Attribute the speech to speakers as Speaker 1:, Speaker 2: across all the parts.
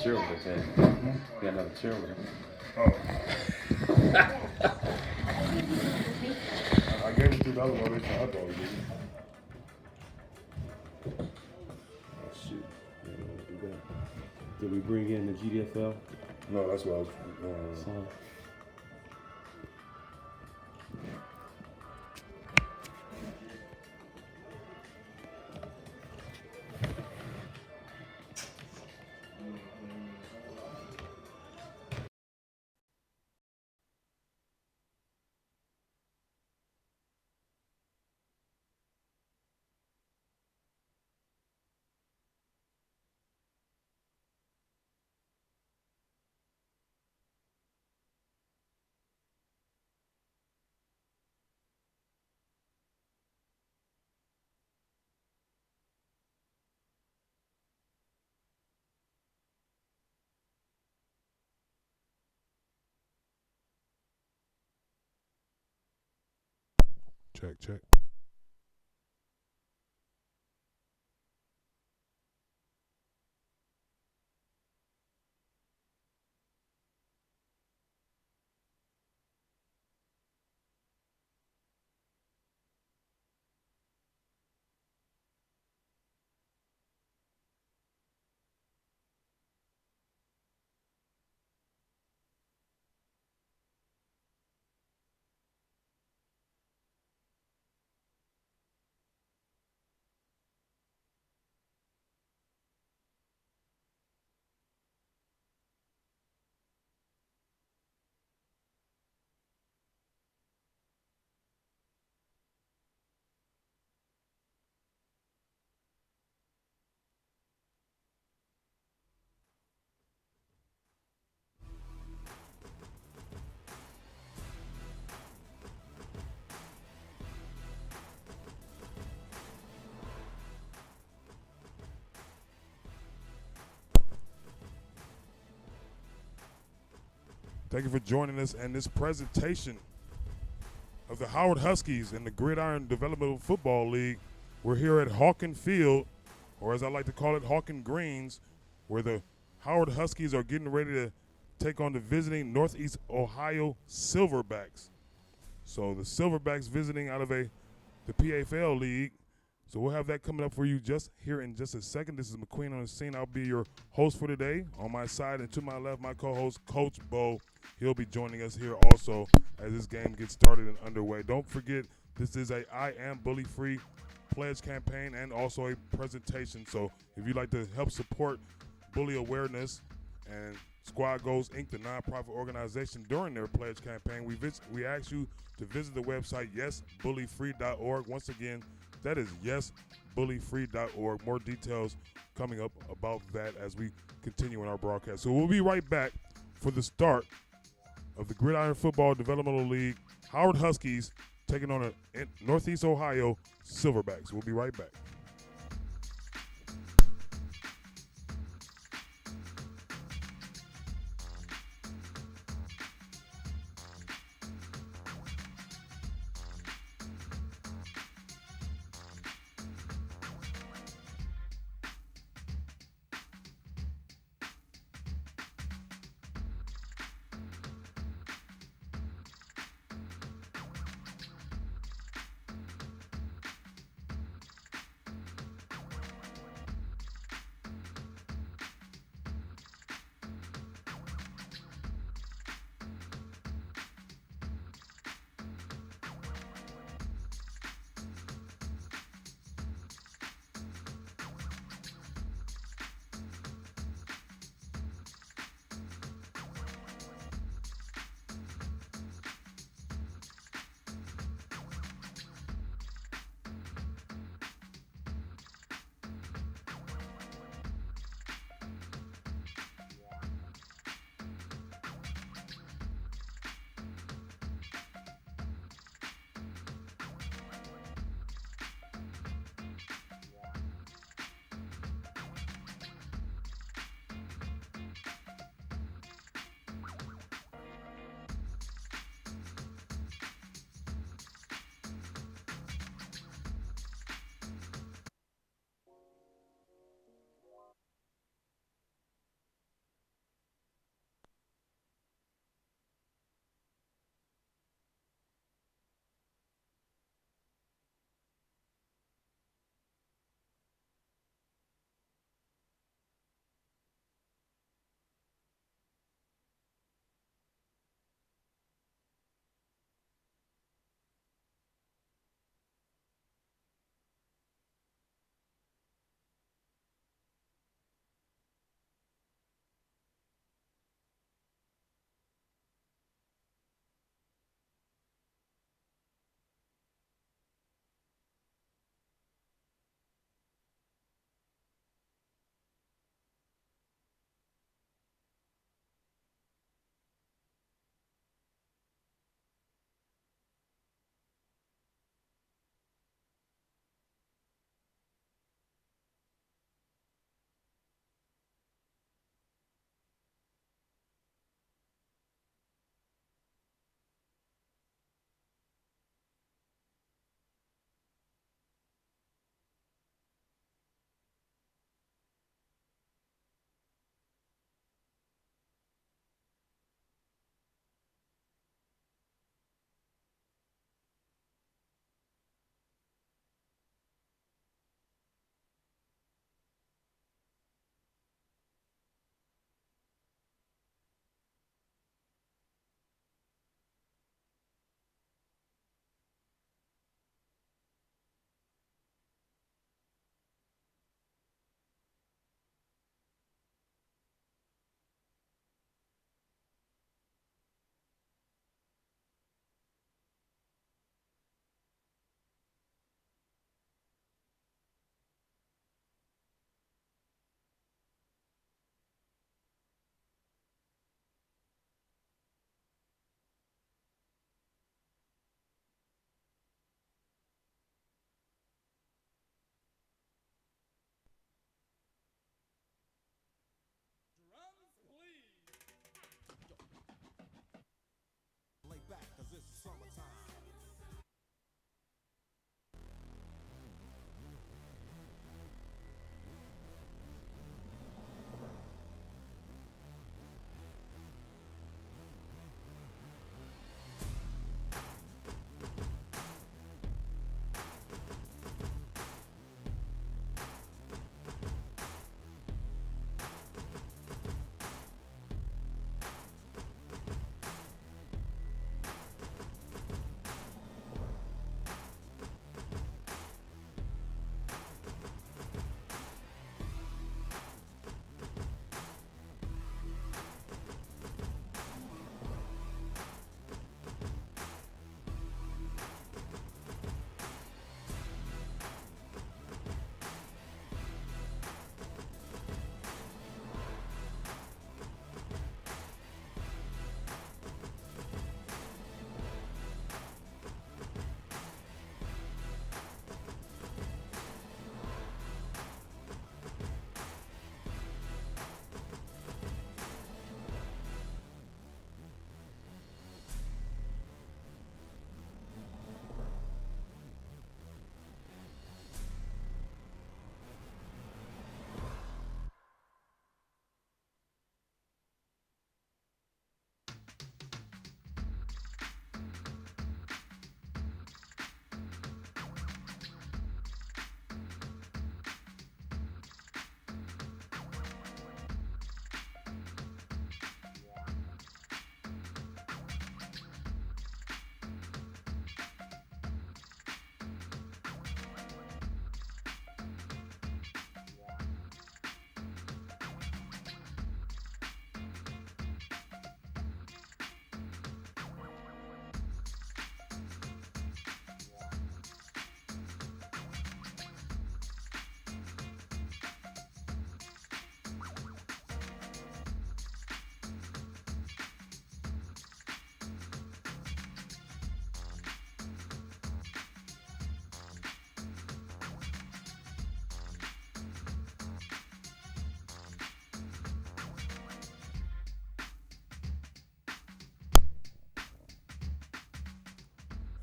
Speaker 1: cheerleader thing. Got another cheerleader.
Speaker 2: Oh. I gave it to the other one. They said hot dog.
Speaker 1: Oh shoot. Yeah, do that. Did we bring in the G.D.F.L?
Speaker 2: No, that's what I was.
Speaker 1: Son.
Speaker 2: Check, check. Thank you for joining us in this presentation of the Howard Huskies in the Gridiron Developmental Football League. We're here at Hawken Field, or as I like to call it, Hawken Greens, where the Howard Huskies are getting ready to take on the visiting Northeast Ohio Silverbacks. So the Silverbacks visiting out of the P.A.F.L. League. So we'll have that coming up for you just here in just a second. This is McQueen on the scene. I'll be your host for today. On my side and to my left, my co-host, Coach Bo. He'll be joining us here also as this game gets started and underway. Don't forget, this is a I Am Bully Free pledge campaign and also a presentation. So if you'd like to help support bully awareness and Squad Goals Inc., the nonprofit organization, during their pledge campaign, we ask you to visit the website yesbullyfree.org. Once again, that is yesbullyfree.org. More details coming up about that as we continue in our broadcast. So we'll be right back for the start of the Gridiron Football Developmental League. Howard Huskies taking on a Northeast Ohio Silverbacks. We'll be right back.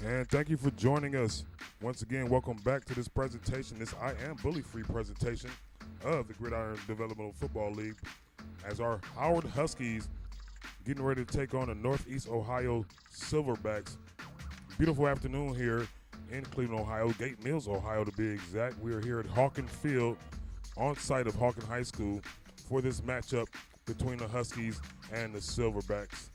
Speaker 2: And thank you for joining us. Once again, welcome back to this presentation, this I Am Bully-Free presentation of the Gridiron Developmental Football League, as our Howard Huskies getting ready to take on the Northeast Ohio Silverbacks. Beautiful afternoon here in Cleveland, Ohio, Gate Mills, Ohio to be exact. We are here at Hawken Field on site of Hawken High School for this matchup between the Huskies and the Silverbacks.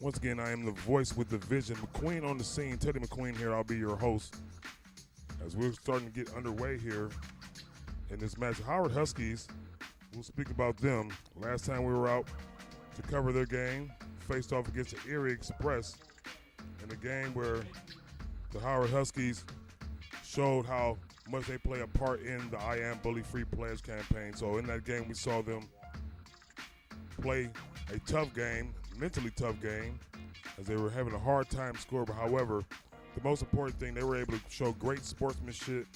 Speaker 2: Once again, I am the voice with the vision. McQueen on the scene. Teddy McQueen here. I'll be your host as we're starting to get underway here in this match. Howard Huskies, we'll speak about them. Last time we were out to cover their game, faced off against the Erie Express in a game where the Howard Huskies showed how much they play a part in the I Am Bully Free Players campaign. So in that game, we saw them play a tough game, mentally tough game, as they were having a hard time scoring. But however, the most important thing, they were able to show great sportsmanship,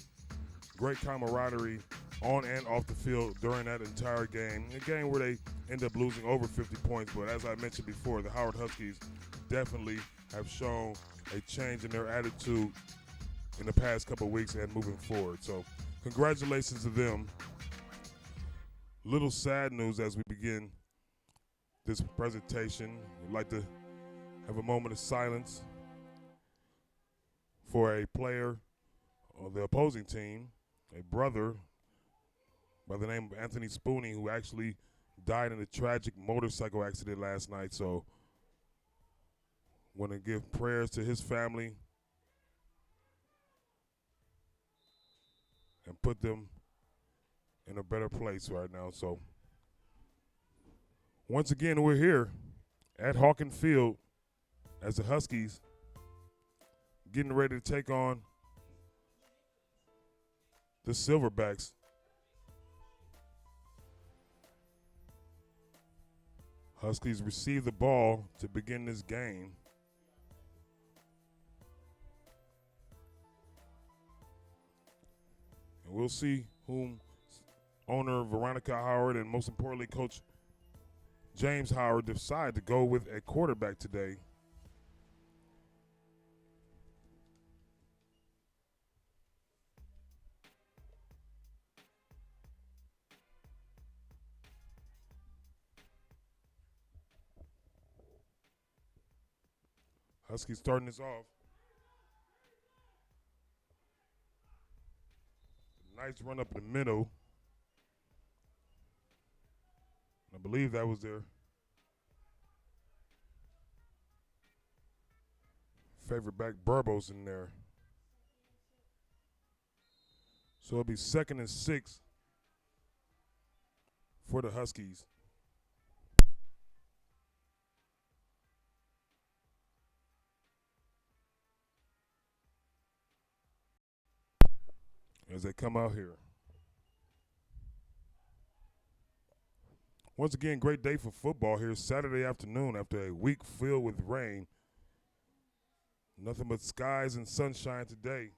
Speaker 2: great camaraderie on and off the field during that entire game. A game where they ended up losing over 50 points. But as I mentioned before, the Howard Huskies definitely have shown a change in their attitude in the past couple of weeks and moving forward. So congratulations to them. Little sad news as we begin this presentation. We'd like to have a moment of silence for a player of the opposing team, a brother by the name of Anthony Spooney, who actually died in a tragic motorcycle accident last night. So want to give prayers to his family and put them in a better place right now. So once again, we're here at Hawken Field as the Huskies getting ready to take on the Silverbacks. Huskies receive the ball to begin this game. And we'll see whom owner Veronica Howard and most importantly Coach James Howard decide to go with a quarterback today. Huskies starting this off. Nice run up the middle. I believe that was their favorite back, Burbos, in there. So it'll be 2nd and 6 for the Huskies. As they come out here. Once again, great day for football here Saturday afternoon after a week filled with rain. Nothing but skies and sunshine today.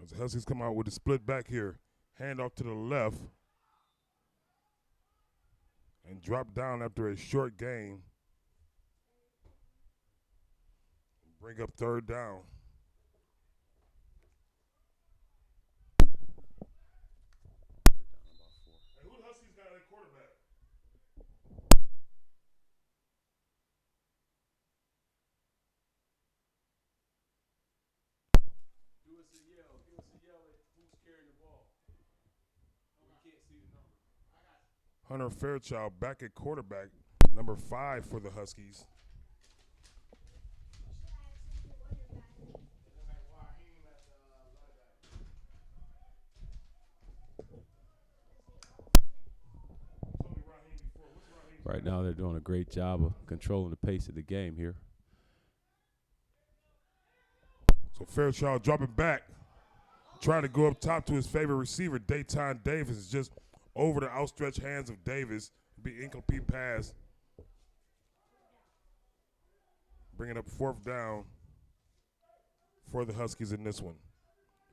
Speaker 2: As the Huskies come out with a split back here, hand off to the left and drop down after a short gain. Bring up 3rd down. And who the Huskies got at quarterback?
Speaker 1: Give us a yell. Give us a yell at who's carrying the ball. We can't see the number.
Speaker 2: Hunter Fairchild back at quarterback, number 5 for the Huskies.
Speaker 1: Right now, they're doing a great job of controlling the pace of the game here.
Speaker 2: So Fairchild dropping back, trying to go up top to his favorite receiver, Dayton Davis, just over the outstretched hands of Davis. Be incomplete pass. Bringing up 4th down for the Huskies in this one.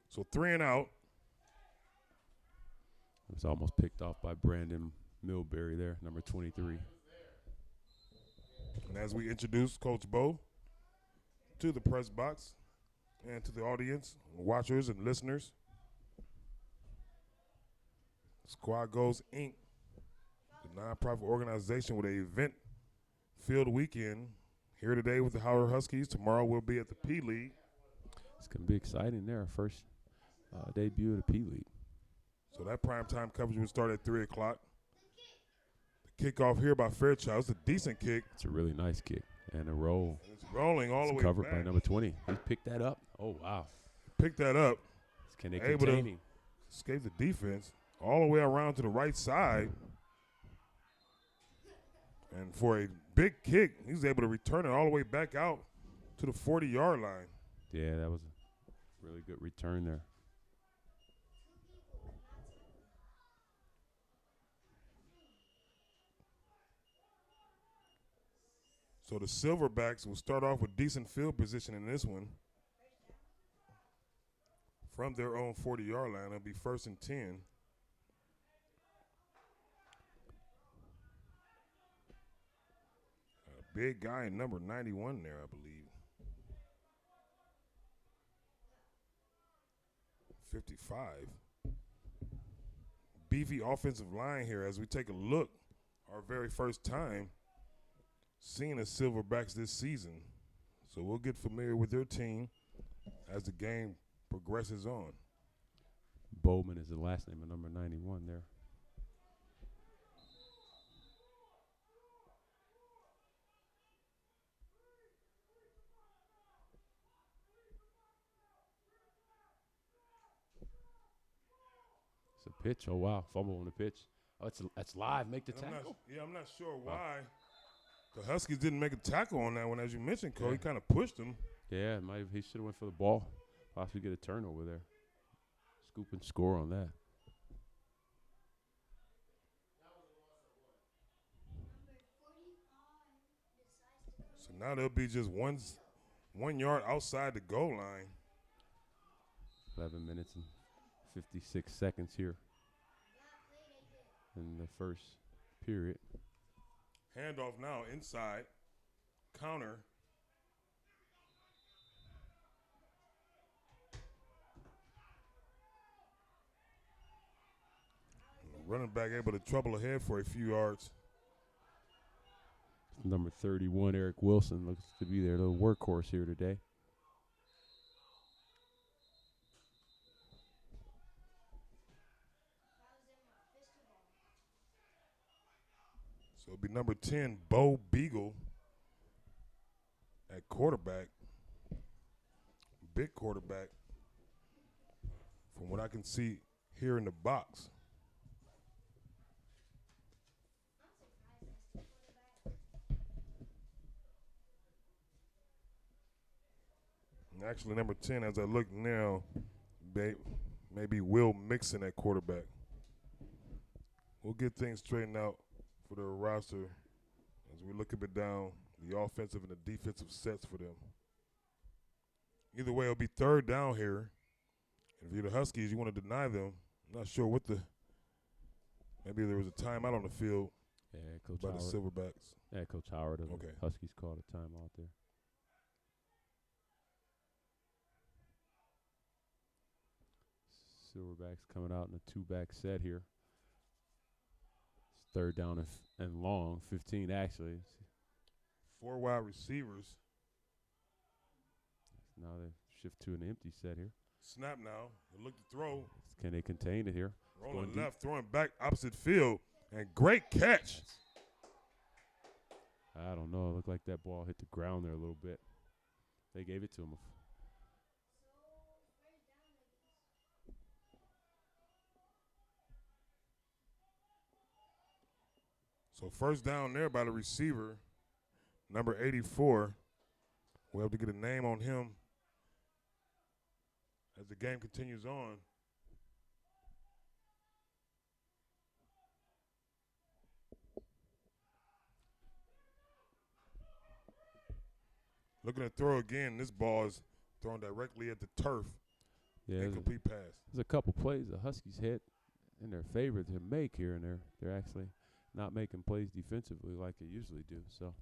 Speaker 2: So 3 and out.
Speaker 1: It was almost picked off by Brandon Milbury there, number 23.
Speaker 2: And as we introduce Coach Bo to the press box and to the audience, watchers and listeners, Squad Goals Inc., the nonprofit organization with an event-filled weekend, here today with the Howard Huskies. Tomorrow we'll be at the P League.
Speaker 1: It's going to be exciting there. First debut of the P League.
Speaker 2: So that primetime coverage will start at 3 o'clock. The kickoff here by Fairchild. It's a decent kick.
Speaker 1: It's a really nice kick and a roll.
Speaker 2: And it's rolling all the way
Speaker 1: covered
Speaker 2: back.
Speaker 1: by number 20. He picked that up. Oh, wow.
Speaker 2: Picked that up.
Speaker 1: Can they
Speaker 2: Able
Speaker 1: contain
Speaker 2: to
Speaker 1: him?
Speaker 2: escape the defense all the way around to the right side. And for a big kick, he's able to return it all the way back out to the 40-yard line.
Speaker 1: Yeah, that was a really good return there.
Speaker 2: So the Silverbacks will start off with decent field position in this one. From their own 40-yard line, it'll be 1st and 10. A big guy in number 91 there, I believe. 55. Beefy offensive line here as we take a look. Our very first time seeing the Silverbacks this season. So we'll get familiar with their team as the game progresses on.
Speaker 1: Bowman is the last name of number 91 there. It's a pitch. Oh, wow. Fumble on the pitch. Oh, that's live. Make the tackle.
Speaker 2: I'm not sure why the Huskies didn't make a tackle on that one. As you mentioned, Cole, he kind of pushed him.
Speaker 1: Yeah, he should have went for the ball. Possibly get a turnover there. Scoop and score on that.
Speaker 2: So now there'll be just 1 yard outside the goal line.
Speaker 1: 11 minutes and 56 seconds here in the first period.
Speaker 2: Handoff now inside. Counter. Running back able to trouble ahead for a few yards.
Speaker 1: Number 31, Eric Wilson, looks to be their little workhorse here today.
Speaker 2: So it'll be number 10, Bo Beagle at quarterback. Big quarterback from what I can see here in the box. And actually, number 10, as I look now, maybe Will Mixon at quarterback. We'll get things straightened out for their roster as we look up and down the offensive and the defensive sets for them. Either way, it'll be 3rd down here. If you're the Huskies, you want to deny them. I'm not sure maybe there was a timeout on the field
Speaker 1: Coach
Speaker 2: by
Speaker 1: Howard.
Speaker 2: the Silverbacks.
Speaker 1: Yeah, Coach Howard of
Speaker 2: Okay.
Speaker 1: the Huskies called a timeout there. Silverbacks coming out in a 2-back set here. It's 3rd down and long, 15 actually.
Speaker 2: 4 wide receivers.
Speaker 1: Now they shift to an empty set here.
Speaker 2: Snap now. They look to throw.
Speaker 1: Can they contain it here?
Speaker 2: Rolling left, throwing back opposite field. And great catch.
Speaker 1: I don't know. It looked like that ball hit the ground there a little bit. They gave it to him.
Speaker 2: So 1st down there by the receiver, number 84. We'll have to get a name on him as the game continues on. Looking to throw again. This ball is thrown directly at the turf.
Speaker 1: Yeah,
Speaker 2: Incomplete pass.
Speaker 1: There's a couple plays the Huskies had in their favor to make here, and they're actually not making plays defensively like they usually do. So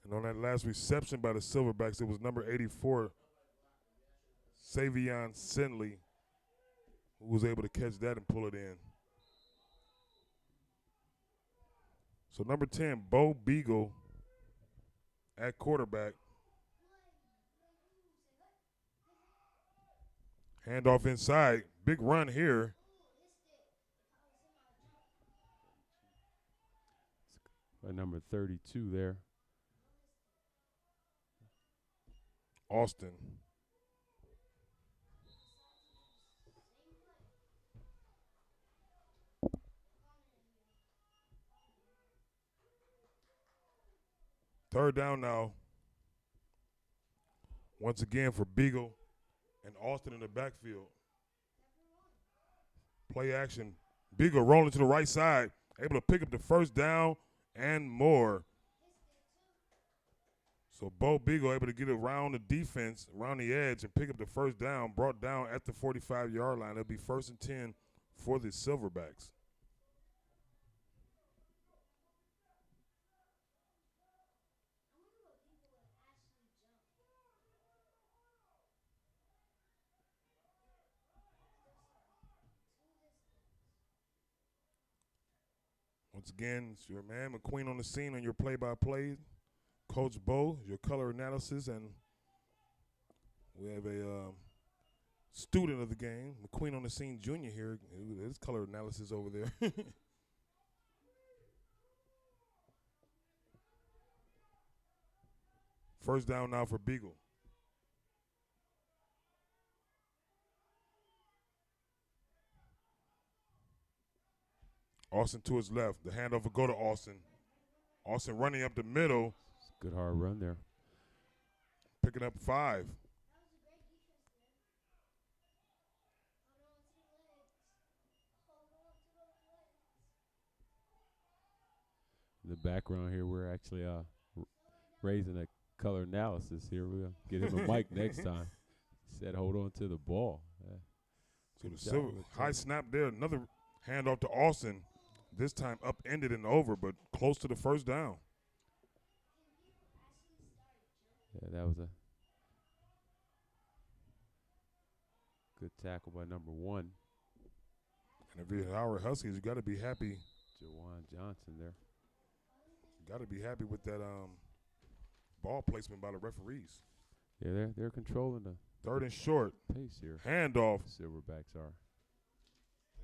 Speaker 2: And on that last reception by the Silverbacks, it was number 84, Savion Sinley, who was able to catch that and pull it in. So number 10, Bo Beagle at quarterback. Handoff inside. Big run here.
Speaker 1: by number 32 there.
Speaker 2: Austin. Third down now. Once again for Beagle and Austin in the backfield. Play action. Beagle rolling to the right side, able to pick up the first down and more. So Bo Beagle able to get around the defense, around the edge, and pick up the first down, brought down at the 45-yard line. It'll be 1st and 10 for the Silverbacks. Once again, it's your man McQueen on the scene on your play-by-play. Coach Bo, your color analysis, and we have a student of the game, McQueen on the scene Jr. here. His color analysis over there. First down now for Beagle. Austin to his left. The handoff will go to Austin. Austin running up the middle.
Speaker 1: Good hard run there.
Speaker 2: Picking up 5.
Speaker 1: In the background here, we're actually raising a color analysis here. We'll get him a mic next time. He said, hold on to the ball.
Speaker 2: So the Silver high snap there. Another handoff to Austin. This time upended and over, but close to the first down.
Speaker 1: Yeah, that was a good tackle by number 1.
Speaker 2: And if you're our Huskies, you got to be happy.
Speaker 1: Jawan Johnson there.
Speaker 2: Got to be happy with that ball placement by the referees.
Speaker 1: Yeah, they're controlling the
Speaker 2: 3rd and short.
Speaker 1: Pace here.
Speaker 2: Handoff.
Speaker 1: Silverbacks are.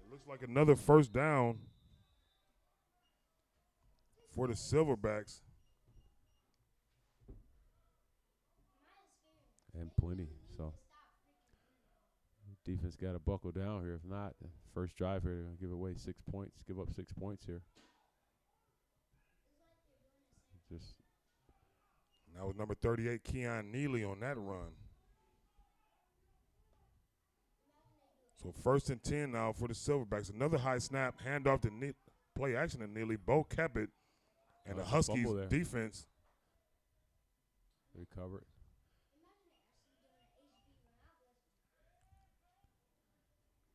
Speaker 2: It looks like another first down for the Silverbacks.
Speaker 1: And plenty. So defense got to buckle down here. If not, the first drive here, they're going to give away 6 points, give up 6 points here. Just
Speaker 2: Now with number 38, Keon Neely on that run. So 1st and 10 now for the Silverbacks. Another high snap, handoff to play action to Neely. Bo kept it, and the Huskies defense
Speaker 1: recovered.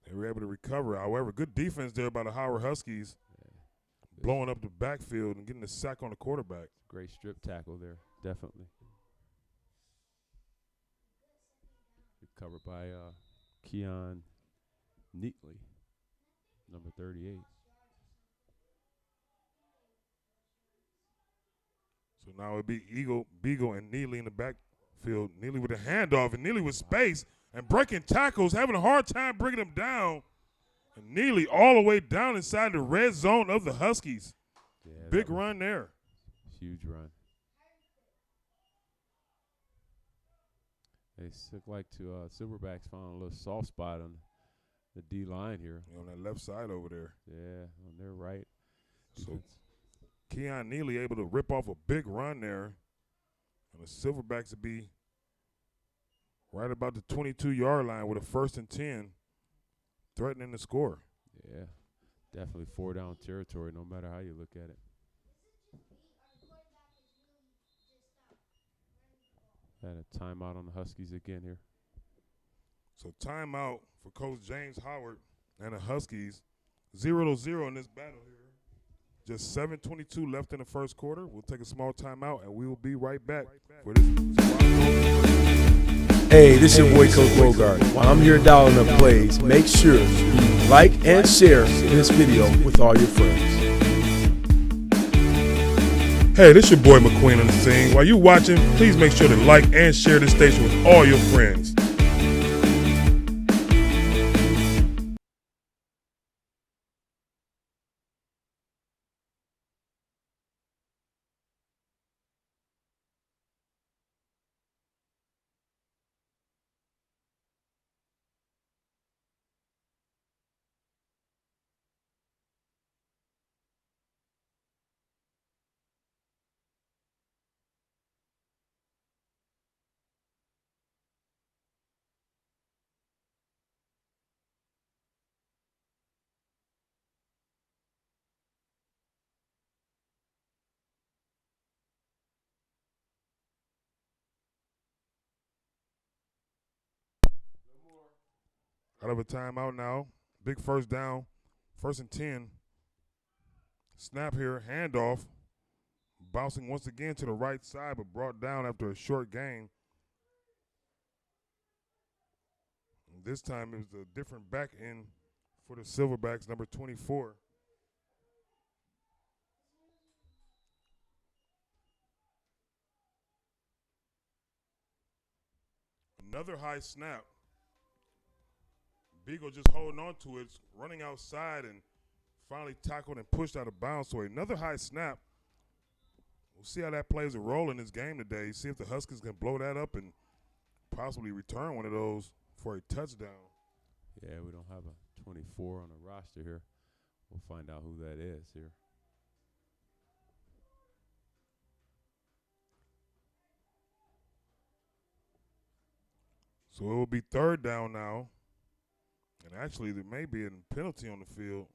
Speaker 2: They were able to recover. However, good defense there by the Howard Huskies, blowing up the backfield and getting the sack on the quarterback.
Speaker 1: Great strip tackle there, definitely. Recovered by Keon Neatley, number 38.
Speaker 2: So now it'll be Beagle, and Neely in the backfield. Neely with a handoff, and Neely with space and breaking tackles, having a hard time bringing them down. And Neely all the way down inside the red zone of the Huskies.
Speaker 1: Yeah,
Speaker 2: big run there.
Speaker 1: Huge run. They look like Silverbacks found a little soft spot on the D line here.
Speaker 2: On that left side over there.
Speaker 1: Yeah, on their right.
Speaker 2: So Keon Neely able to rip off a big run there. And the Silverbacks will be right about the 22-yard line with a 1st and 10, threatening to score.
Speaker 1: Yeah, definitely 4-down territory no matter how you look at it. Had a timeout on the Huskies again here.
Speaker 2: So timeout for Coach James Howard and the Huskies. 0-0 in this battle here. Just 7:22 left in the first quarter. We'll take a small timeout, and we will be right back for this.
Speaker 3: Hey, this your boy Coach Bogart. While I'm here dialing up plays, make sure you like and share this video with all your friends.
Speaker 2: Hey, this your boy McQueen on the scene. While you're watching, please make sure to like and share this station with all your friends. Out of a timeout now. Big first down. 1st and 10. Snap here. Handoff. Bouncing once again to the right side, but brought down after a short gain. And this time it was a different back end for the Silverbacks, number 24. Another high snap. Beagle just holding on to it, running outside, and finally tackled and pushed out of bounds. So another high snap. We'll see how that plays a role in this game today. See if the Huskies can blow that up and possibly return one of those for a touchdown.
Speaker 1: Yeah, we don't have a 24 on the roster here. We'll find out who that is here.
Speaker 2: So it will be 3rd down now. And actually, there may be a penalty on the field.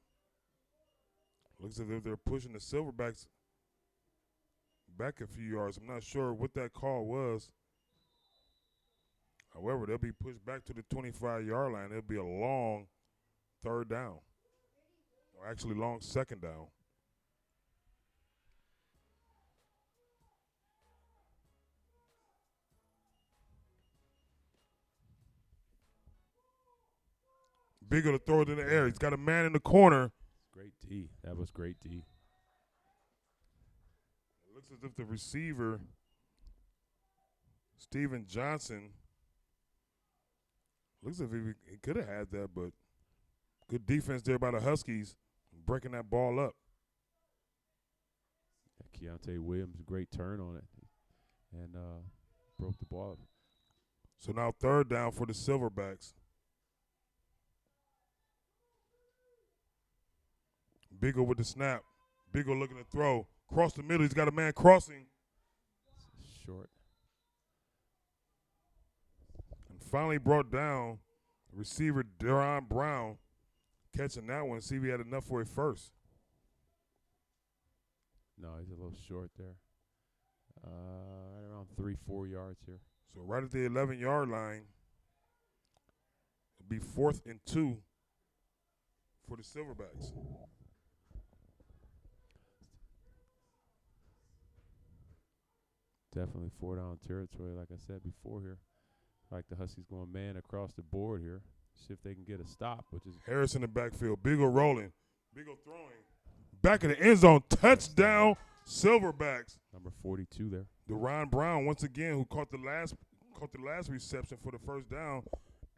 Speaker 2: Looks as if they're pushing the Silverbacks back a few yards. I'm not sure what that call was. However, they'll be pushed back to the 25-yard line. It'll be a long 3rd down. Or actually, long 2nd down. Bigger to throw it in the air. He's got a man in the corner.
Speaker 1: Great D. That was great D.
Speaker 2: It looks as if the receiver, Steven Johnson, looks as if he could have had that, but good defense there by the Huskies, breaking that ball up.
Speaker 1: Keontae Williams, great turn on it, and broke the ball.
Speaker 2: So now 3rd down for the Silverbacks. Biggle with the snap. Biggle looking to throw. Cross the middle. He's got a man crossing.
Speaker 1: Short.
Speaker 2: And finally brought down receiver Deron Brown, catching that one. See if he had enough for it first.
Speaker 1: No, he's a little short there. Right around 3-4 yards here.
Speaker 2: So right at the 11-yard line, it'll be 4th and 2 for the Silverbacks.
Speaker 1: Definitely 4-down territory, like I said before here. Like the Huskies going man across the board here. See if they can get a stop, which is
Speaker 2: Harris in the backfield. Biggle rolling. Biggle throwing. Back in the end zone. Touchdown, Silverbacks.
Speaker 1: number 42 there.
Speaker 2: Deron Brown, once again, who caught the last reception for the 1st down,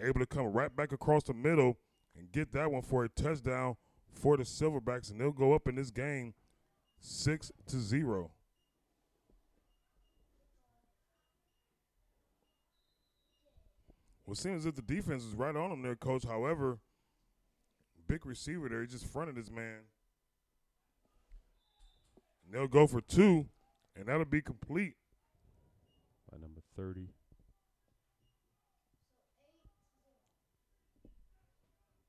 Speaker 2: able to come right back across the middle and get that one for a touchdown for the Silverbacks, and they'll go up in this game 6-0. Well, it seems as if the defense is right on them there, Coach. However, big receiver there, he just fronted his man. And they'll go for 2, and that'll be complete.
Speaker 1: By number 30.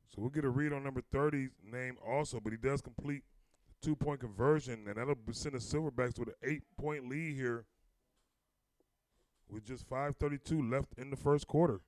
Speaker 2: So we'll get a read on number 30's name also, but he does complete the 2-point conversion, and that'll send the Silverbacks with an 8-point lead here with just 5:32 left in the first quarter.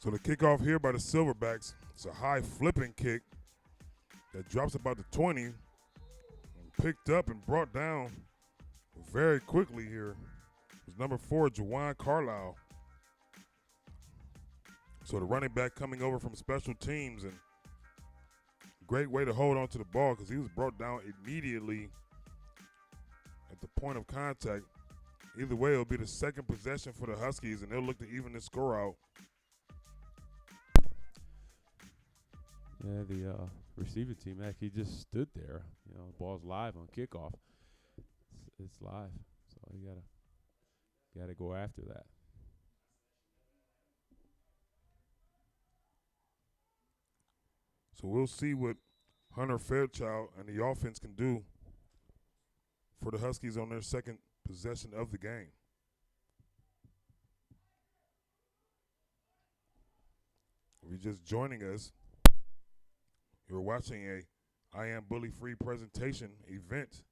Speaker 2: So the kickoff here by the Silverbacks, it's a high flipping kick that drops about the 20 and picked up and brought down very quickly here. It's number 4, Jawan Carlisle. So the running back coming over from special teams, and great way to hold on to the ball because he was brought down immediately at the point of contact. Either way, it'll be the second possession for the Huskies, and they'll look to even the score out.
Speaker 1: Yeah, the receiving team actually just stood there. You know, the ball's live on kickoff. It's live, so you gotta go after that.
Speaker 2: So we'll see what Hunter Fairchild and the offense can do for the Huskies on their second possession of the game. If you're just joining us, you're watching a I Am Bully Free presentation event.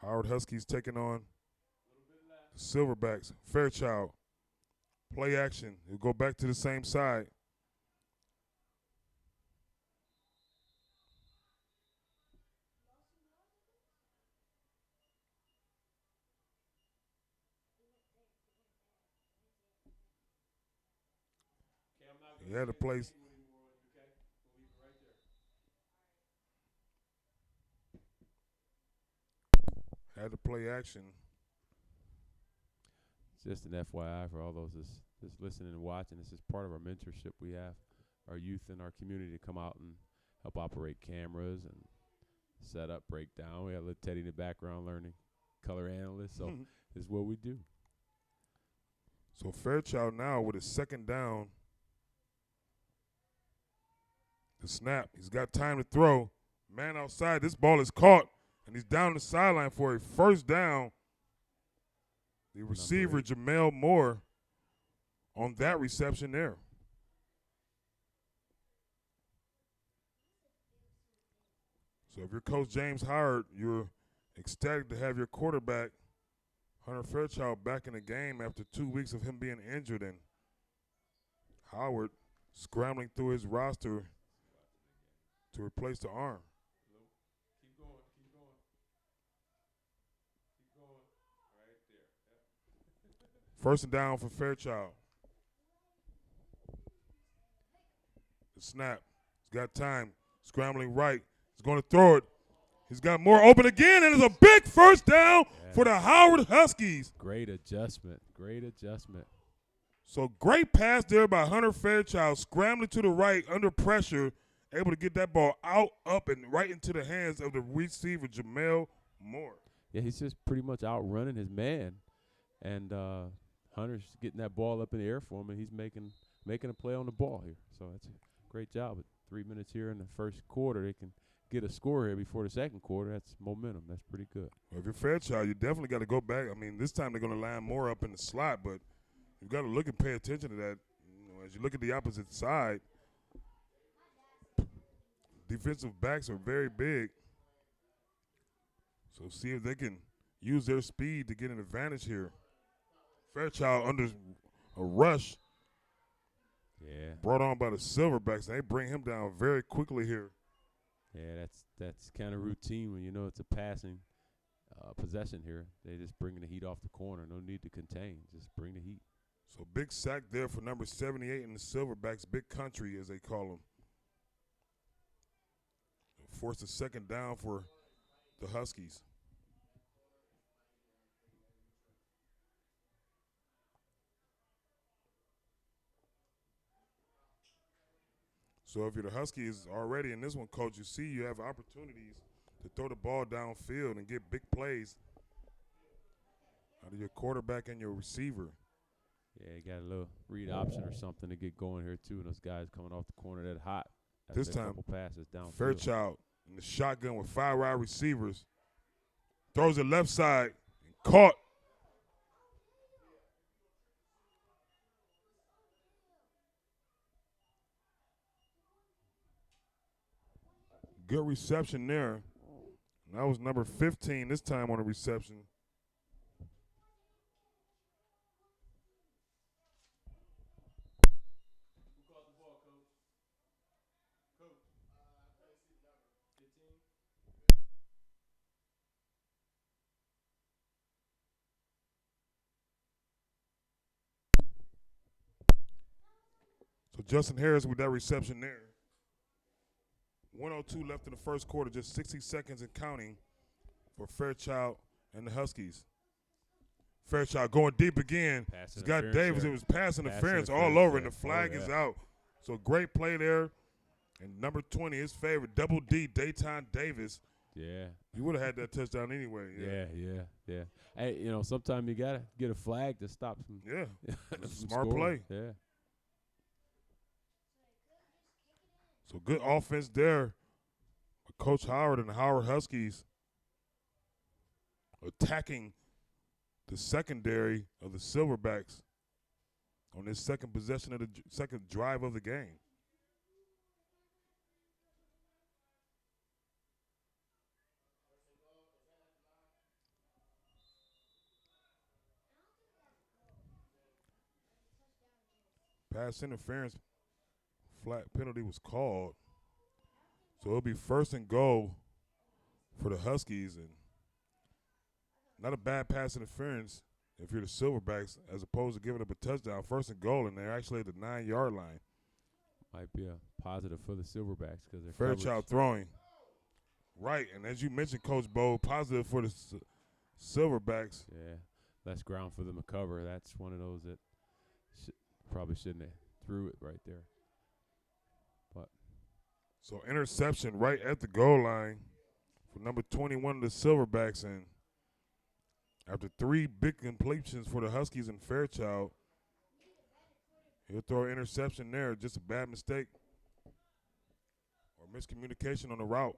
Speaker 2: Howard Huskies taking on the Silverbacks. Fairchild, play action. He'll go back to the same side. He had to play. Had to play action.
Speaker 1: Just an FYI for all those that's listening and watching. This is part of our mentorship we have. Our youth in our community to come out and help operate cameras and set up, break down. We have little Teddy in the background learning, color analyst. So this is what we do.
Speaker 2: So Fairchild now with his second down. The snap. He's got time to throw. Man outside. This ball is caught, and he's down the sideline for a first down. The receiver, Jamel Moore, on that reception there. So if you're Coach James Howard, you're ecstatic to have your quarterback, Hunter Fairchild, back in the game after 2 weeks of him being injured, and Howard scrambling through his roster to replace the arm.
Speaker 1: Keep going. Keep going. Keep going. Right there. Yep.
Speaker 2: First and down for Fairchild. The snap. He's got time. Scrambling right. He's going to throw it. He's got more open again, and it's a big first down for the Howard Huskies.
Speaker 1: Great adjustment. Great adjustment.
Speaker 2: So great pass there by Hunter Fairchild, scrambling to the right under pressure, able to get that ball out, up, and right into the hands of the receiver, Jamel Moore.
Speaker 1: Yeah, he's just pretty much outrunning his man, and Hunter's getting that ball up in the air for him, and he's making a play on the ball here. So that's a great job. With 3 minutes here in the first quarter, they can get a score here before the second quarter. That's momentum. That's pretty good.
Speaker 2: Well, if you're Fairchild, you definitely got to go back. I mean, this time they're going to line more up in the slot, but you've got to look and pay attention to that. You know, as you look at the opposite side, defensive backs are very big. So see if they can use their speed to get an advantage here. Fairchild under a rush.
Speaker 1: Yeah.
Speaker 2: Brought on by the Silverbacks. They bring him down very quickly here.
Speaker 1: Yeah, that's kind of routine when you know it's a passing possession here. They just bringing the heat off the corner. No need to contain. Just bring the heat.
Speaker 2: So big sack there for number 78 in the Silverbacks, Big Country as they call him. Force a second down for the Huskies. So if you're the Huskies already in this one, Coach, you see you have opportunities to throw the ball downfield and get big plays out of your quarterback and your receiver.
Speaker 1: Yeah, you got a little read option or something to get going here, too. And those guys coming off the corner that hot.
Speaker 2: This time,
Speaker 1: couple passes downfield.
Speaker 2: Fairchild in the shotgun with 5 wide receivers. Throws it left side and caught. Good reception there. And that was number 15 this time on the reception. So Justin Harris with that reception there. 1:02 left in the first quarter, just 60 seconds and counting for Fairchild and the Huskies. Fairchild going deep again. He's got Davis. It was pass interference all over, and the flag is out. So great play there. And number 20, his favorite, Double D, Dayton Davis.
Speaker 1: Yeah.
Speaker 2: You would have had that touchdown anyway.
Speaker 1: Yeah. Hey, you know, sometimes you got to get a flag to stop some.
Speaker 2: Yeah.
Speaker 1: some
Speaker 2: Smart
Speaker 1: scoring.
Speaker 2: play.
Speaker 1: Yeah.
Speaker 2: So good offense there. Coach Howard and the Howard Huskies attacking the secondary of the Silverbacks on this second possession of the second drive of the game. Pass interference flat penalty was called. So it'll be first and goal for the Huskies, and not a bad pass interference if you're the Silverbacks, as opposed to giving up a touchdown. First and goal, and they're actually at the 9-yard line.
Speaker 1: Might be a positive for the Silverbacks because they're
Speaker 2: Fairchild throwing. Right, and as you mentioned, Coach Bo, positive for the Silverbacks.
Speaker 1: Yeah, less ground for them to cover. That's one of those that probably shouldn't have threw it right there. But
Speaker 2: so interception right at the goal line for number 21 of the Silverbacks, and after 3 big completions for the Huskies and Fairchild, he'll throw an interception there. Just a bad mistake or miscommunication on the route.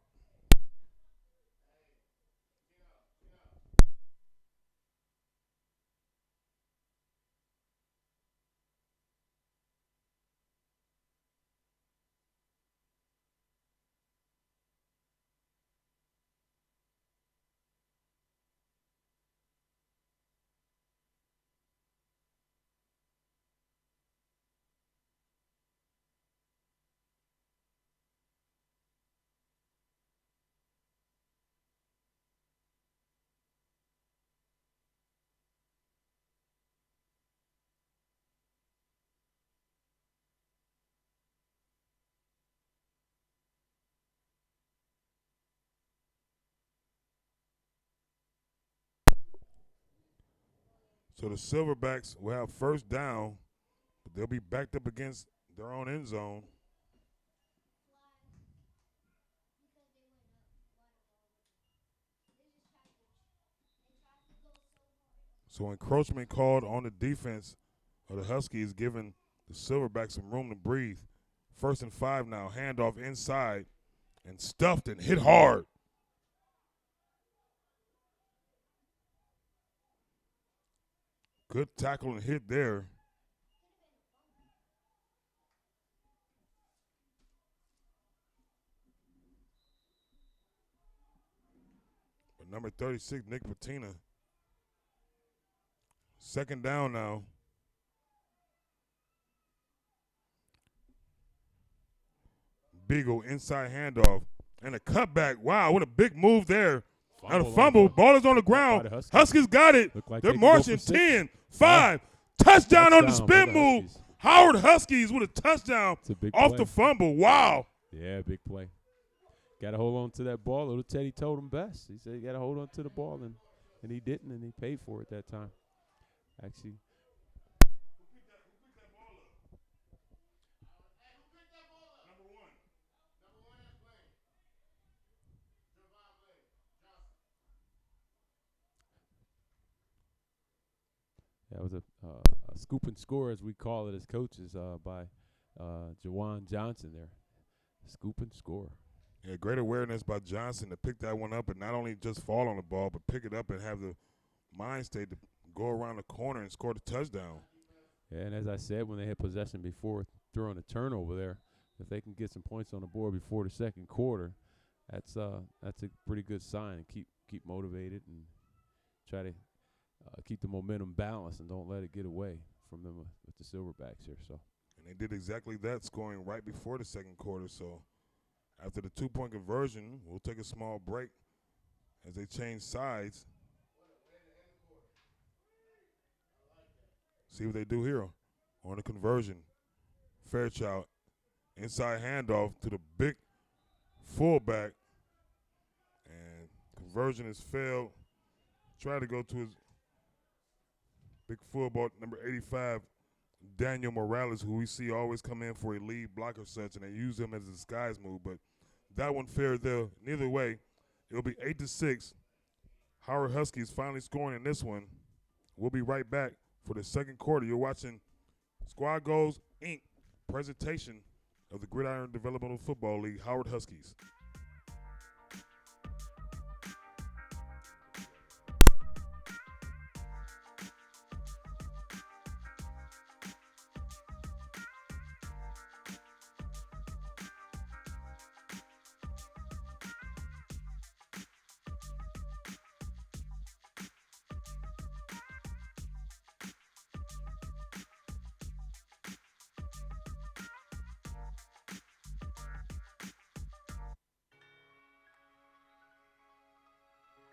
Speaker 2: So the Silverbacks will have first down, but they'll be backed up against their own end zone. So encroachment called on the defense of the Huskies, giving the Silverbacks some room to breathe. 1st and 5 now. Handoff inside and stuffed and hit hard. Good tackle and hit there. But number 36, Nick Patina. 2nd down now. Beagle inside handoff and a cutback. Wow, what a big move there. And a fumble. Ball is on the ground. Huskies got it.
Speaker 1: Like
Speaker 2: they're marching 10, 5. Touchdown on the spin move. Howard Huskies with a touchdown off the fumble. Wow.
Speaker 1: Yeah, big play. Got to hold on to that ball. Little Teddy told him best. He said you got to hold on to the ball, and he didn't, and he paid for it that time. Actually. That was a scoop and score, as we call it as coaches, by Jawan Johnson there. Scoop and score.
Speaker 2: Yeah, great awareness by Johnson to pick that one up and not only just fall on the ball, but pick it up and have the mind state to go around the corner and score the touchdown.
Speaker 1: Yeah, and as I said, when they had possession before throwing a turnover there, if they can get some points on the board before the second quarter, that's a pretty good sign. Keep motivated and try to keep the momentum balanced and don't let it get away from them with the Silverbacks here. So,
Speaker 2: and they did exactly that, scoring right before the second quarter. So after the 2-point conversion, we'll take a small break as they change sides. See what they do here on the conversion. Fairchild. Inside handoff to the big fullback. And conversion has failed. Try to go to his big fullback, number 85, Daniel Morales, who we see always come in for a lead block or such, and they use him as a disguise move. But that one fared there. Neither way, it'll be 8-6. Howard Huskies finally scoring in this one. We'll be right back for the second quarter. You're watching Squad Goals, Inc. presentation of the Gridiron Developmental Football League, Howard Huskies.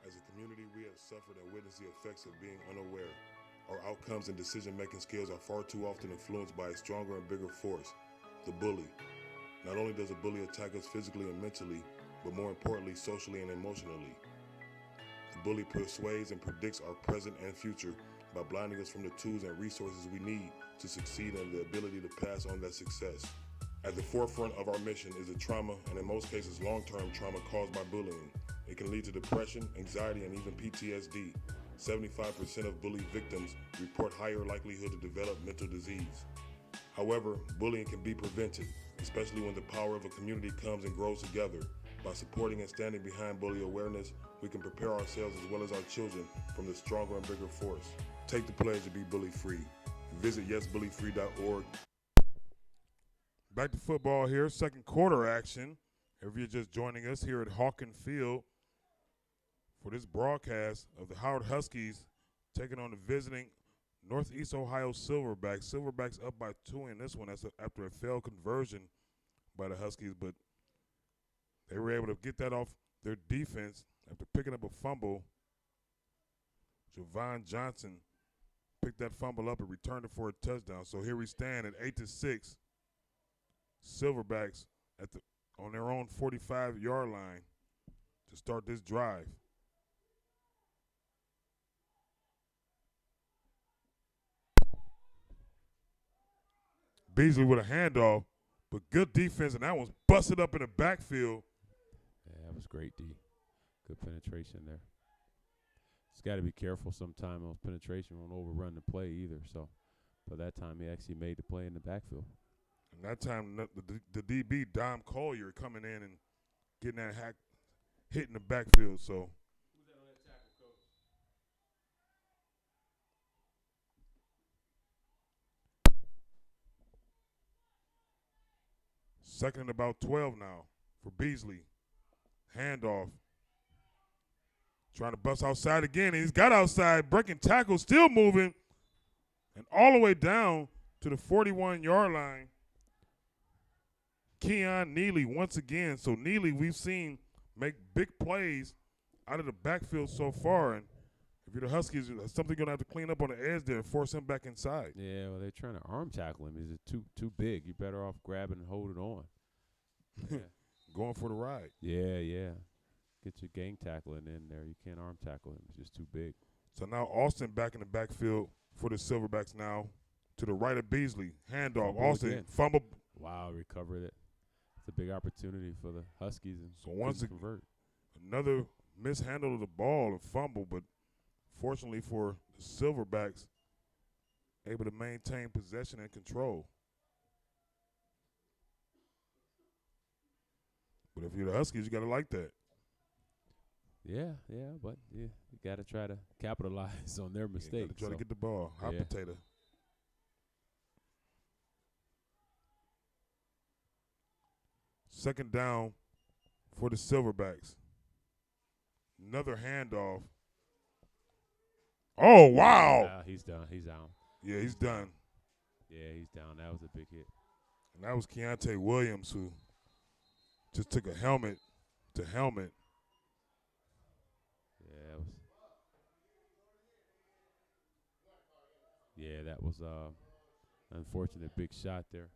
Speaker 4: As a community, we have suffered and witnessed the effects of being unaware. Our outcomes and decision-making skills are far too often influenced by a stronger and bigger force, the bully. Not only does a bully attack us physically and mentally, but more importantly, socially and emotionally. The bully persuades and predicts our present and future by blinding us from the tools and resources we need to succeed and the ability to pass on that success. At the forefront of our mission is the trauma, and in most cases long-term trauma caused by bullying. It can lead to depression, anxiety, and even PTSD. 75% of bully victims report higher likelihood to develop mental disease. However, bullying can be prevented, especially when the power of a community comes and grows together. By supporting and standing behind bully awareness, we can prepare ourselves as well as our children from the stronger and bigger force. Take the pledge to be bully-free. Visit yesbullyfree.org.
Speaker 2: Back to football here, second quarter action. If you're just joining us here at Hawken Field for this broadcast of the Howard Huskies taking on the visiting Northeast Ohio Silverbacks. Silverbacks up by 2 in this one. That's after a failed conversion by the Huskies, but they were able to get that off their defense after picking up a fumble. Javon Johnson picked that fumble up and returned it for a touchdown. So here we stand at 8-6. Silverbacks on their own 45-yard line to start this drive. Beasley with a handoff, but good defense, and that one's busted up in the backfield.
Speaker 1: Yeah, that was great, D. Good penetration there. Just got to be careful sometime on penetration. Won't overrun the play either. So, by that time, he actually made the play in the backfield.
Speaker 2: And that time, the DB, Dom Collier, coming in and getting that hack, hitting the backfield. So,
Speaker 1: who's that on that tackle, coach?
Speaker 2: second and about 12 now for Beasley. Handoff. Trying to bust outside again. He's got outside, breaking tackle, still moving, and all the way down to the 41-yard line. Keon Neely once again. So Neely, we've seen make big plays out of the backfield so far. And if you're the Huskies, there's something you're going to have to clean up on the edge there and force him back inside.
Speaker 1: Yeah, well, they're trying to arm tackle him. Is it too big? You're better off grabbing and holding on. Yeah.
Speaker 2: Going for the ride.
Speaker 1: Yeah. Get your gang tackling in there. You can't arm tackle him. It's just too big.
Speaker 2: So now Austin back in the backfield for the Silverbacks now to the right of Beasley. Handoff. Austin
Speaker 1: again.
Speaker 2: fumble.
Speaker 1: Wow, recovered it. It's a big opportunity for the Huskies and
Speaker 2: So once
Speaker 1: to convert.
Speaker 2: Another mishandle of the ball and fumble, but fortunately for the Silverbacks, able to maintain possession and control. But if you're the Huskies, you got to like that.
Speaker 1: Yeah, but you got to try to capitalize on their mistakes.
Speaker 2: You got to try to get the ball. Hot potato. Second down for the Silverbacks. Another handoff. Oh, wow.
Speaker 1: He's done. He's down.
Speaker 2: Yeah, he's done.
Speaker 1: Yeah, he's down. That was a big hit.
Speaker 2: And that was Keontae Williams, who just took a helmet to helmet.
Speaker 1: That was unfortunate big shot there.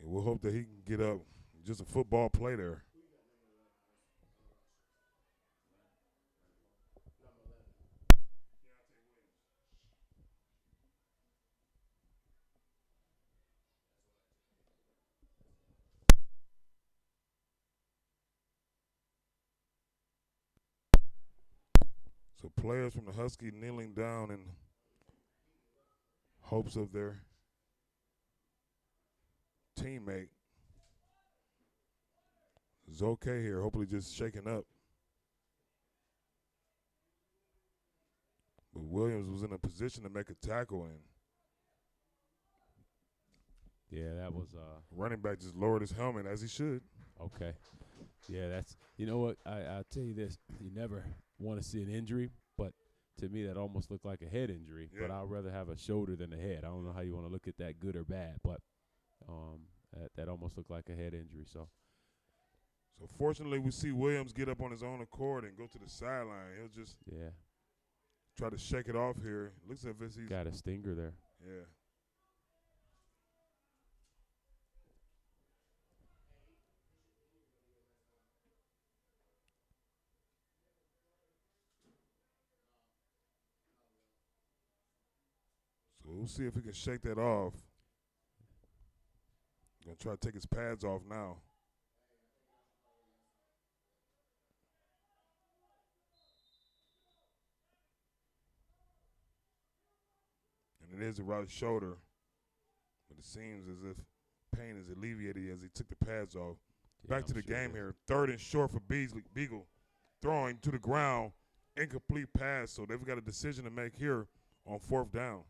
Speaker 2: We'll hope that he can get up. Just a football play there. So players from the Huskies kneeling down in hopes of their teammate. It's okay here. Hopefully just shaking up. But Williams was in a position to make a tackle, and
Speaker 1: Yeah, that was
Speaker 2: running back just lowered his helmet as he should.
Speaker 1: okay. Yeah, that's you know what I'll tell you this: you never want to see an injury, but to me that almost looked like a head injury.
Speaker 2: Yeah.
Speaker 1: But I'd rather have a shoulder than a head. I don't know how you want to look at that, good or bad, but that almost looked like a head injury. So
Speaker 2: So fortunately, we see Williams get up on his own accord and go to the sideline. He'll just
Speaker 1: yeah,
Speaker 2: try to shake it off here. Looks as if he's
Speaker 1: got a stinger there.
Speaker 2: yeah. So we'll see if he can shake that off. Gonna try to take his pads off now. And it is a right shoulder, but it seems as if pain is alleviated as he took the pads off.
Speaker 1: Yeah,
Speaker 2: Back to
Speaker 1: I'm
Speaker 2: the
Speaker 1: sure
Speaker 2: game
Speaker 1: it is.
Speaker 2: here. 3rd and short for Beagle. Throwing to the ground. Incomplete pass. So they've got a decision to make here on 4th down.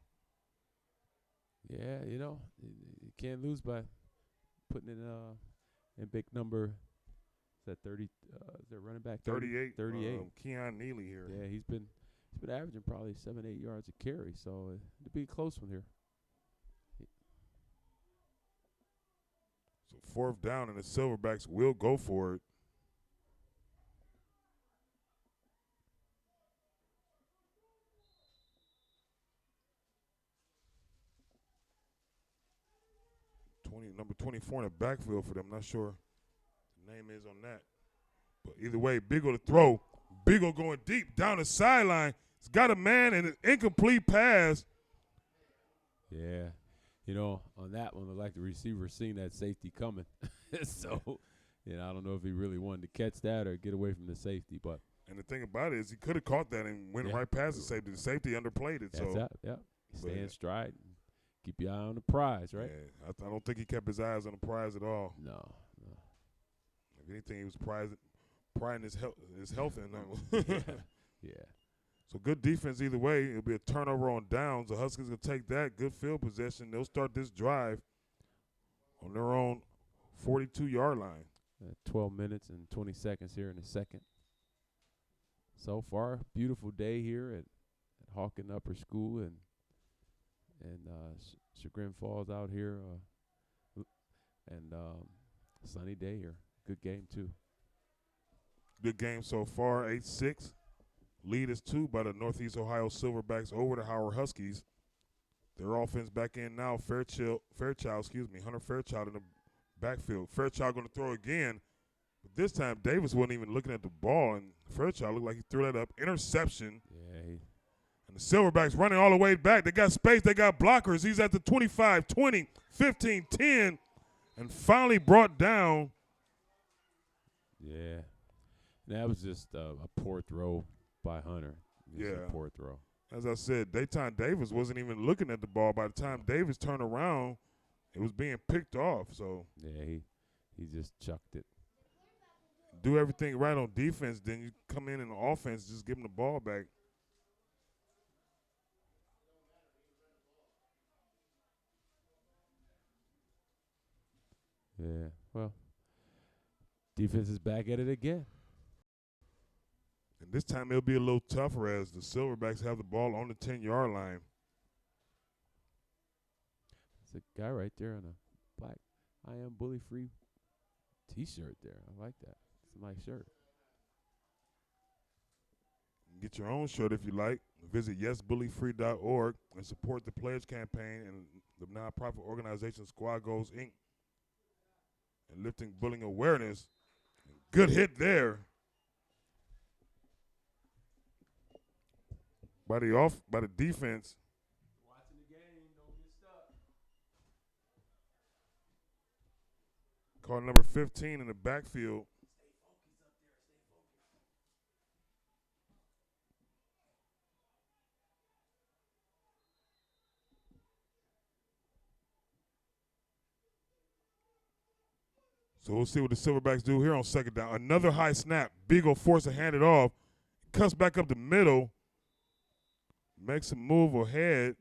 Speaker 1: Yeah, you know, you can't lose by putting it in big number. Is that 30? Is that running back
Speaker 2: 38.
Speaker 1: 38.
Speaker 2: Keon Neely here.
Speaker 1: Yeah, he's been averaging probably 7-8 yards a carry, so it'd be a close one here.
Speaker 2: So 4th down, and the Silverbacks will go for it. Number 24 in the backfield for them. Not sure the name is on that. But either way, Beagle to throw. Beagle going deep down the sideline. He's got a man and an incomplete pass.
Speaker 1: Yeah, you know, on that one, like the receiver seen that safety coming, so you know, I don't know if he really wanted to catch that or get away from the safety, but
Speaker 2: And the thing about it is he could have caught that and went
Speaker 1: Yeah.
Speaker 2: right past the safety. The safety underplayed it.
Speaker 1: that's
Speaker 2: So
Speaker 1: that. Yeah, stay in
Speaker 2: But-
Speaker 1: stride, and keep your eye on the prize, right?
Speaker 2: yeah, I don't think he kept his eyes on the prize at all.
Speaker 1: No.
Speaker 2: If anything, he was priding his health in
Speaker 1: Yeah. Yeah.
Speaker 2: So good defense either way. It'll be a turnover on downs. The Huskies will take that. Good field possession. They'll start this drive on their own 42-yard line.
Speaker 1: 12 minutes and 20 seconds here in the second. So far, beautiful day here at Hawken Upper School and Chagrin Falls out here, and sunny day here. Good game too.
Speaker 2: Good game so far, 8-6. Lead is 2 by the Northeast Ohio Silverbacks over the Howard Huskies. Their offense back in now. Hunter Fairchild in the backfield. Fairchild going to throw again, but this time Davis wasn't even looking at the ball, and Fairchild looked like he threw that up. Interception.
Speaker 1: Yeah.
Speaker 2: And the Silverbacks running all the way back. They got space. They got blockers. He's at the 25, 20, 15, 10, and finally brought down.
Speaker 1: Yeah. That was just a poor throw by Hunter. Just
Speaker 2: Yeah.
Speaker 1: a poor throw.
Speaker 2: As I said, Dayton Davis wasn't even looking at the ball. By the time Davis turned around, it was being picked off. So
Speaker 1: Yeah, he just chucked it.
Speaker 2: do everything right on defense, then you come in the offense, just give them the ball back.
Speaker 1: Yeah. Well, defense is back at it again.
Speaker 2: And this time it'll be a little tougher as the Silverbacks have the ball on the 10-yard line.
Speaker 1: It's a guy right there in a black I Am Bully Free T-shirt there. I like that. It's a nice shirt.
Speaker 2: Get your own shirt if you like. Visit yesbullyfree.org and support the Pledge Campaign and the nonprofit organization Squad Goals, Inc. and lifting bullying awareness. Good hit there by the defense.
Speaker 1: Watching the game, don't get stuck.
Speaker 2: Caught number 15 in the backfield. So we'll see what the Silverbacks do here on second down. Another high snap. Beagle forced to hand it off. Cuts back up the middle. Makes a move ahead.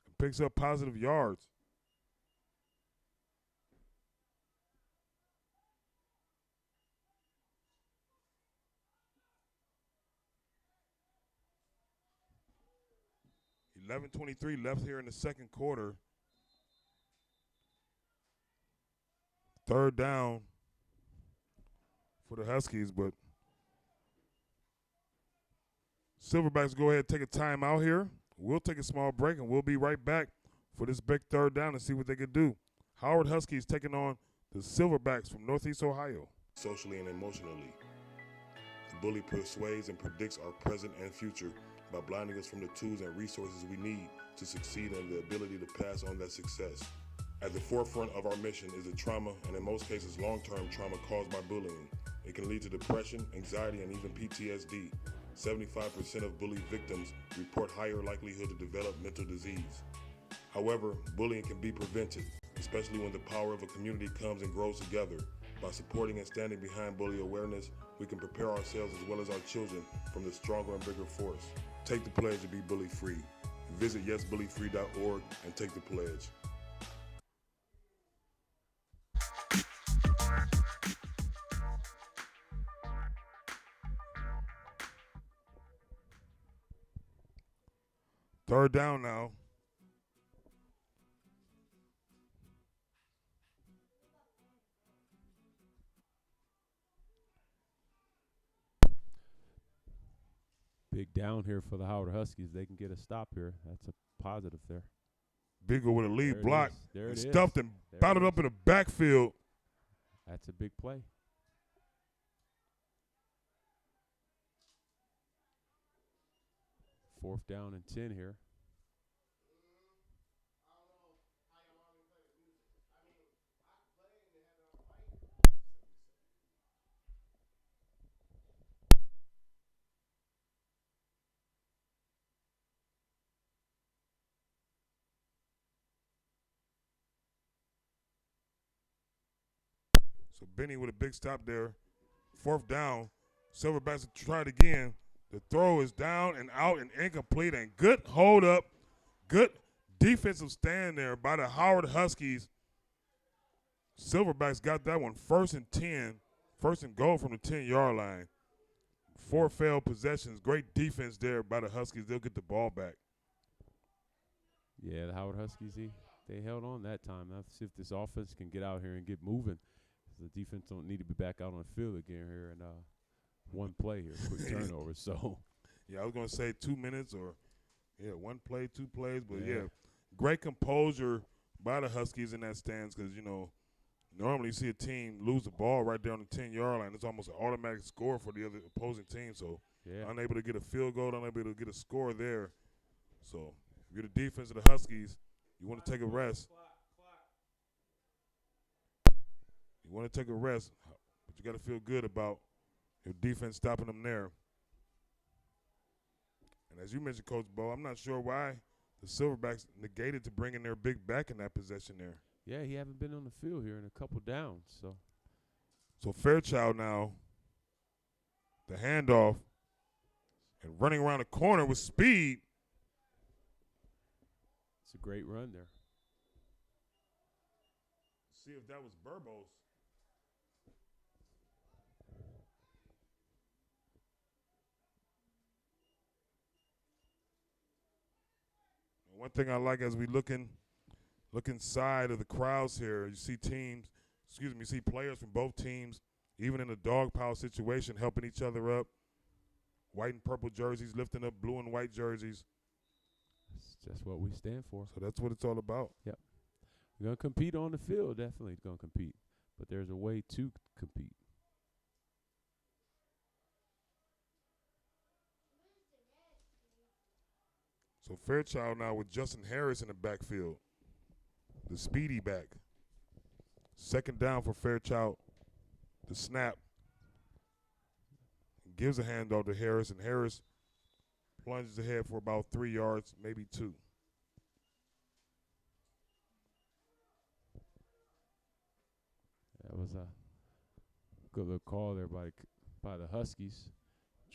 Speaker 2: And picks up positive yards. $11:23 left here in the second quarter. Third down for the Huskies, but Silverbacks go ahead and take a timeout here. We'll take a small break, and we'll be right back for this big third down and see what they can do. Howard Huskies taking on the Silverbacks from Northeast Ohio.
Speaker 4: Socially and emotionally, the bully persuades and predicts our present and future by blinding us from the tools and resources we need to succeed and the ability to pass on that success. At the forefront of our mission is the trauma, and in most cases long-term trauma caused by bullying. It can lead to depression, anxiety, and even PTSD. 75% of bully victims report higher likelihood to develop mental disease. However, bullying can be prevented, especially when the power of a community comes and grows together. By supporting and standing behind bully awareness, we can prepare ourselves as well as our children from the stronger and bigger force. Take the pledge to be bully-free. Visit yesbullyfree.org and take the pledge.
Speaker 2: Third down now.
Speaker 1: Big down here for the Howard Huskies. They can get a stop here. That's a positive there.
Speaker 2: Beagle with a lead block.
Speaker 1: There it is.
Speaker 2: Stuffed and battled up in the backfield.
Speaker 1: That's a big play. Fourth down and 10 here.
Speaker 2: So Benny with a big stop there. Fourth down. Silverbacks try it again. The throw is down and out and incomplete. And good hold up. Good defensive stand there by the Howard Huskies. Silverbacks got that one 1st and 10. 1st and goal from the 10-yard line. 4 failed possessions. Great defense there by the Huskies. They'll get the ball back.
Speaker 1: Yeah, the Howard Huskies, they held on that time. Let's see if this offense can get out here and get moving. The defense don't need to be back out on the field again here. And one play here, quick turnover. So,
Speaker 2: yeah, I was going to say 2 minutes or, 1 play, 2 plays. But, yeah, great composure by the Huskies in that stance because, normally you see a team lose the ball right there on the 10-yard line. It's almost an automatic score for the other opposing team. So, unable to get a field goal, unable to get a score there. So, if you're the defense of the Huskies, you want to take a rest. You want to take a rest, but you got to feel good about your defense stopping them there. And as you mentioned, Coach Bo, I'm not sure why the Silverbacks negated to bring in their big back in that possession there.
Speaker 1: Yeah, he haven't been on the field here in a couple downs.
Speaker 2: So Fairchild now, the handoff, and running around the corner with speed.
Speaker 1: It's a great run there.
Speaker 2: See if that was Burbos. One thing I like as we look inside of the crowds here, you see players from both teams, even in a dog pile situation, helping each other up. White and purple jerseys lifting up blue and white jerseys.
Speaker 1: That's just what we stand for.
Speaker 2: So that's what it's all about.
Speaker 1: Yep. We're going to compete on the field, definitely going to compete. but there's a way to compete.
Speaker 2: So Fairchild now with Justin Harris in the backfield, the speedy back. Second down for Fairchild. The snap. Gives a handoff to Harris, and Harris plunges ahead for about 3 yards, maybe 2.
Speaker 1: That was a good little call there by the Huskies,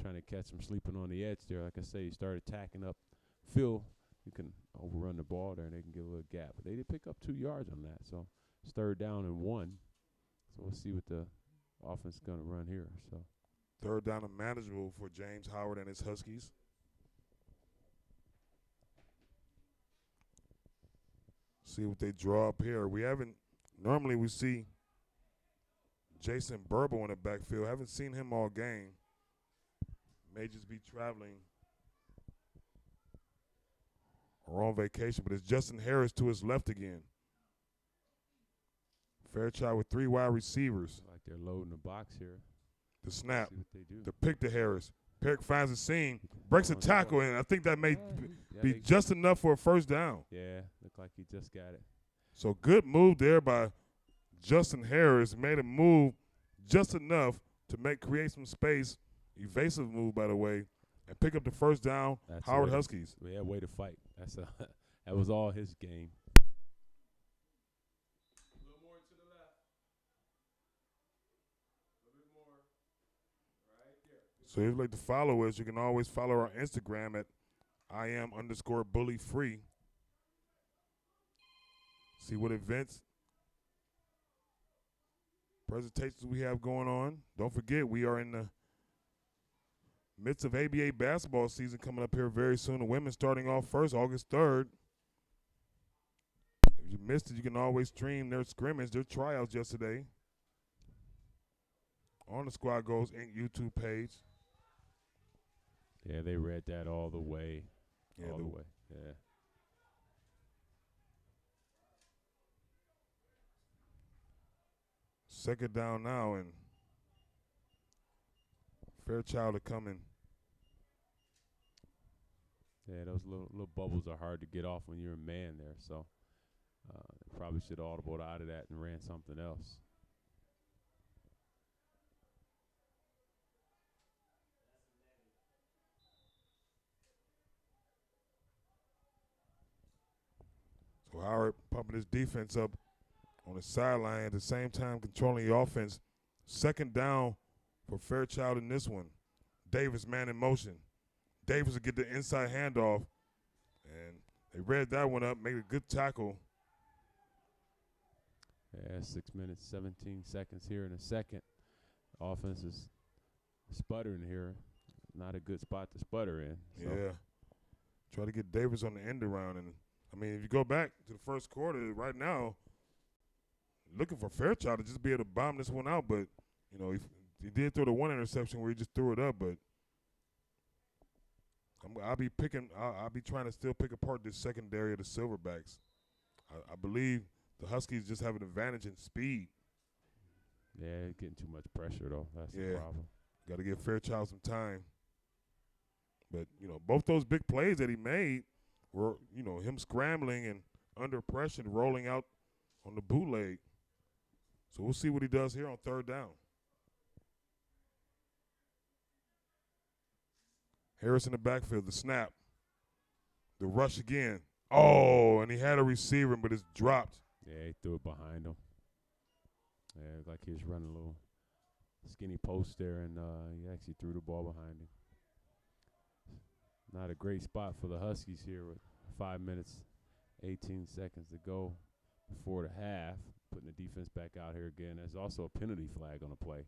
Speaker 1: trying to catch him sleeping on the edge there. Like I say, he started tacking up Phil. You can overrun the ball there, and they can get a little gap. But they did pick up 2 yards on that, so it's 3rd down and 1. So we'll see what the offense is going to run here. So
Speaker 2: 3rd down and manageable for James Howard and his Huskies. See what they draw up here. Normally we see Jason Burble in the backfield. Haven't seen him all game. May just be traveling or on vacation, but it's Justin Harris to his left again. Fairchild with 3 wide receivers.
Speaker 1: like they're loading the box here.
Speaker 2: The snap,
Speaker 1: See what they do.
Speaker 2: the pick to Harris. Perrick finds a seam, breaks a tackle, and I think that may be
Speaker 1: they-
Speaker 2: just enough for a 1st down.
Speaker 1: Yeah, looked like he just got it.
Speaker 2: So good move there by Justin Harris. Made a move just enough to create some space. Evasive move, by the way, and pick up the 1st down.
Speaker 1: That's
Speaker 2: Howard
Speaker 1: it.
Speaker 2: Huskies.
Speaker 1: Yeah, way to fight. That was all his game.
Speaker 2: So if you'd like to follow us, you can always follow our Instagram at @IM_bullyfree. See what events, presentations we have going on. Don't forget, we are in the midst of ABA basketball season coming up here very soon. The women starting off first, August 3rd. If you missed it, you can always stream their scrimmage, their tryouts yesterday on the Squad Goals Inc. YouTube page.
Speaker 1: Yeah, they read that all the way.
Speaker 2: Yeah,
Speaker 1: all the way. Yeah.
Speaker 2: Second down now, and Fairchild are coming.
Speaker 1: Yeah, those little bubbles are hard to get off when you're a man there. So probably should have audibled out of that and ran something else.
Speaker 2: So Howard pumping his defense up on the sideline, at the same time controlling the offense. Second down for Fairchild in this one. Davis man in motion. Davis will get the inside handoff, and they read that one up, made a good tackle.
Speaker 1: Yeah, 6 minutes, 17 seconds here in a second. Offense is sputtering here. Not a good spot to sputter in. So.
Speaker 2: Yeah. Try to get Davis on the end around. And, I mean, if you go back to the first quarter, right now, looking for Fairchild to just be able to bomb this one out. But, you know, he did throw the one interception where he just threw it up. But I'll be trying to still pick apart this secondary of the Silverbacks. I believe the Huskies just have an advantage in speed.
Speaker 1: Yeah, getting too much pressure, though. That's the
Speaker 2: Yeah.
Speaker 1: problem.
Speaker 2: Got to give Fairchild some time. But, you know, both those big plays that he made were, you know, him scrambling and under pressure and rolling out on the bootleg. So we'll see what he does here on third down. Harris in the backfield, the snap, the rush again. Oh, and he had a receiver, but it's dropped.
Speaker 1: Yeah, he threw it behind him. Yeah, it looked like he was running a little skinny post there, and he actually threw the ball behind him. Not a great spot for the Huskies here with 5 minutes, 18 seconds to go before the half. Putting the defense back out here again. There's also a penalty flag on the play.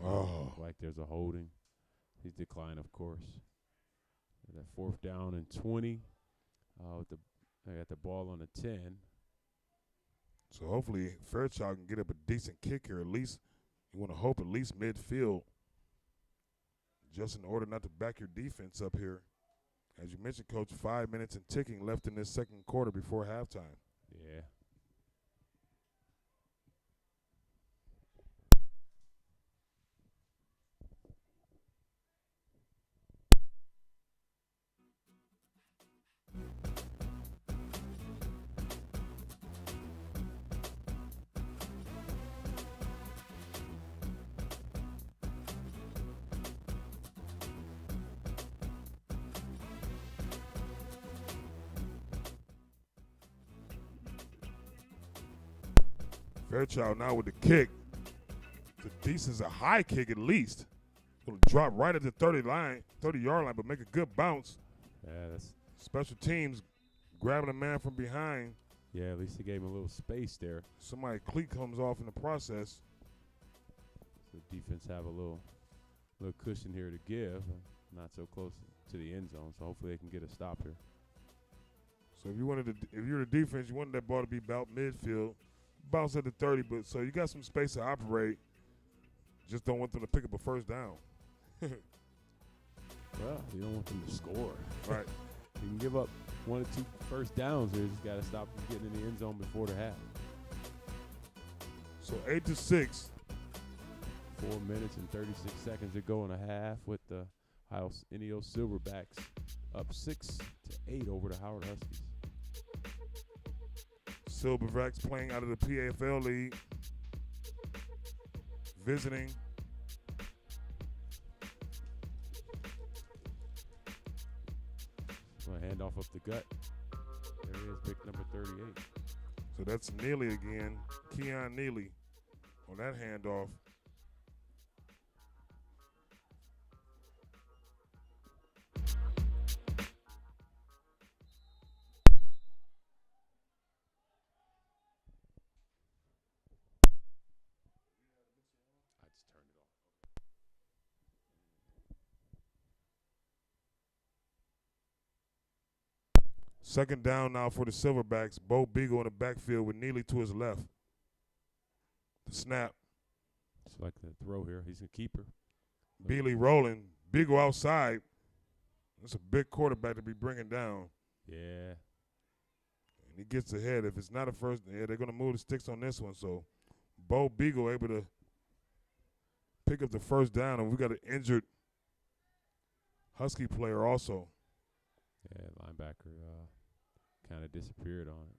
Speaker 2: Oh.
Speaker 1: Like there's a holding. He's declined, of course. That 4th down and 20. They got the ball on the 10.
Speaker 2: So hopefully Fairchild can get up a decent kick here. At least you want to hope at least midfield, just in order not to back your defense up here. As you mentioned, Coach, 5 minutes and ticking left in this second quarter before halftime.
Speaker 1: Yeah.
Speaker 2: Fairchild now with the kick. The decent, a high kick at least. It'll drop right at the 30-yard line, but make a good bounce.
Speaker 1: Yeah, that's
Speaker 2: Special teams grabbing a man from behind.
Speaker 1: yeah. At least they gave him a little space there.
Speaker 2: Somebody cleat comes off in the process.
Speaker 1: So the defense have a little cushion here to give. Not so close to the end zone, so hopefully they can get a stop here.
Speaker 2: So if you're the defense, you wanted that ball to be about midfield, bounce at the 30, but so you got some space to operate. Just don't want them to pick up a first down.
Speaker 1: Well, you don't want them to score.
Speaker 2: Right.
Speaker 1: You can give up 1 or 2 first downs here. Just got to stop them getting in the end zone before the half.
Speaker 2: So 8-6.
Speaker 1: 4 minutes and 36 seconds to go in a half with the NEO Silverbacks up 6-8 over the Howard Huskies.
Speaker 4: Silverbacks playing out of the P.A.F.L league, visiting.
Speaker 1: Going to hand off up the gut. There he is, pick number 38.
Speaker 4: So that's Neely again, Keon Neely on that handoff.
Speaker 1: I just turned it off.
Speaker 4: Second down now for the Silverbacks. Bo Beagle in the backfield with Neely to his left. The snap.
Speaker 1: It's like the throw here. He's a keeper.
Speaker 4: Beagley rolling. Beagle outside. That's a big quarterback to be bringing down.
Speaker 1: Yeah.
Speaker 4: And he gets ahead. If it's not a first, yeah, they're going to move the sticks on this one. So Bo Beagle able to pick up the first down. And we got an injured Husky player also.
Speaker 1: Yeah, linebacker kind of disappeared on it.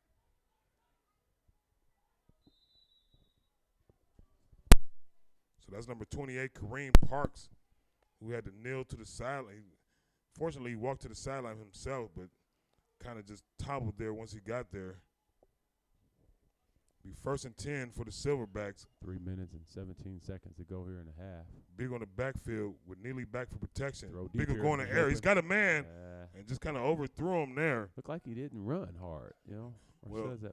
Speaker 4: So that's number 28, Kareem Parks, who had to kneel to the sideline. Fortunately, he walked to the sideline himself, but kind of just toppled there once he got there. Be 1st and 10 for the Silverbacks.
Speaker 1: 3 minutes and 17 seconds to go here in the half.
Speaker 4: Big on the backfield with Neely back for protection.
Speaker 1: Big
Speaker 4: going in the air. He's got a man and just kind of overthrew him there.
Speaker 1: Looked like he didn't run hard, you know.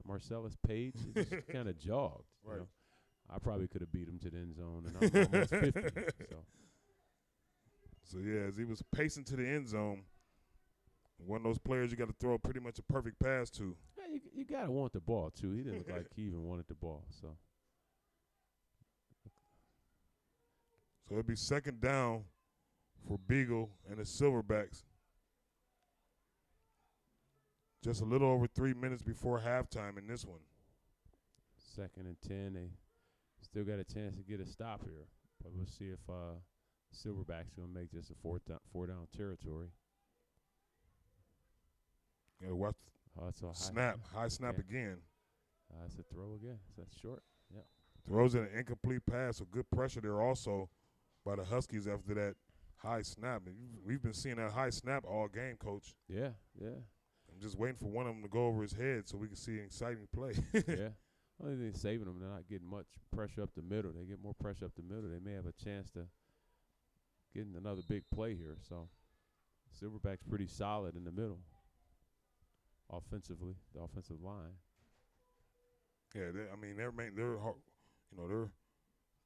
Speaker 1: Marcellus Page just kind of jogged.
Speaker 4: Right.
Speaker 1: You know? I probably could have beat him to the end zone, and I'm almost 50.
Speaker 4: So, yeah, as he was pacing to the end zone, one of those players you got to throw pretty much a perfect pass to.
Speaker 1: Yeah, you got to want the ball, too. He didn't look like he even wanted the ball. So
Speaker 4: it'll be second down for Beagle and the Silverbacks. Just a little over 3 minutes before halftime in this one.
Speaker 1: 2nd and 10. They still got a chance to get a stop here. But we'll see if Silverback's going to make this a four down territory.
Speaker 4: Yeah, watch
Speaker 1: It's a
Speaker 4: high snap again.
Speaker 1: It's a throw again. That's short. Yeah.
Speaker 4: Throws in an incomplete pass, so good pressure there also by the Huskies after that high snap. And we've been seeing that high snap all game, Coach.
Speaker 1: Yeah, yeah.
Speaker 4: I'm just waiting for one of them to go over his head so we can see an exciting play.
Speaker 1: Yeah. Only thing saving them, they're not getting much pressure up the middle. They get more pressure up the middle, they may have a chance to get another big play here. So Silverback's pretty solid in the middle. Offensively, the offensive line.
Speaker 4: Yeah, they're their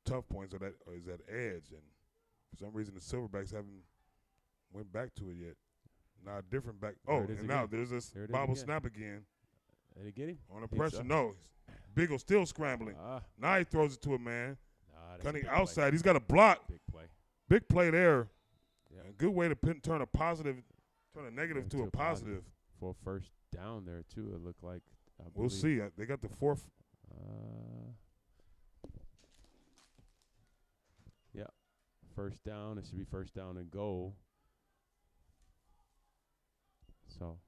Speaker 4: tough points is that edge, and for some reason the Silverbacks haven't went back to it yet. Now a different back. Now there's this bobble snap again.
Speaker 1: Did he get him?
Speaker 4: On the pressure, no. Biggle still scrambling. Now he throws it to a man. Cutting outside, he's got a block. Big play there.
Speaker 1: Yeah.
Speaker 4: A good way to turn a negative to a positive.
Speaker 1: For a first down there, too, it looked like.
Speaker 4: We'll see. They got the fourth.
Speaker 1: Yeah. First down. It should be first down and goal. So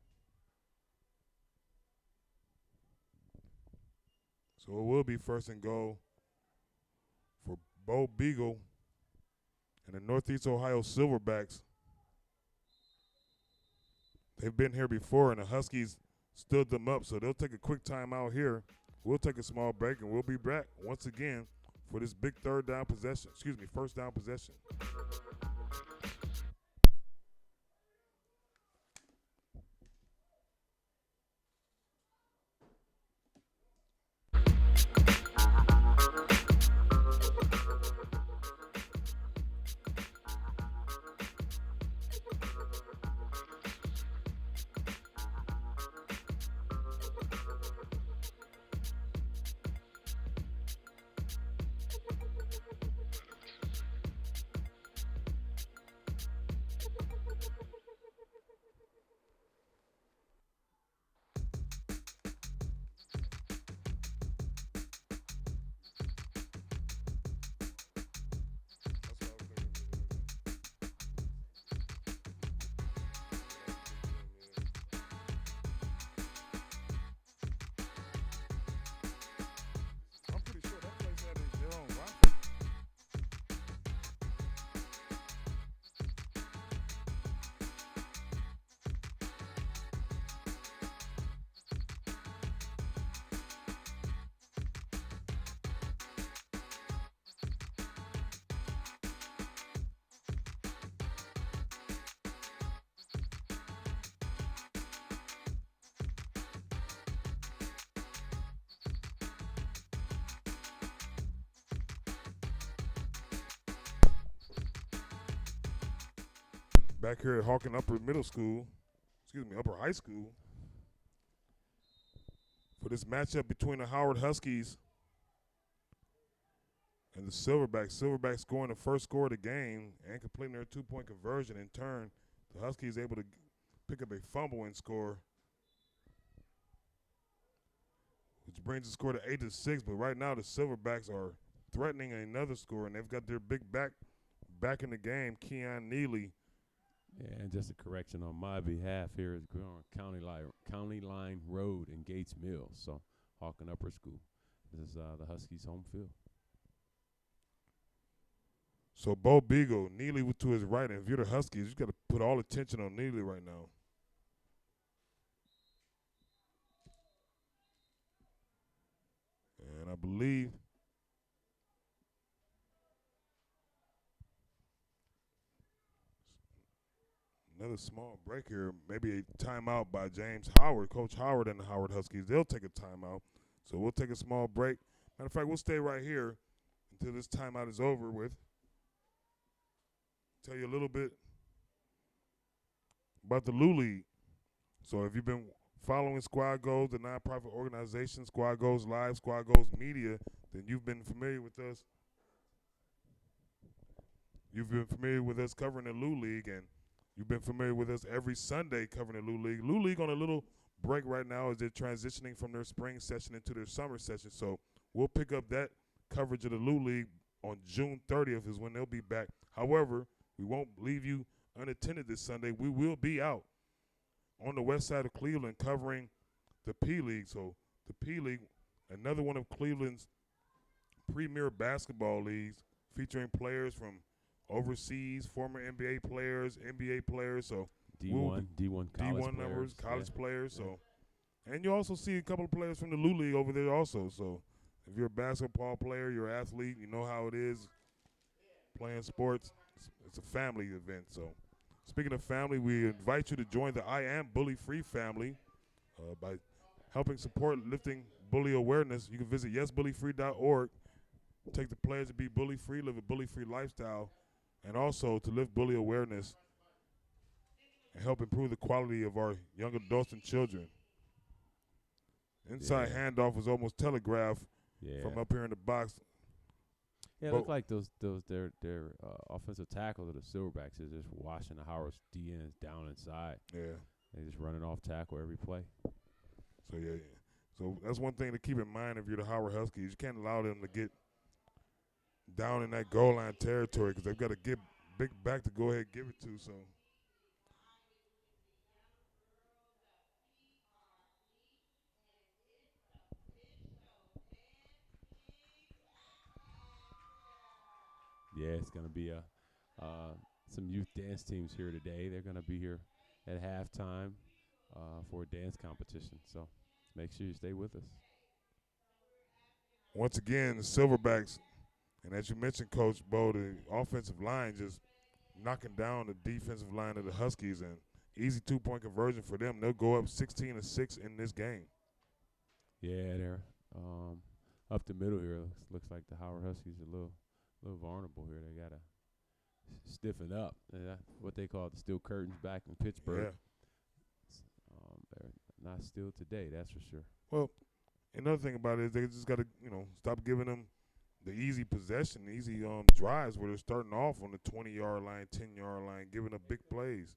Speaker 4: it will be first and goal for Bo Beagle and the Northeast Ohio Silverbacks. They've been here before, and the Huskies stood them up, so they'll take a quick timeout here
Speaker 2: We'll take a small break, and we'll be back once again for this big first down possession. I'm pretty sure that place had their own Wi-Fi. Back here at Hawken Upper High School, for this matchup between the Howard Huskies and the Silverbacks. Silverbacks scoring the first score of the game and completing their 2-point conversion. In turn, the Huskies able to pick up a fumble and score, which brings the score to 8-6. But right now, the Silverbacks are threatening another score, and they've got their big back in the game, Keon Neely.
Speaker 1: Yeah, and just a correction on my behalf here is going on County Line Road in Gates Mills. So Hawken Upper School. This is the Huskies' home field.
Speaker 2: So Bo Beagle, Neely to his right, and if you're the Huskies, you got to put all attention on Neely right now. And I believe another small break here, maybe a timeout by James Howard, Coach Howard and the Howard Huskies. They'll take a timeout. So we'll take a small break. Matter of fact, we'll stay right here until this timeout is over with. Tell you a little bit about the Lou League. So if you've been following Squad Goals, the nonprofit organization, Squad Goals Live, Squad Goals Media, then you've been familiar with us. You've been familiar with us covering the Lou League, and you've been familiar with us every Sunday covering the Lou League. Lou League on a little break right now as they're transitioning from their spring session into their summer session. So we'll pick up that coverage of the Lou League on June 30th is when they'll be back. However, we won't leave you unattended this Sunday. We will be out on the west side of Cleveland covering the P League. So the P League, another one of Cleveland's premier basketball leagues, featuring players from overseas, former NBA players, NBA players. So
Speaker 1: D1
Speaker 2: D1 numbers, college players. So, and you also see a couple of players from the Lou League over there also. So if you're a basketball player, you're an athlete, you know how it is playing sports. It's a family event. So speaking of family, we invite you to join the I Am Bully Free family by helping support lifting bully awareness. You can visit yesbullyfree.org. Take the pledge to be bully free, live a bully free lifestyle, and also to lift bully awareness and help improve the quality of our young adults and children. Inside handoff was almost telegraphed from up here in the box.
Speaker 1: Yeah, it looked like their offensive tackles of the Silverbacks is just washing the Howard's DNs down inside.
Speaker 2: Yeah.
Speaker 1: They just running off tackle every play.
Speaker 2: So, yeah. So that's one thing to keep in mind if you're the Howard Huskies. You can't allow them to get down in that goal line territory because they've got to get big back to go ahead and give it to. So
Speaker 1: yeah, it's gonna be some youth dance teams here today. They're gonna be here at halftime for a dance competition. So make sure you stay with us.
Speaker 2: once again, the Silverbacks, and as you mentioned, Coach Bo, the offensive line just knocking down the defensive line of the Huskies, and easy 2-point conversion for them. They'll go up 16-6 in this game.
Speaker 1: Yeah, they're up the middle here. Looks like the Howard Huskies are a little vulnerable here. They gotta stiffen up. What they call the steel curtains back in Pittsburgh.
Speaker 2: Yeah.
Speaker 1: They're not still today, that's for sure.
Speaker 2: Well, another thing about it is they just got to, stop giving them the easy possession, easy drives where they're starting off on the 20-yard line, 10-yard line, giving up big plays.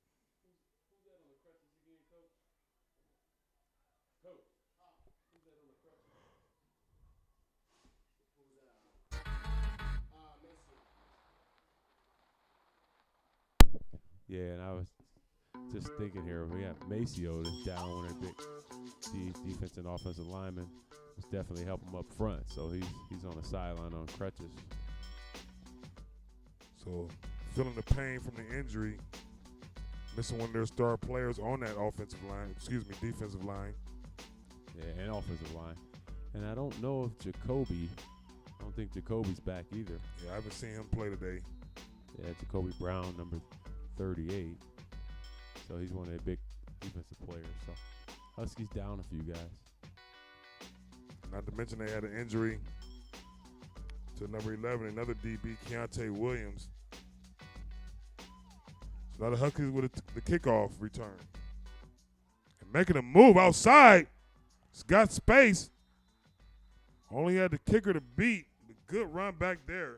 Speaker 1: Yeah, and I was just thinking here, we got Maceo that's down one of the big defensive and offensive linemen. Was definitely help him up front, so he's on the sideline on crutches.
Speaker 2: So feeling the pain from the injury, missing one of their star players on that defensive line.
Speaker 1: Yeah, and offensive line. And I don't know if I don't think Jacoby's back either.
Speaker 2: Yeah, I haven't seen him play today.
Speaker 1: Yeah, Jacoby Brown, number 38. So he's one of their big defensive players. So Huskies down a few guys.
Speaker 2: Not to mention they had an injury to number 11, another DB, Keontae Williams. So now the Huskies with the kickoff return. And making a move outside. It's got space. Only had the kicker to beat. Good run back there.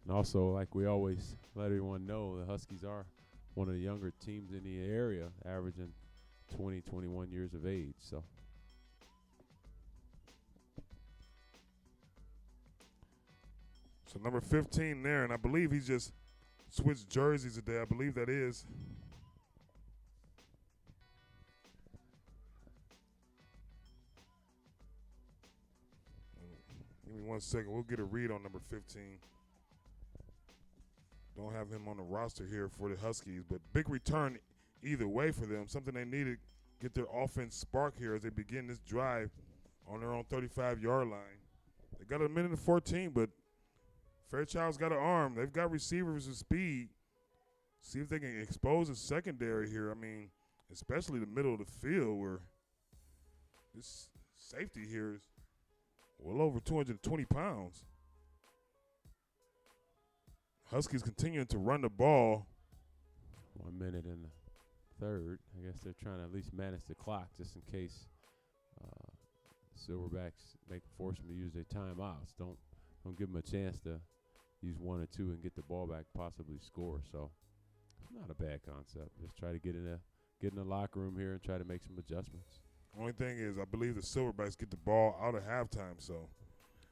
Speaker 1: And also, like we always let everyone know, the Huskies are one of the younger teams in the area, averaging 20, 21 years of age. So
Speaker 2: number 15 there, and I believe he's just switched jerseys today. I believe that is. Give me 1 second. We'll get a read on number 15. Don't have him on the roster here for the Huskies, but big return either way for them. Something they need to get their offense spark here as they begin this drive on their own 35-yard line. They got a minute and 14, but Fairchild's got an arm. They've got receivers with speed. See if they can expose the secondary here. I mean, especially the middle of the field where this safety here is well over 220 pounds. Huskies continuing to run the ball.
Speaker 1: 1 minute in the third. I guess they're trying to at least manage the clock just in case Silverbacks force them to use their timeouts. Don't give them a chance to use 1 or 2 and get the ball back, possibly score. So it's not a bad concept. Just try to get in the locker room here and try to make some adjustments.
Speaker 2: Only thing is, I believe the Silverbacks get the ball out of halftime. So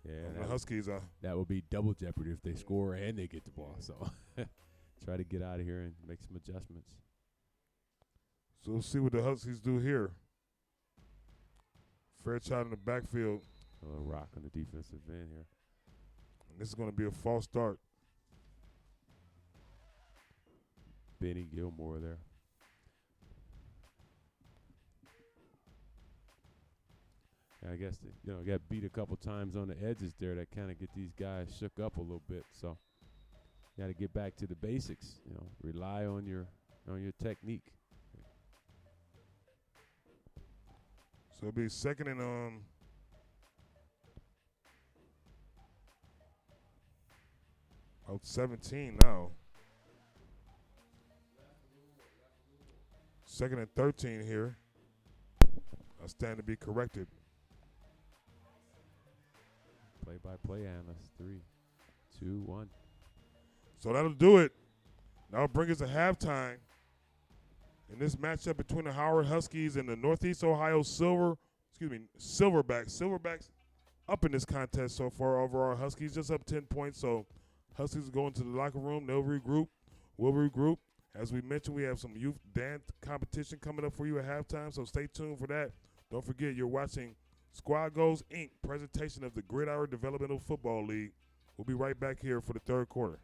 Speaker 1: yeah,
Speaker 2: the Huskies
Speaker 1: that would be double jeopardy if they score and they get the ball. So try to get out of here and make some adjustments.
Speaker 2: So we'll see what the Huskies do here. Fairchild in the backfield.
Speaker 1: A little rock on the defensive end here.
Speaker 2: And this is going to be a false start.
Speaker 1: Benny Gilmore there. I guess got beat a couple times on the edges there that kind of get these guys shook up a little bit. So you got to get back to the basics. Rely on your technique.
Speaker 2: So it'll be second and about 17 now. Second and 13 here. I stand to be corrected.
Speaker 1: Play-by-play analyst. 3, 2, 1.
Speaker 2: So that'll do it. That'll bring us to halftime. In this matchup between the Howard Huskies and the Northeast Ohio Silverbacks. Silverbacks up in this contest so far. Overall, Huskies just up 10 points. So Huskies go into the locker room. They'll regroup. We'll regroup. As we mentioned, we have some youth dance competition coming up for you at halftime. So stay tuned for that. Don't forget, you're watching Squad Goals, Inc. presentation of the Gridiron Developmental Football League. We'll be right back here for the third quarter.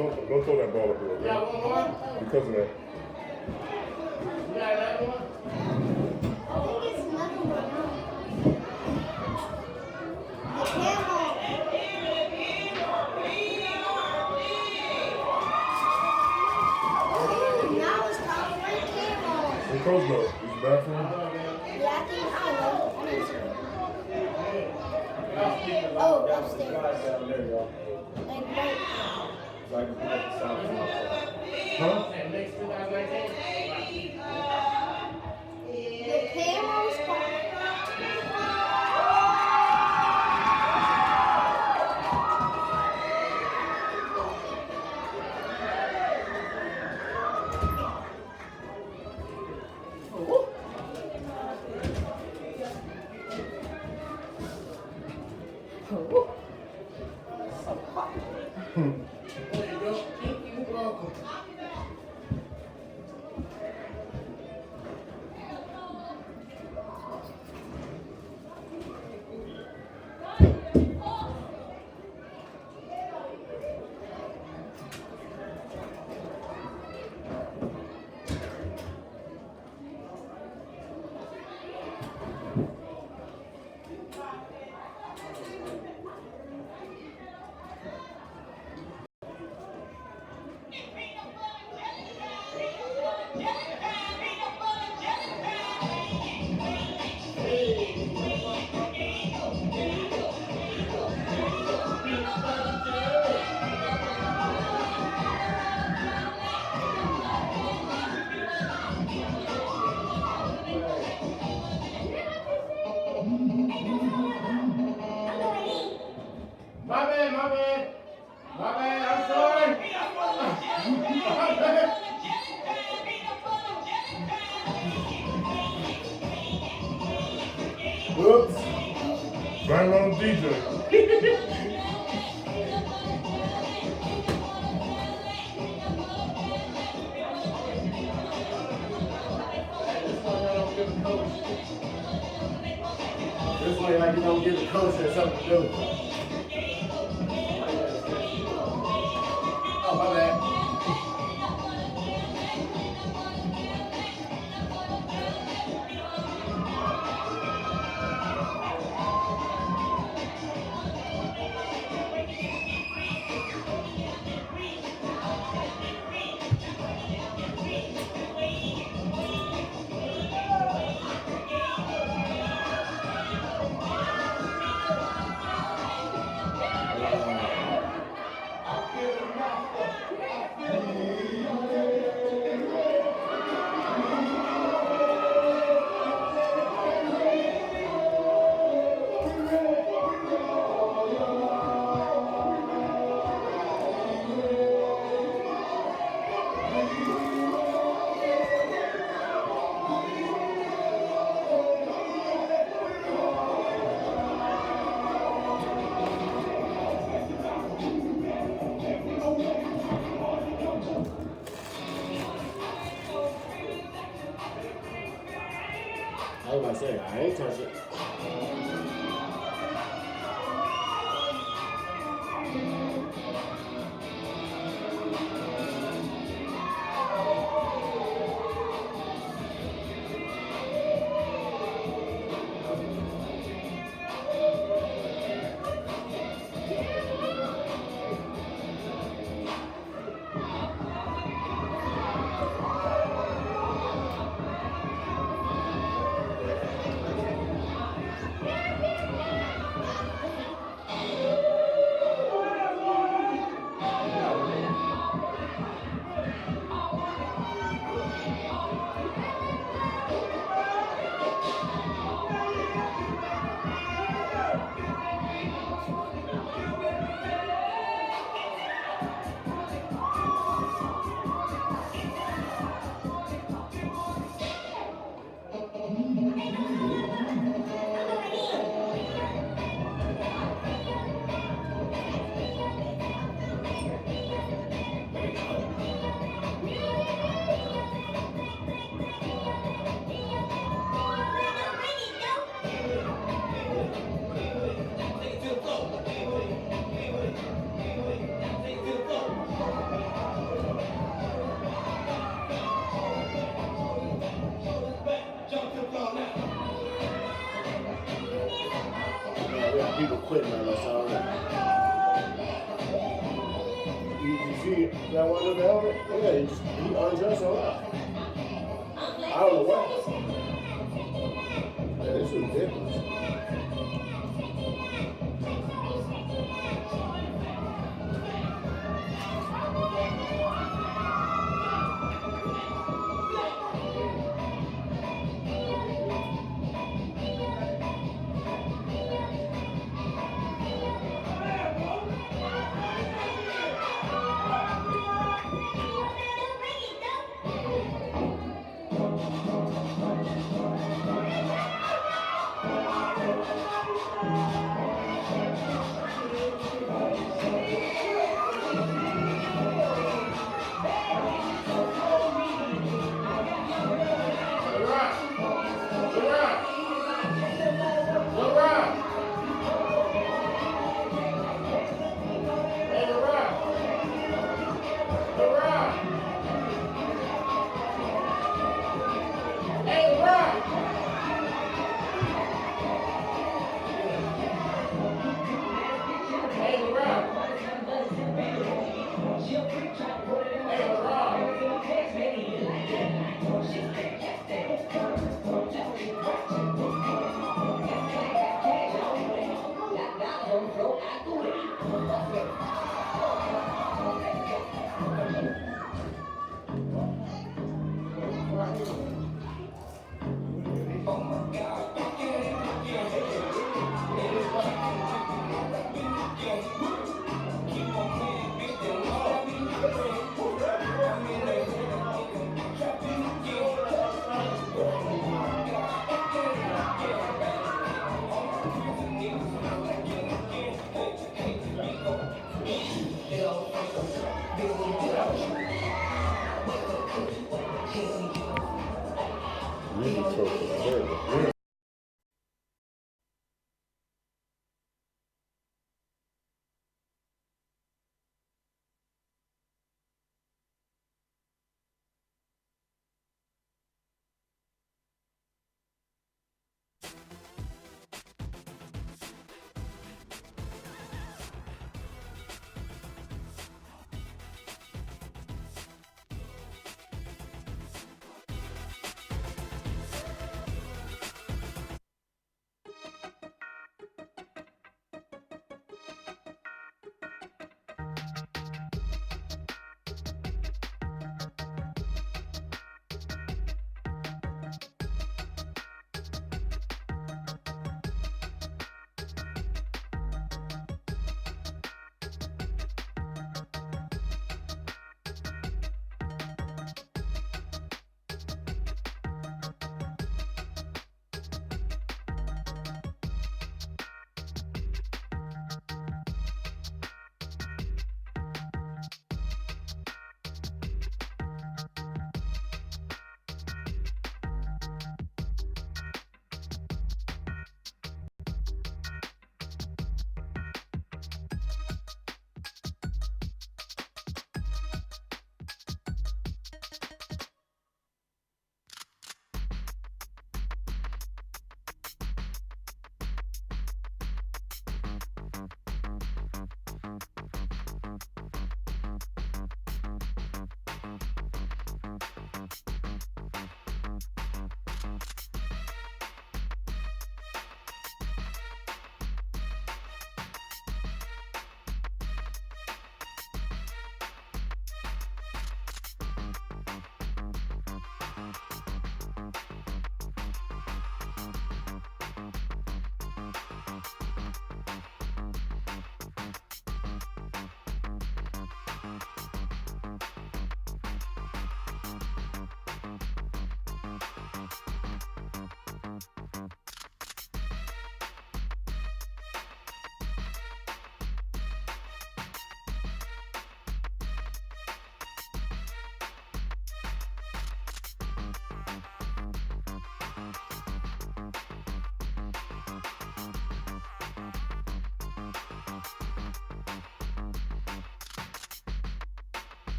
Speaker 2: Don't throw that ball up here, okay?
Speaker 5: Yeah, one more.
Speaker 2: Because of that.
Speaker 5: You got another one?
Speaker 6: I think it's another one. The camel. Now it's time for the camel.
Speaker 2: Where Coach go? Use the bathroom?
Speaker 6: Yeah, I think I know. I didn't see it. Oh, upstairs. Like right
Speaker 2: Huh?
Speaker 5: Next 2019.
Speaker 6: the camel's coming.
Speaker 5: There you go. Thank you. You're welcome. My bad. I'm sorry. My bad.
Speaker 2: Whoops. Bang on DJ.
Speaker 5: This way, like you don't give the coach something to do. Oh, my bad. I was about to say, I ain't touch it. people quitting on us already. You see that one with the helmet? Yeah, he undressed on us. I don't know why. Man, this is ridiculous.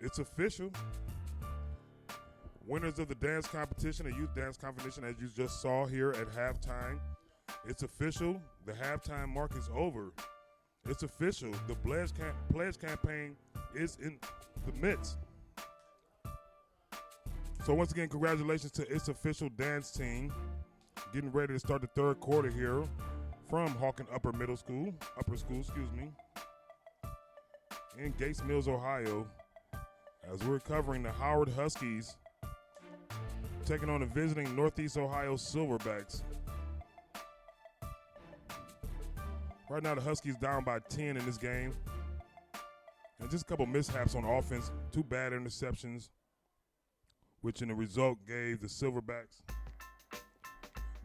Speaker 2: It's official. Winners of the dance competition, a youth dance competition, as you just saw here at halftime. It's official. The halftime mark is over. It's official. The pledge campaign is in the midst. So once again, congratulations to It's Official dance team. Getting ready to start the third quarter here from Hawken Upper School, in Gates Mills, Ohio, as we're covering the Howard Huskies taking on the visiting Northeast Ohio Silverbacks. Right now, the Huskies down by 10 in this game. And just a couple mishaps on offense, 2 bad interceptions, which in the result gave the Silverbacks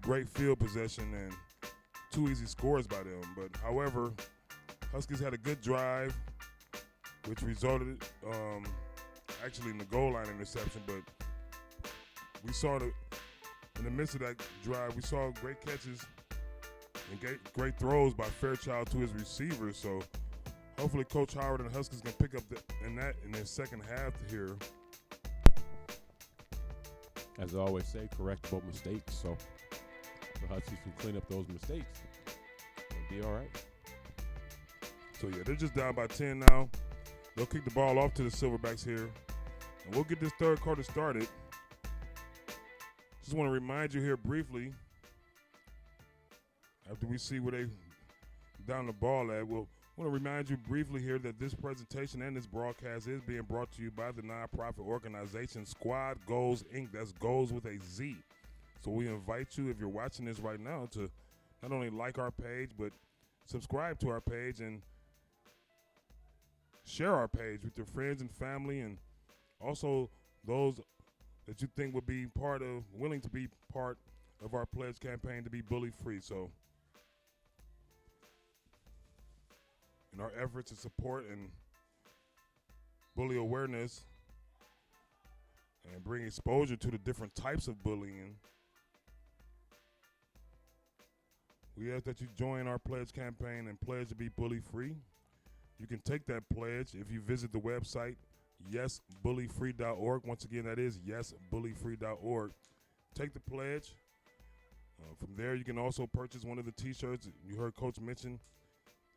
Speaker 2: great field possession and 2 easy scores by them. But however, Huskies had a good drive, which resulted actually in the goal line interception. But we saw in the midst of that drive, we saw great catches and great throws by Fairchild to his receivers. So hopefully Coach Howard and the Huskies can pick up in their second half here.
Speaker 1: As I always say, correctable mistakes. So the Huskies can clean up those mistakes. It'll be all right.
Speaker 2: So, yeah, they're just down by 10 now. They'll kick the ball off to the Silverbacks here. And we'll get this third quarter started. Just want to remind you here briefly, after we see where they down the ball at, we'll want to remind you briefly here that this presentation and this broadcast is being brought to you by the nonprofit organization Squad Goals, Inc. That's goals with a Z. So we invite you, if you're watching this right now, to not only like our page, but subscribe to our page and share our page with your friends and family, and also those that you think would be willing to be part of our pledge campaign to be bully free. So in our efforts to support and bully awareness and bring exposure to the different types of bullying, we ask that you join our pledge campaign and pledge to be bully free. You can take that pledge if you visit the website yesbullyfree.org. Once again, that is yesbullyfree.org. Take the pledge. From there, you can also purchase one of the T-shirts you heard Coach mention.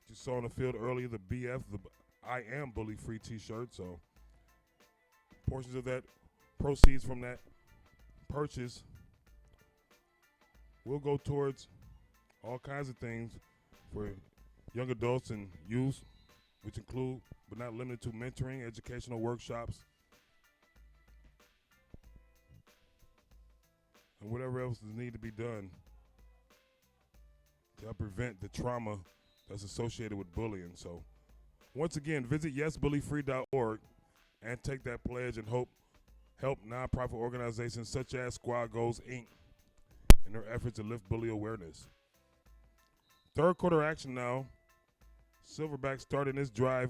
Speaker 2: You saw on the field earlier, the BF, the I Am Bully Free T-shirt. So portions of that proceeds from that purchase will go towards all kinds of things for young adults and youth, which include, but not limited to, mentoring, educational workshops, and whatever else is needed to be done to help prevent the trauma that's associated with bullying. So once again, visit yesbullyfree.org and take that pledge and help nonprofit organizations such as Squad Goals, Inc. in their efforts to lift bully awareness. Third quarter action now. Silverbacks starting this drive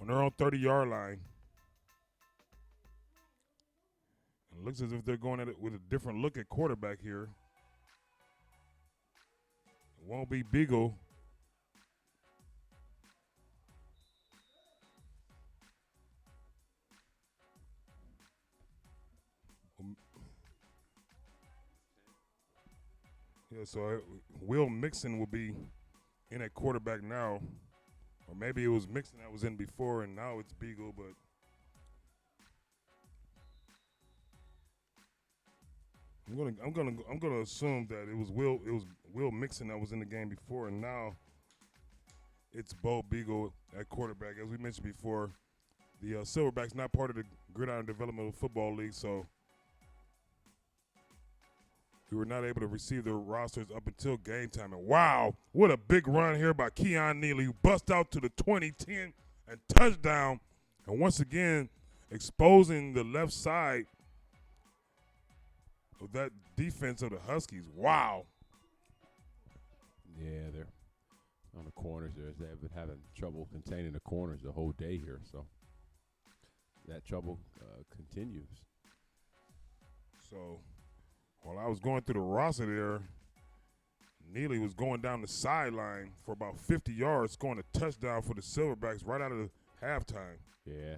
Speaker 2: on their own 30-yard line. It looks as if they're going at it with a different look at quarterback here. It won't be Beagle. Yeah, so Will Mixon will be in at quarterback now, or maybe it was Mixon that was in before, and now it's Beagle. But I'm gonna assume that it was Will Mixon that was in the game before, and now it's Bo Beagle at quarterback. As we mentioned before, the Silverbacks not part of the Gridiron Developmental Football League, so we were not able to receive their rosters up until game time. And wow, what a big run here by Keon Neely, who bust out to the 20-10 and touchdown. And once again, exposing the left side of that defense of the Huskies. Wow.
Speaker 1: Yeah, they're on the corners there. They've been having trouble containing the corners the whole day here. So that trouble continues.
Speaker 2: So while I was going through the roster there, Neely was going down the sideline for about 50 yards, scoring a touchdown for the Silverbacks right out of the halftime.
Speaker 1: Yeah.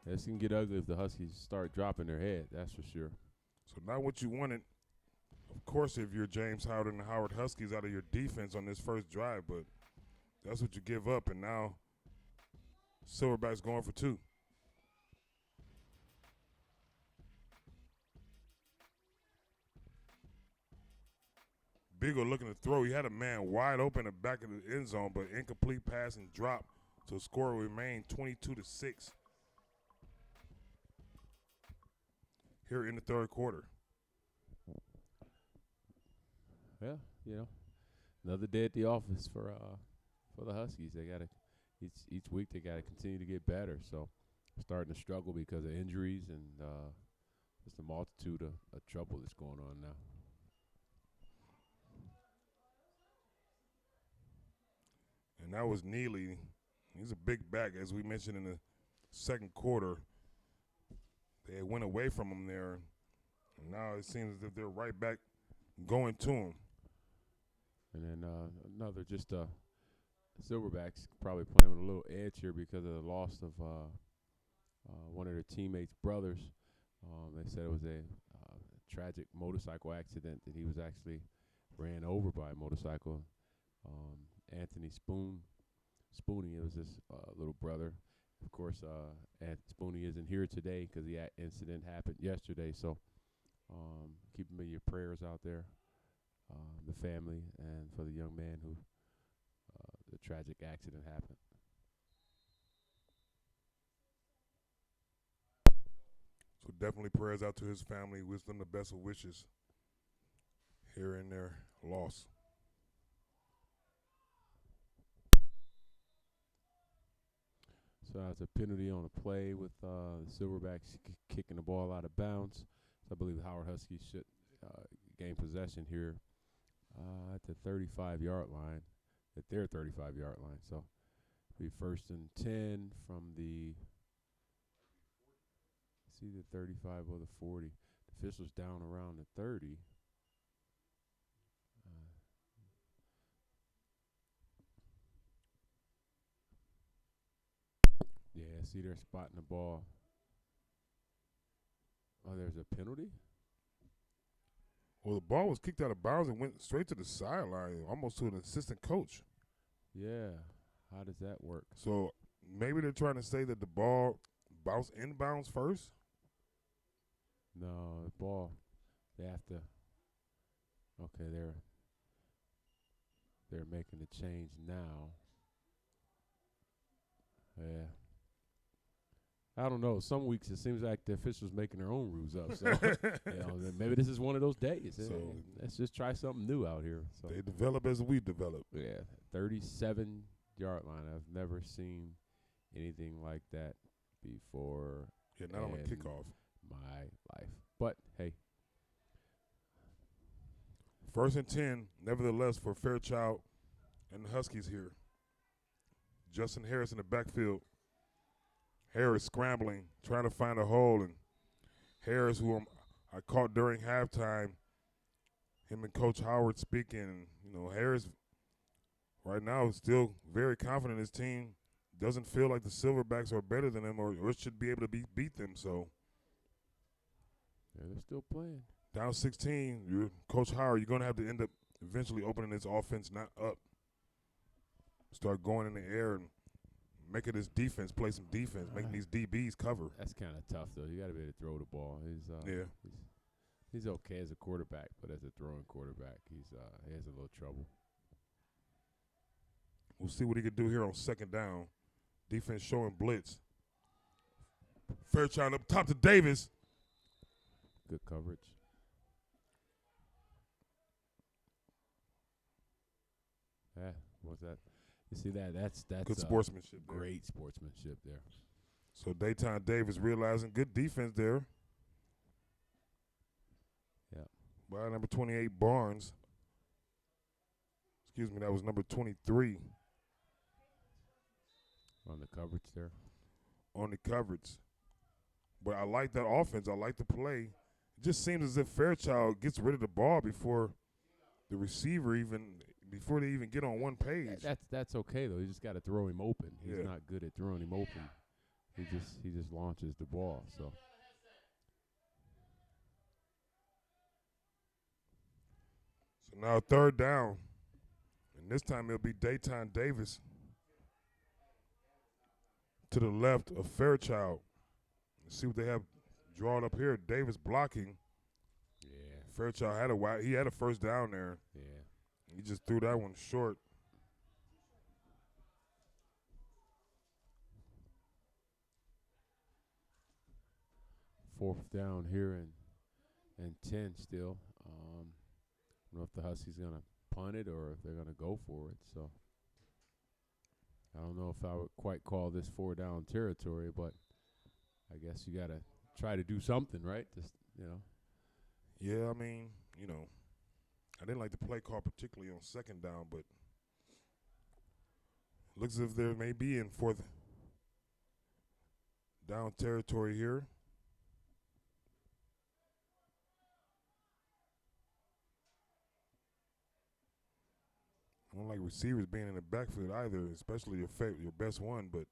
Speaker 1: This can get ugly if the Huskies start dropping their head, that's for sure.
Speaker 2: So not what you wanted, of course, if you're James Howard and the Howard Huskies out of your defense on this first drive, but that's what you give up, and now Silverbacks going for 2. Beagle looking to throw. He had a man wide open in the back of the end zone, but incomplete pass and drop. So the score remained 22-6 here in the third quarter.
Speaker 1: Yeah, another day at the office for the Huskies. They got to each week they got to continue to get better. So starting to struggle because of injuries and just a multitude of trouble that's going on now.
Speaker 2: And that was Neely. He's a big back, as we mentioned in the second quarter. They went away from him there, and now it seems as if they're right back going to him.
Speaker 1: And then another just Silverbacks probably playing with a little edge here because of the loss of one of their teammates' brothers. They said it was a tragic motorcycle accident that he was actually ran over by a motorcycle. Anthony Spooney, it was his little brother. Of course, Spooney isn't here today because the incident happened yesterday. So keep him in your prayers out there, the family, and for the young man who the tragic accident happened.
Speaker 2: So definitely prayers out to his family. Wish them the best of wishes here in their loss.
Speaker 1: So that's a penalty on a play with the Silverbacks kicking the ball out of bounds. So I believe the Howard Huskies should gain possession here at the 35-yard line, at their 35-yard line. So it'll be 1st and 10 from the, see the 35 or the 40. The officials down around the 30. Yeah, see they're spotting the ball. Oh, there's a penalty?
Speaker 2: Well, the ball was kicked out of bounds and went straight to the sideline, almost to an assistant coach.
Speaker 1: Yeah. How does that work?
Speaker 2: So maybe they're trying to say that the ball bounced inbounds first?
Speaker 1: No, the ball, they have to, okay, they're making the change now. Yeah. I don't know. Some weeks it seems like the officials making their own rules up. So maybe this is one of those days.
Speaker 2: So
Speaker 1: let's just try something new out here. So
Speaker 2: they develop as we develop.
Speaker 1: Yeah, 37-yard line. I've never seen anything like that before.
Speaker 2: Yeah, not on a kickoff.
Speaker 1: My life. But hey.
Speaker 2: 1st and 10, nevertheless, for Fairchild and the Huskies here. Justin Harris in the backfield. Harris scrambling, trying to find a hole, and Harris, who I caught during halftime, him and Coach Howard speaking. And, Harris right now is still very confident in his team. Doesn't feel like the Silverbacks are better than him or should be able to beat them. So
Speaker 1: yeah, they're still playing.
Speaker 2: Down 16, Coach Howard, you're going to have to end up eventually opening this offense not up. Start going in the air and making this defense play some defense, making these DBs cover.
Speaker 1: That's kind of tough, though. You got to be able to throw the ball. He's okay as a quarterback, but as a throwing quarterback, he has a little trouble.
Speaker 2: We'll see what he can do here on 2nd down. Defense showing blitz. Fairchild up top to Davis.
Speaker 1: Good coverage. Yeah, what's that? You see that? That's
Speaker 2: good sportsmanship.
Speaker 1: Great sportsmanship there.
Speaker 2: So Dayton Davis realizing good defense there.
Speaker 1: Yeah.
Speaker 2: By number 28, Barnes. Excuse me, that was number 23.
Speaker 1: On the coverage there.
Speaker 2: On the coverage. But I like that offense. I like the play. It just seems as if Fairchild gets rid of the ball before the receiver even before they even get on one page.
Speaker 1: That's okay though. You just got to throw him open. He's
Speaker 2: Yeah.
Speaker 1: not good at throwing him open. He just launches the ball. So
Speaker 2: Now 3rd down, and this time it'll be Dayton Davis to the left of Fairchild. Let's see what they have drawn up here. Davis blocking.
Speaker 1: yeah,
Speaker 2: Fairchild had a first down there.
Speaker 1: yeah.
Speaker 2: He just threw that one short.
Speaker 1: Fourth down here and 10 still. I don't know if the Huskies gonna punt it or if they're gonna go for it. So I don't know if I would quite call this 4-down territory, but I guess you gotta try to do something, right? Just
Speaker 2: Yeah, I mean, I didn't like the play call particularly on 2nd down, but looks as if there may be in 4th down territory here. I don't like receivers being in the backfield either, especially your best one. But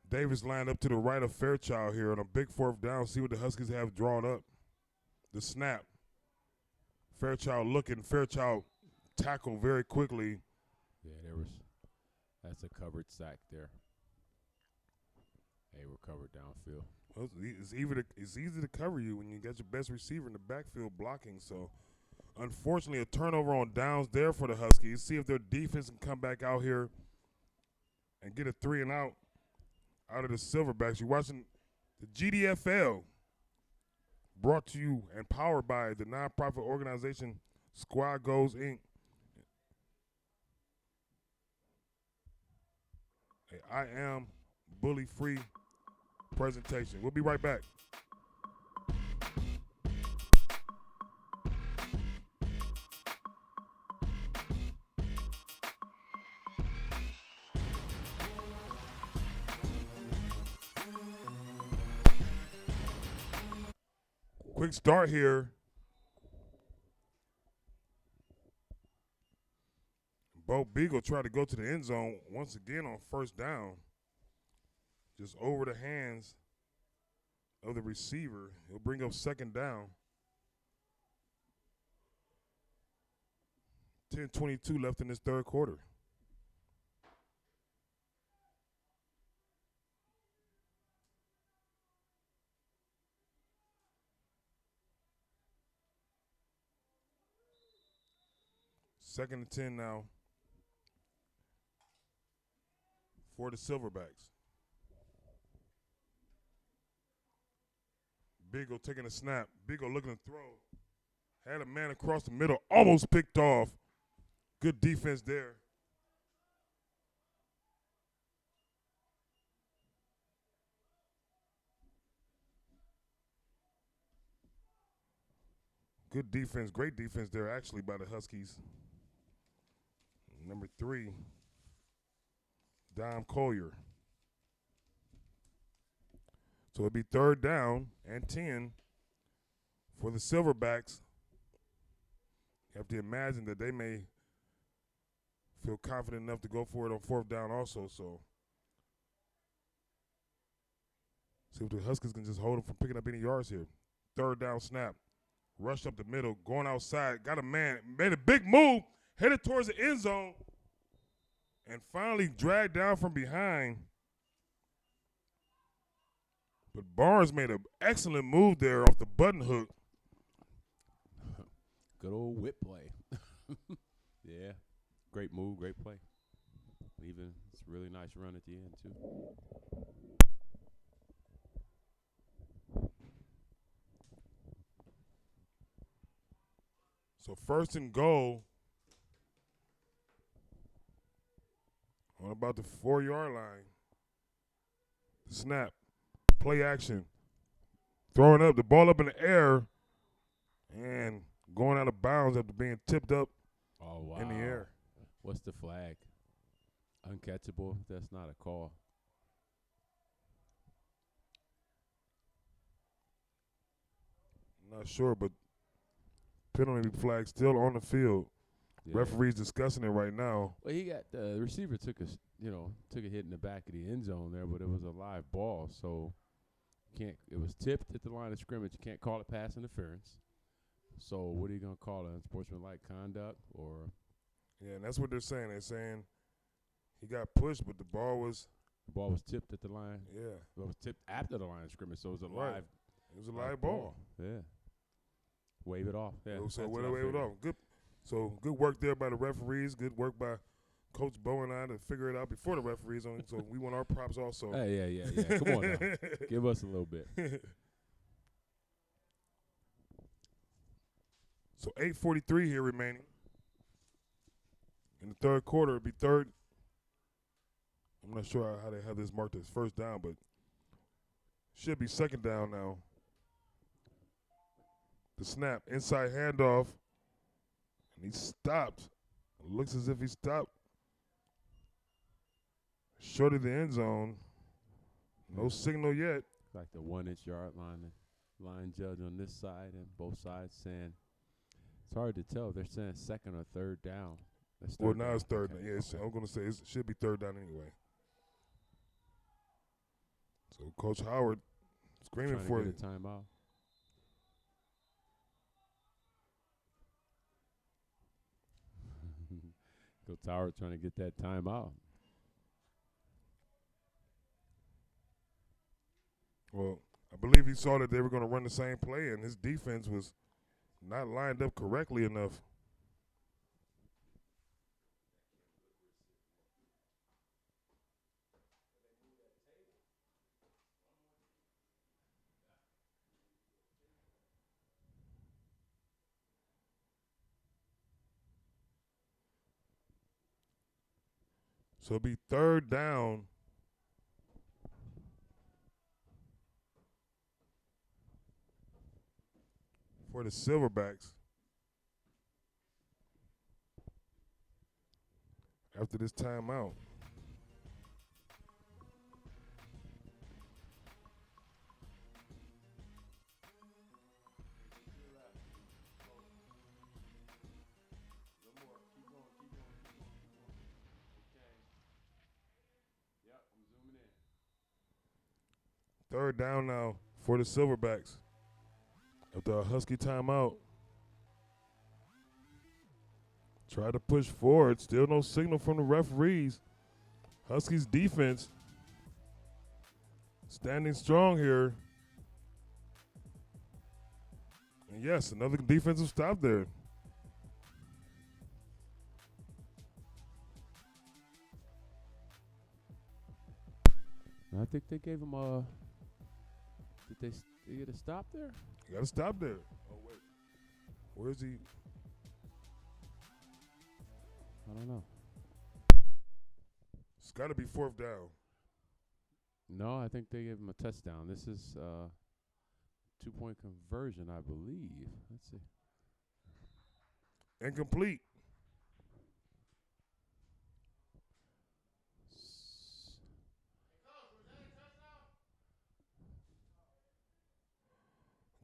Speaker 2: Davis lined up to the right of Fairchild here on a big 4th down. See what the Huskies have drawn up. The snap. Fairchild looking. Fairchild tackle very quickly.
Speaker 1: Yeah, that's a covered sack there. They were covered downfield.
Speaker 2: Well, it's easy to cover you when you got your best receiver in the backfield blocking. So, unfortunately, a turnover on downs there for the Huskies. See if their defense can come back out here and get a 3-and-out out of the Silverbacks. You're watching the G.D.F.L. brought to you and powered by the nonprofit organization Squad Goals, Inc. I am bully-free presentation. We'll be right back. Quick start here. Bo Beagle tried to go to the end zone once again on 1st down. Just over the hands of the receiver. He'll bring up 2nd down. 10:22 left in this 3rd quarter. Second and 10 now for the Silverbacks. Beagle taking a snap. Beagle looking to throw. Had a man across the middle. Almost picked off. Good defense there. Good defense. Great defense there actually by the Huskies. Number 3, Dom Collier. So it'll be 3rd down and 10 for the Silverbacks. You have to imagine that they may feel confident enough to go for it on 4th down also. So see if the Huskies can just hold them from picking up any yards here. 3rd down snap. Rushed up the middle, going outside. Got a man, made a big move, headed towards the end zone, and finally dragged down from behind. But Barnes made an excellent move there off the button hook.
Speaker 1: Good old whip play. Yeah, great move, great play. Even it's a really nice run at the end too.
Speaker 2: So 1st and goal on about the 4-yard line. Snap, play action, throwing up the ball up in the air, and going out of bounds after being tipped up in the air.
Speaker 1: What's the flag? Uncatchable? That's not a call.
Speaker 2: Not sure, but penalty flag still on the field.
Speaker 1: Yeah.
Speaker 2: Referee's discussing it right now.
Speaker 1: Well, he got the receiver took a hit in the back of the end zone there, but it was a live ball, so can't. It was tipped at the line of scrimmage. You can't call it pass interference. So what are you gonna call it? Unsportsmanlike conduct or?
Speaker 2: Yeah, and that's what they're saying. They're saying he got pushed, but the ball was
Speaker 1: tipped at the line.
Speaker 2: Yeah.
Speaker 1: It was tipped after the line of scrimmage, so it was a
Speaker 2: Right.
Speaker 1: live.
Speaker 2: It was a live ball.
Speaker 1: Yeah. Wave it off. Yeah.
Speaker 2: So wave it off. Good. So good work there by the referees. Good work by Coach Bo and I to figure it out before the referees. So we want our props also.
Speaker 1: Hey, yeah. Come on now. Give us a little bit.
Speaker 2: So 8:43 here remaining. In the third quarter, it'll be third. I'm not sure how they have this marked as first down, but should be second down now. The snap, inside handoff, and he stopped. It looks as if he stopped short of the end zone. No signal yet.
Speaker 1: Like the 1-inch yard line. The line judge on this side and both sides saying it's hard to tell if they're saying second or third down.
Speaker 2: Well, now it's third.
Speaker 1: Okay.
Speaker 2: Yeah, I'm going to say it should be third down anyway. So Coach Howard screaming for
Speaker 1: it.
Speaker 2: it.
Speaker 1: Timeout. Coach Howard trying to get that timeout.
Speaker 2: Well, I believe he saw that they were going to run the same play, and his defense was not lined up correctly enough. So it'll be third down. For the Silverbacks. After this timeout. Third down now for the Silverbacks. After a Husky timeout. Try to push forward. Still no signal from the referees. Huskies defense standing strong here. And yes, another defensive stop there.
Speaker 1: I think they gave him a. Did they get a stop there?
Speaker 2: You got to stop there. Oh, wait. Where's he?
Speaker 1: I don't know.
Speaker 2: It's got to be fourth down.
Speaker 1: No, I think they gave him a touchdown. This is 2-point conversion, I believe. Let's see.
Speaker 2: Incomplete.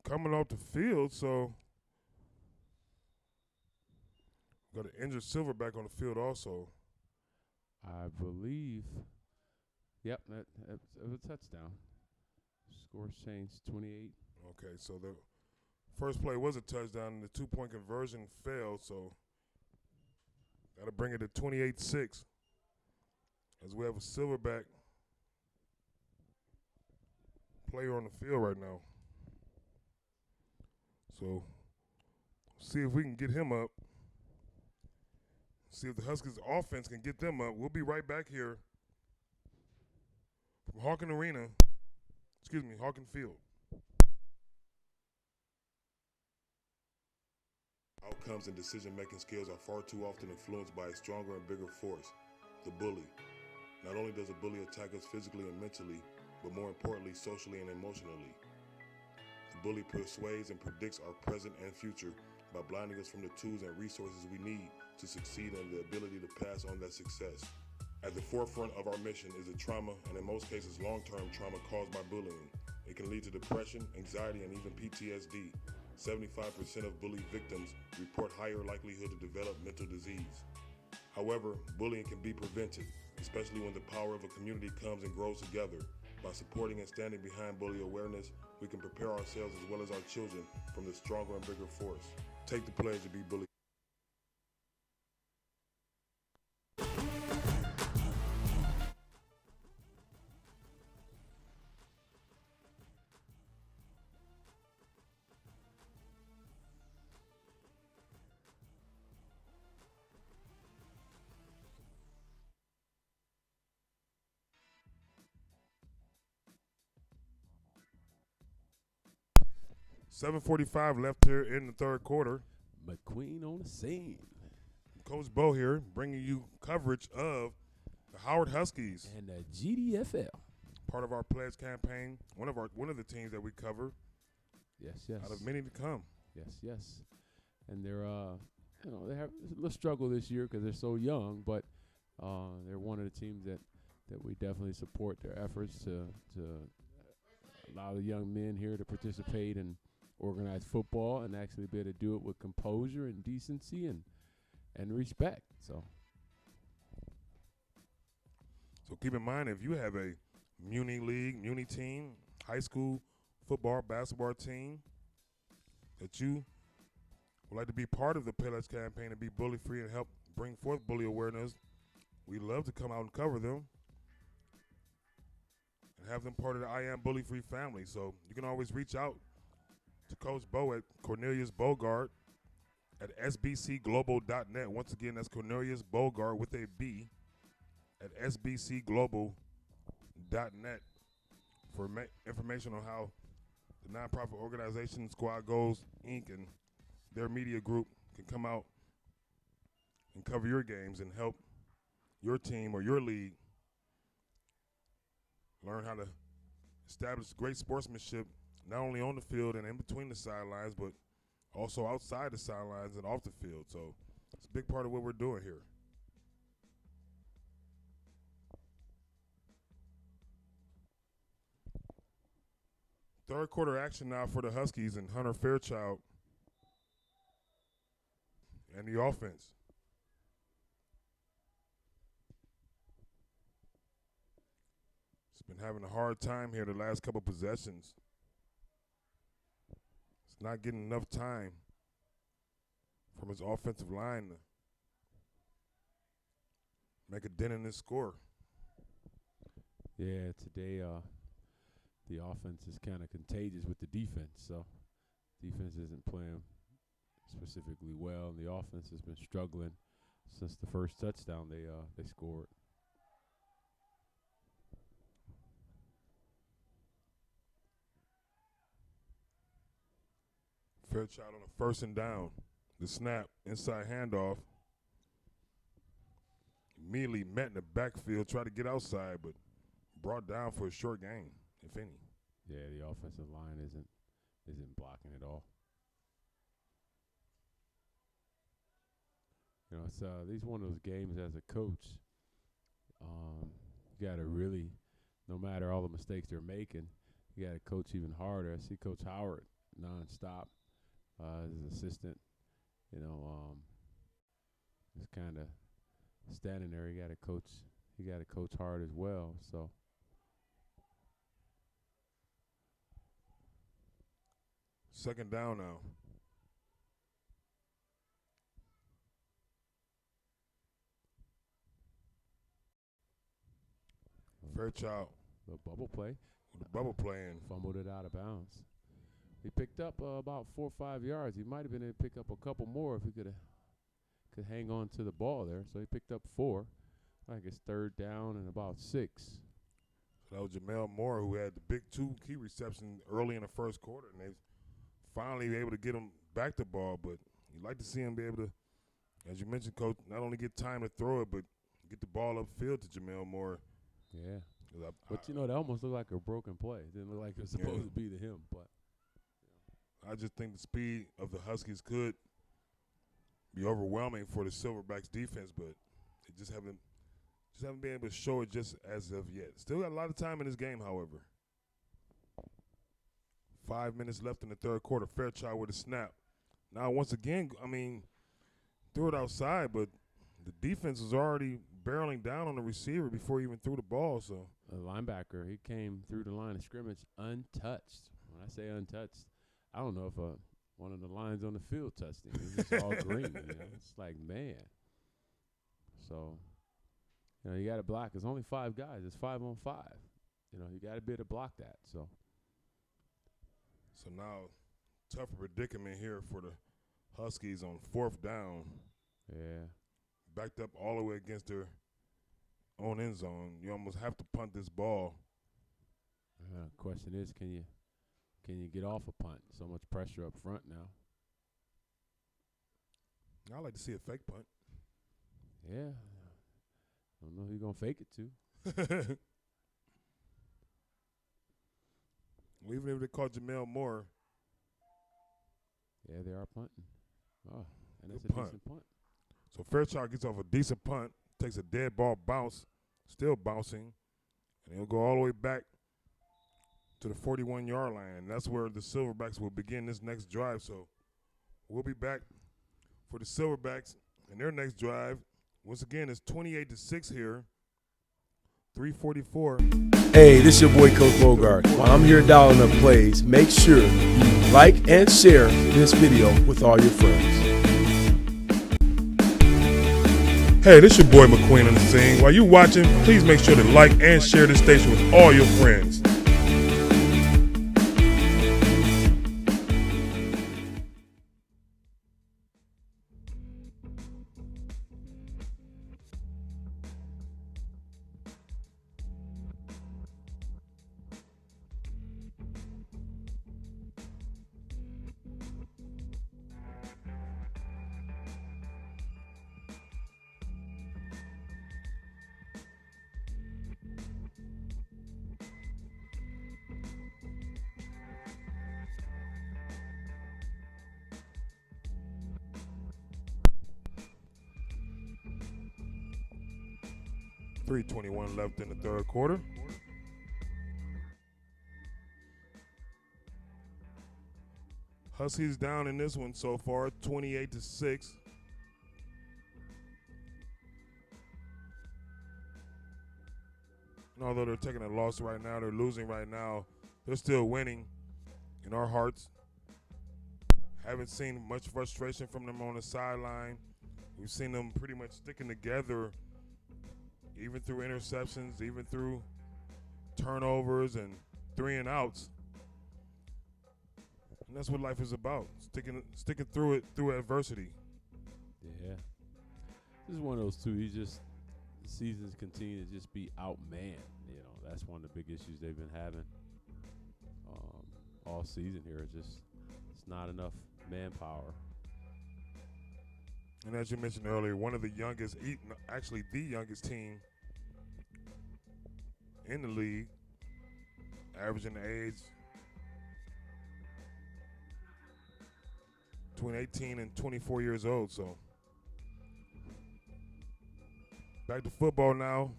Speaker 2: Coming off the field, so got an injured Silverback on the field also.
Speaker 1: I believe. Yep, that was a touchdown. Score changed 28.
Speaker 2: Okay, so the first play was a touchdown, and the 2-point conversion failed, so that'll bring it to 28-6 as we have a Silverback player on the field right now. So see if we can get him up. See if the Huskies offense can get them up. We'll be right back here from Hawken Field.
Speaker 4: Outcomes and decision-making skills are far too often influenced by a stronger and bigger force, the bully. Not only does a bully attack us physically and mentally, but more importantly, socially and emotionally. The bully persuades and predicts our present and future by blinding us from the tools and resources we need to succeed and the ability to pass on that success. At the forefront of our mission is the trauma, and in most cases long-term trauma caused by bullying. It can lead to depression, anxiety, and even PTSD. 75% of bully victims report higher likelihood to develop mental disease. However, bullying can be prevented, especially when the power of a community comes and grows together. By supporting and standing behind bully awareness, we can prepare ourselves as well as our children from the stronger and bigger force. Take the pledge to be bully. .45 left here in the third quarter.
Speaker 1: McQueen on the scene.
Speaker 2: Coach Bo here, bringing you coverage of the Howard Huskies.
Speaker 1: And the G.D.F.L.
Speaker 2: Part of our pledge campaign, one of the teams that we cover.
Speaker 1: Yes.
Speaker 2: Out of many to come.
Speaker 1: Yes. And they're they have a little struggle this year because they're so young, but they're one of the teams that we definitely support their efforts to allow the young men here to participate in organized football and actually be able to do it with composure and decency and respect. So
Speaker 2: keep in mind, if you have a Muni League, Muni team, high school football, basketball team that you would like to be part of the pledge campaign and be bully free and help bring forth bully awareness, we'd love to come out and cover them and have them part of the I Am Bully Free family. So you can always reach out to Coach Bo at Cornelius Bogart at sbcglobal.net. Once again, that's Cornelius Bogart with a B at sbcglobal.net for information on how the nonprofit organization Squad Goals Inc. and their media group can come out and cover your games and help your team or your league learn how to establish great sportsmanship not only on the field and in between the sidelines, but also outside the sidelines and off the field. So it's a big part of what we're doing here. Third quarter action now for the Huskies and Hunter Fairchild and the offense. It's been having a hard time here the last couple possessions. It's not getting enough time from his offensive line to make a dent in this score.
Speaker 1: yeah, today the offense is kind of contagious with the defense. So defense isn't playing specifically well, and the offense has been struggling since the first touchdown they scored.
Speaker 2: Fairchild on a first and down. The snap, inside handoff. Immediately met in the backfield, tried to get outside, but brought down for a short gain, if any.
Speaker 1: Yeah, the offensive line isn't blocking at all. You know, it's these one of those games as a coach. You got to really, no matter all the mistakes they're making, you got to coach even harder. I see Coach Howard nonstop. His assistant, is kind of standing there. He got to coach hard as well. So
Speaker 2: second down now. Fairchild.
Speaker 1: the bubble play.
Speaker 2: With the bubble playing.
Speaker 1: Fumbled it out of bounds. He picked up about 4 or 5 yards. He might have been able to pick up a couple more if he could hang on to the ball there. So he picked up 4. I think it's third down and about 6.
Speaker 2: So that was Jamel Moore who had the big 2 key receptions early in the first quarter, and they finally able to get him back the ball. But you'd like to see him be able to, as you mentioned, Coach, not only get time to throw it, but get the ball upfield to Jamel Moore.
Speaker 1: Yeah. But, that almost looked like a broken play. It didn't look like it was supposed to be to him. But
Speaker 2: I just think the speed of the Huskies could be overwhelming for the Silverbacks defense, but they just haven't been able to show it just as of yet. Still got a lot of time in this game, however. 5 minutes left in the third quarter. Fairchild with a snap. Now, once again, I mean, threw it outside, but the defense was already barreling down on the receiver before he even threw the ball. So
Speaker 1: A linebacker, he came through the line of scrimmage untouched. When I say untouched, I don't know if one of the lines on the field touched him. He was all green. You know? It's like, man. So, you know, you got to block. There's only 5 guys. It's 5-on-5. You know, you got to be able to block that. So
Speaker 2: now, tougher predicament here for the Huskies on 4th down.
Speaker 1: yeah.
Speaker 2: Backed up all the way against their own end zone. You almost have to punt this ball.
Speaker 1: Question is, can you get off a punt? So much pressure up front now.
Speaker 2: I like to see a fake punt.
Speaker 1: Yeah. Don't know who you're going to fake it to.
Speaker 2: Well, even if they call Jamel Moore.
Speaker 1: Yeah, they are punting. Oh, and that's
Speaker 2: Good
Speaker 1: a
Speaker 2: punt.
Speaker 1: decent punt.
Speaker 2: So Fairchild gets off a decent punt, takes a dead ball bounce, still bouncing, and he'll go all the way back to the 41-yard line. That's where the Silverbacks will begin this next drive. So we'll be back for the Silverbacks and their next drive. Once again, it's 28-6 here. 3:44.
Speaker 3: Hey, this your boy Coach Bogart. While I'm here dialing up plays, make sure you like and share this video with all your friends.
Speaker 2: Hey, this your boy McQueen on the scene. While you watching, please make sure to like and share this station with all your friends. .321 left in the third quarter. Huskies down in this one so far, 28-6. And although they're taking a loss right now, they're losing right now, they're still winning in our hearts. Haven't seen much frustration from them on the sideline. We've seen them pretty much sticking together even through interceptions, even through turnovers and 3 and outs. And that's what life is about, sticking through it through adversity.
Speaker 1: Yeah. This is one of those two. The seasons continue to just be outmanned. You know, that's one of the big issues they've been having all season here. It's not enough manpower.
Speaker 2: And as you mentioned earlier, one of the youngest, actually the youngest team in the league, averaging the age between 18 and 24 years old. So back to football now.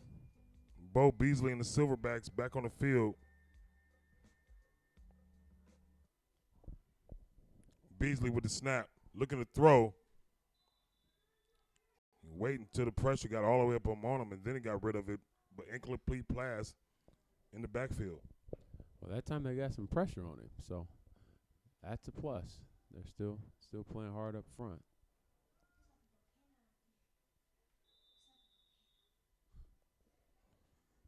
Speaker 2: Bo Beasley and the Silverbacks back on the field. Beasley with the snap, looking to throw. Waiting until the pressure got all the way up on him, and then he got rid of it. But incomplete pass in the backfield.
Speaker 1: Well, that time they got some pressure on him, so that's a plus. They're still playing hard up front.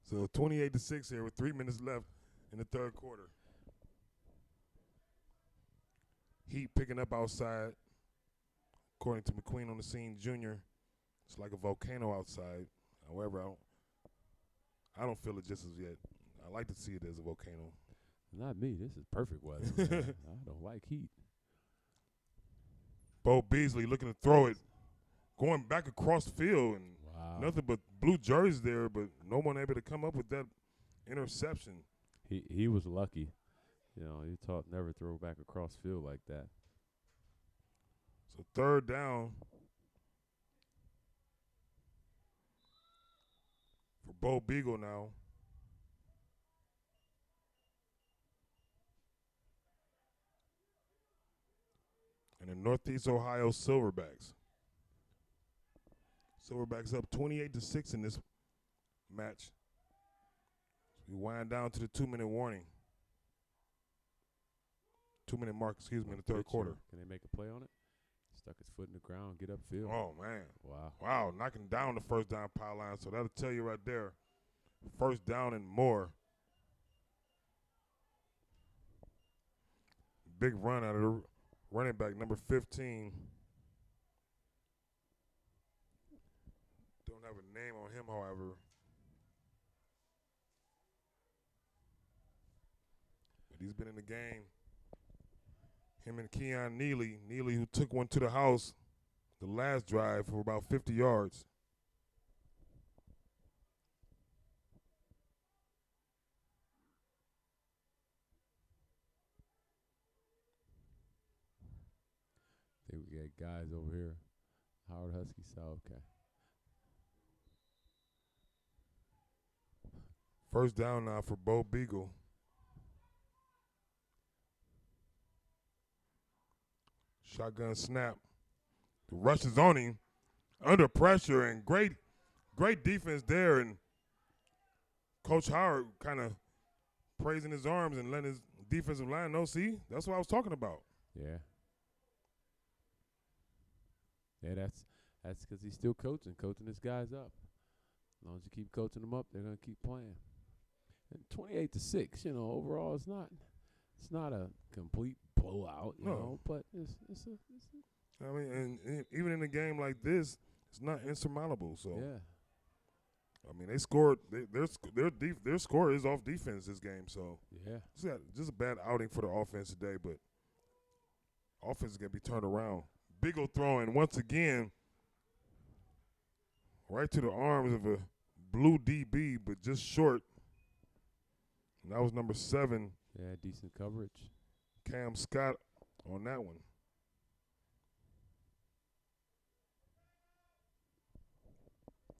Speaker 2: So 28-6 here with 3 minutes left in the third quarter. Heat picking up outside. According to McQueen on the scene, Jr., it's like a volcano outside. However, I don't feel it just as yet. I like to see it as a volcano.
Speaker 1: Not me. This is perfect weather. Man. I don't like heat.
Speaker 2: Bo Beasley looking to throw it, going back across the field, and nothing but blue jerseys there, but no one able to come up with that interception.
Speaker 1: He was lucky. You know, he taught never throw back across field like that.
Speaker 2: So third down for Bo Beagle now. Northeast Ohio Silverbacks. Silverbacks up 28-6 in this match. We wind down to the 2-minute warning. 2-minute mark, in the third quarter.
Speaker 1: Can they make a play on it? Stuck his foot in the ground, get upfield.
Speaker 2: Oh, man.
Speaker 1: Wow.
Speaker 2: Wow, knocking down the first down pile line. So that'll tell you right there. First down and more. Big run out of the running back, number 15. Don't have a name on him, however. But he's been in the game. Him and Keon Neely. Neely, who took one to the house the last drive for about 50 yards.
Speaker 1: I think we got guys over here. Howard Huskies. Okay.
Speaker 2: First down now for Bo Beagle. Shotgun snap. The rush is on him. Under pressure and great defense there. And Coach Howard kind of praising his arms and letting his defensive line know, see, that's what I was talking about.
Speaker 1: Yeah. Yeah, that's because he's still coaching his guys up. As long as you keep coaching them up, they're gonna keep playing. And 28-6, overall, it's not a complete blowout, you know, but it's
Speaker 2: I mean, and even in a game like this, it's not insurmountable. So
Speaker 1: yeah.
Speaker 2: I mean, they scored. Their score is off defense this game. So
Speaker 1: yeah,
Speaker 2: just a bad outing for the offense today. But offense is gonna be turned around. Beagle throwing once again, right to the arms of a blue DB, but just short. And that was number 7.
Speaker 1: Yeah, decent coverage.
Speaker 2: Cam Scott on that one.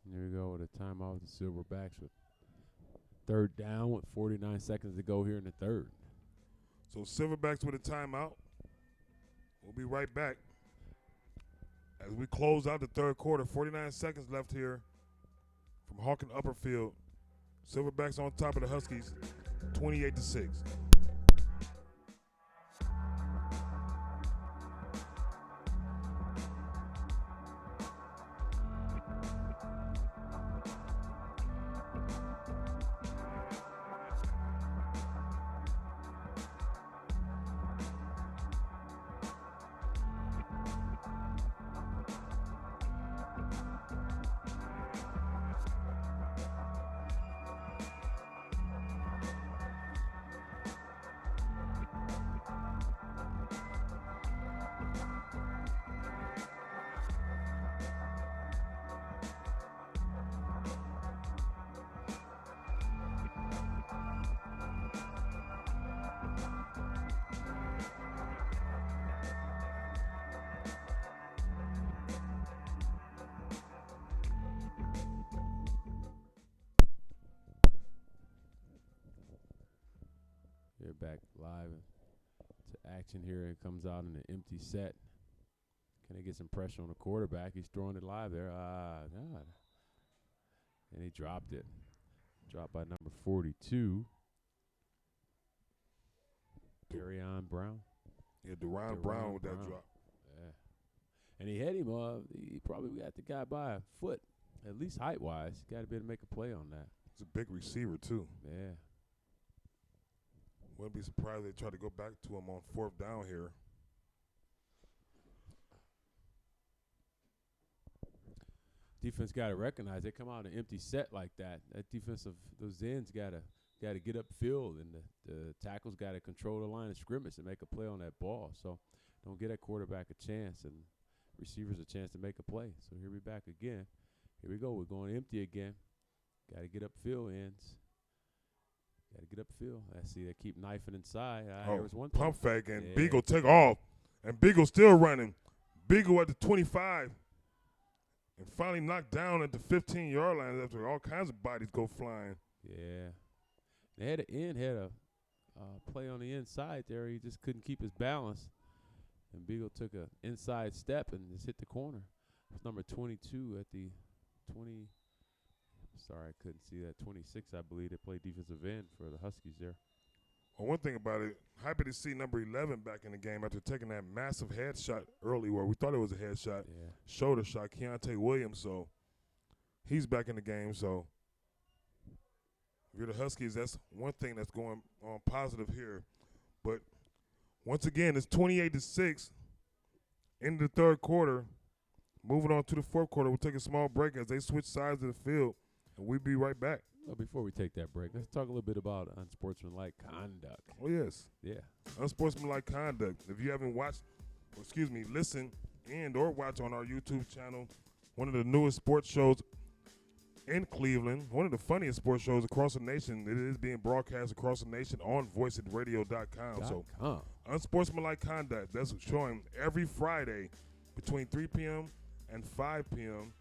Speaker 1: There we go with a timeout with the Silverbacks with third down with 49 seconds to go here in the third.
Speaker 2: So Silverbacks with a timeout. We'll be right back as we close out the third quarter. 49 seconds left here from Hawken Upperfield. Silverbacks on top of the Huskies, 28-6.
Speaker 1: They're back live to action here. It comes out in an empty set. Can they get some pressure on the quarterback? He's throwing it live there. God. And he dropped it. Dropped by number 42. Darion Brown.
Speaker 2: Yeah, Deron Brown with that drop.
Speaker 1: Yeah. And he hit him. He probably got the guy by a foot, at least height-wise. Got to be able to make a play on that.
Speaker 2: He's a big receiver, too.
Speaker 1: Yeah.
Speaker 2: Wouldn't be surprised if they try to go back to him on fourth down here.
Speaker 1: Defense got to recognize they come out an empty set like that. That those ends got to get upfield, and the tackles got to control the line of scrimmage and make a play on that ball. So don't get that quarterback a chance and receivers a chance to make a play. So here we back again. Here we go. We're going empty again. Got to get upfield ends. Got to get upfield. I see they keep knifing inside. There was one
Speaker 2: pump fake, and Beagle take off. And Beagle still running. Beagle at the 25. And finally knocked down at the 15-yard line after all kinds of bodies go flying.
Speaker 1: Yeah. They had a play on the inside there. He just couldn't keep his balance. And Beagle took a inside step and just hit the corner. It's number 22 at the 20. Sorry, I couldn't see that. 26, I believe. They played defensive end for the Huskies there.
Speaker 2: Well, one thing about it, happy to see number 11 back in the game after taking that massive headshot early where we thought it was a headshot, shoulder shot, Keontae Williams. So he's back in the game. So if you're the Huskies, that's one thing that's going on positive here. But once again, it's 28-6 in the third quarter. Moving on to the fourth quarter, we'll take a small break as they switch sides of the field, and we'll be right back.
Speaker 1: Well, before we take that break, let's talk a little bit about unsportsmanlike conduct.
Speaker 2: Oh, yes.
Speaker 1: Yeah.
Speaker 2: Unsportsmanlike conduct. If you haven't listen and or watch on our YouTube channel, one of the newest sports shows in Cleveland, one of the funniest sports shows across the nation. It is being broadcast across the nation on voiceadradio.com. So, unsportsmanlike conduct, that's showing every Friday between 3 p.m. and 5 p.m.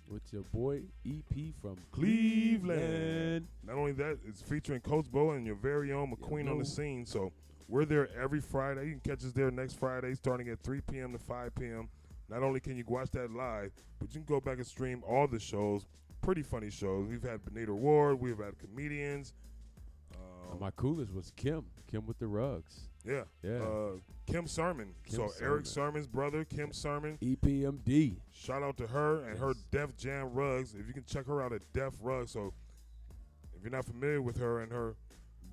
Speaker 1: with your boy EP from
Speaker 2: Cleveland. Not only that, it's featuring Coach Bo and your very own McQueen on the scene. So we're there every Friday. You can catch us there next Friday starting at 3 p.m. to 5 p.m. Not only can you watch that live, but you can go back and stream all the shows. Pretty funny shows. We've had Benita Ward. We've had comedians.
Speaker 1: My coolest was Kim with the rugs.
Speaker 2: Yeah. Kim Sermon.
Speaker 1: Sermon.
Speaker 2: Eric Sermon's brother, Kim Sermon.
Speaker 1: EPMD.
Speaker 2: Shout out to her and her Def Jam rugs. If you can check her out at Def Rugs. So if you're not familiar with her and her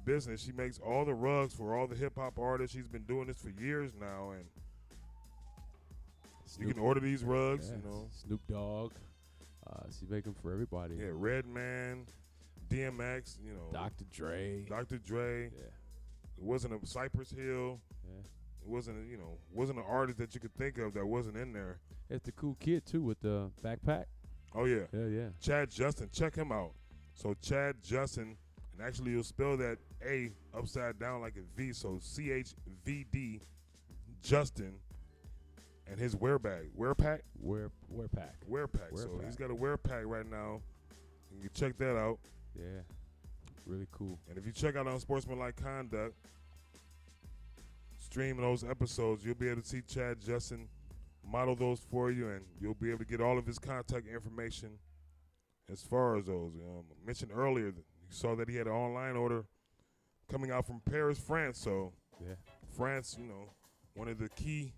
Speaker 2: business, she makes all the rugs for all the hip-hop artists. She's been doing this for years now. And you can order these rugs.
Speaker 1: Yes.
Speaker 2: You know,
Speaker 1: Snoop Dogg. She make them for everybody.
Speaker 2: Yeah, Redman, DMX, you know.
Speaker 1: Dr. Dre.
Speaker 2: Yeah. It wasn't a Cypress Hill.
Speaker 1: Yeah.
Speaker 2: It wasn't an artist that you could think of that wasn't in there.
Speaker 1: It's the cool kid, too, with the backpack.
Speaker 2: Oh, yeah.
Speaker 1: Yeah.
Speaker 2: Chad Justin. Check him out. So, Chad Justin, and actually you'll spell that A upside down like a V, so CHVD Justin, and his wear pack.
Speaker 1: Wear pack.
Speaker 2: So, he's got a wear pack right now. You can check that out.
Speaker 1: Yeah. Really cool.
Speaker 2: And if you check out Unsportsmanlike Conduct, stream those episodes, you'll be able to see Chad Justin model those for you, and you'll be able to get all of his contact information as far as those. I mentioned earlier that you saw that he had an online order coming out from Paris, France. So, France, one of the key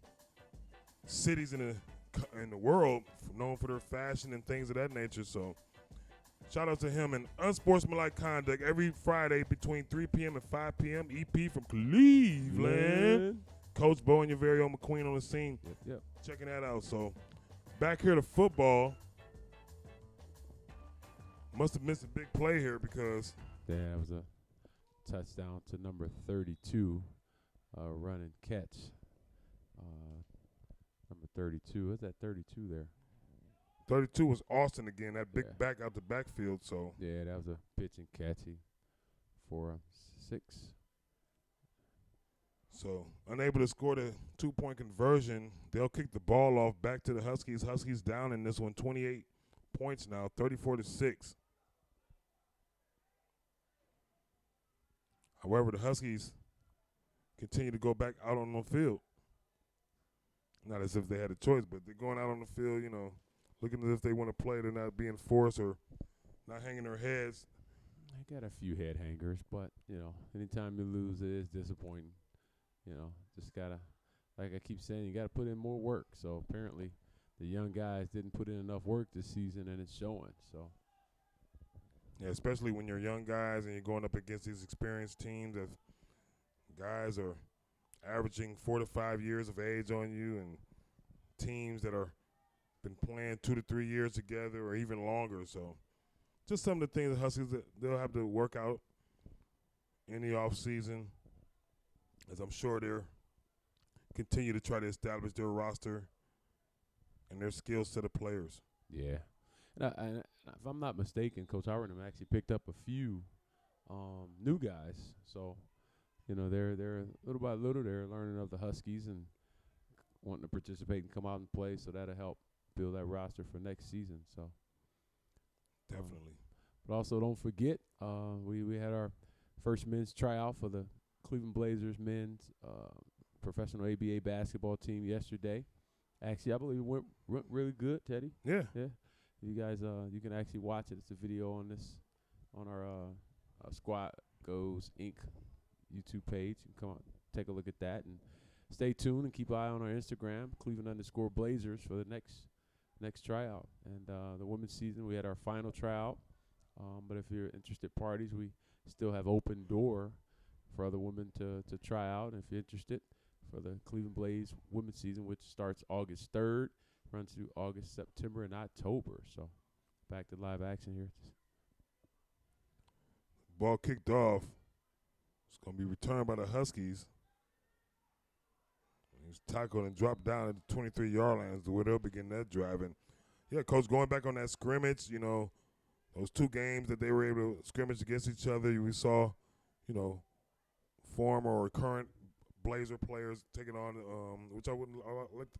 Speaker 2: cities in the world, known for their fashion and things of that nature. So, shout out to him and Unsportsmanlike Conduct every Friday between 3 p.m. and 5 p.m. EP from Cleveland. Coach Bo and your very own McQueen on the scene.
Speaker 1: Yep.
Speaker 2: Checking that out. So, back here to football. Must have missed a big play here because.
Speaker 1: Yeah, it was a touchdown to number 32, run and catch. Number 32. What's that 32 there?
Speaker 2: 32 was Austin again, that big back out the backfield. So
Speaker 1: yeah, that was a pitch and catchy for 6.
Speaker 2: So unable to score the 2-point conversion, they'll kick the ball off back to the Huskies. Huskies down in this one, 28 points now, 34-6. However, the Huskies continue to go back out on the field. Not as if they had a choice, but they're going out on the field, looking as if they want to play. They're not being forced or not hanging their heads.
Speaker 1: I got a few head hangers, but, anytime you lose, it is disappointing. Just got to, like I keep saying, you got to put in more work. So apparently the young guys didn't put in enough work this season, and it's showing. So.
Speaker 2: Yeah, especially when you're young guys and you're going up against these experienced teams of guys are averaging 4 to 5 years of age on you, and teams that are been playing 2 to 3 years together or even longer. So just some of the things the Huskies that they'll have to work out in the offseason, as I'm sure they're continue to try to establish their roster and their skill set of players.
Speaker 1: Yeah. And if I'm not mistaken, Coach Howard and them actually picked up a few new guys. So, they're little by little they're learning of the Huskies and wanting to participate and come out and play. So that'll help build that roster for next season. So
Speaker 2: definitely.
Speaker 1: But also don't forget, we had our first men's tryout for the Cleveland Blazers men's professional ABA basketball team yesterday. Actually, I believe it went really good, Teddy.
Speaker 2: Yeah.
Speaker 1: Yeah. You guys, you can actually watch it. It's a video on our Squad Goes Inc. YouTube page. You can come on, take a look at that, and stay tuned and keep an eye on our Instagram, Cleveland_Blazers, for the next tryout. And the women's season, we had our final tryout. But if you're interested parties, we still have open door for other women to try out. And if you're interested for the Cleveland Blaze women's season, which starts August 3rd, runs through August, September, and October. So back to live action here.
Speaker 2: Ball kicked off. It's going to be returned by the Huskies. He's tackled and dropped down at the 23-yard line is where they'll begin that drive. And, yeah, Coach, going back on that scrimmage, you know, those two games that they were able to scrimmage against each other, we saw, you know, former or current Blazer players taking on, which I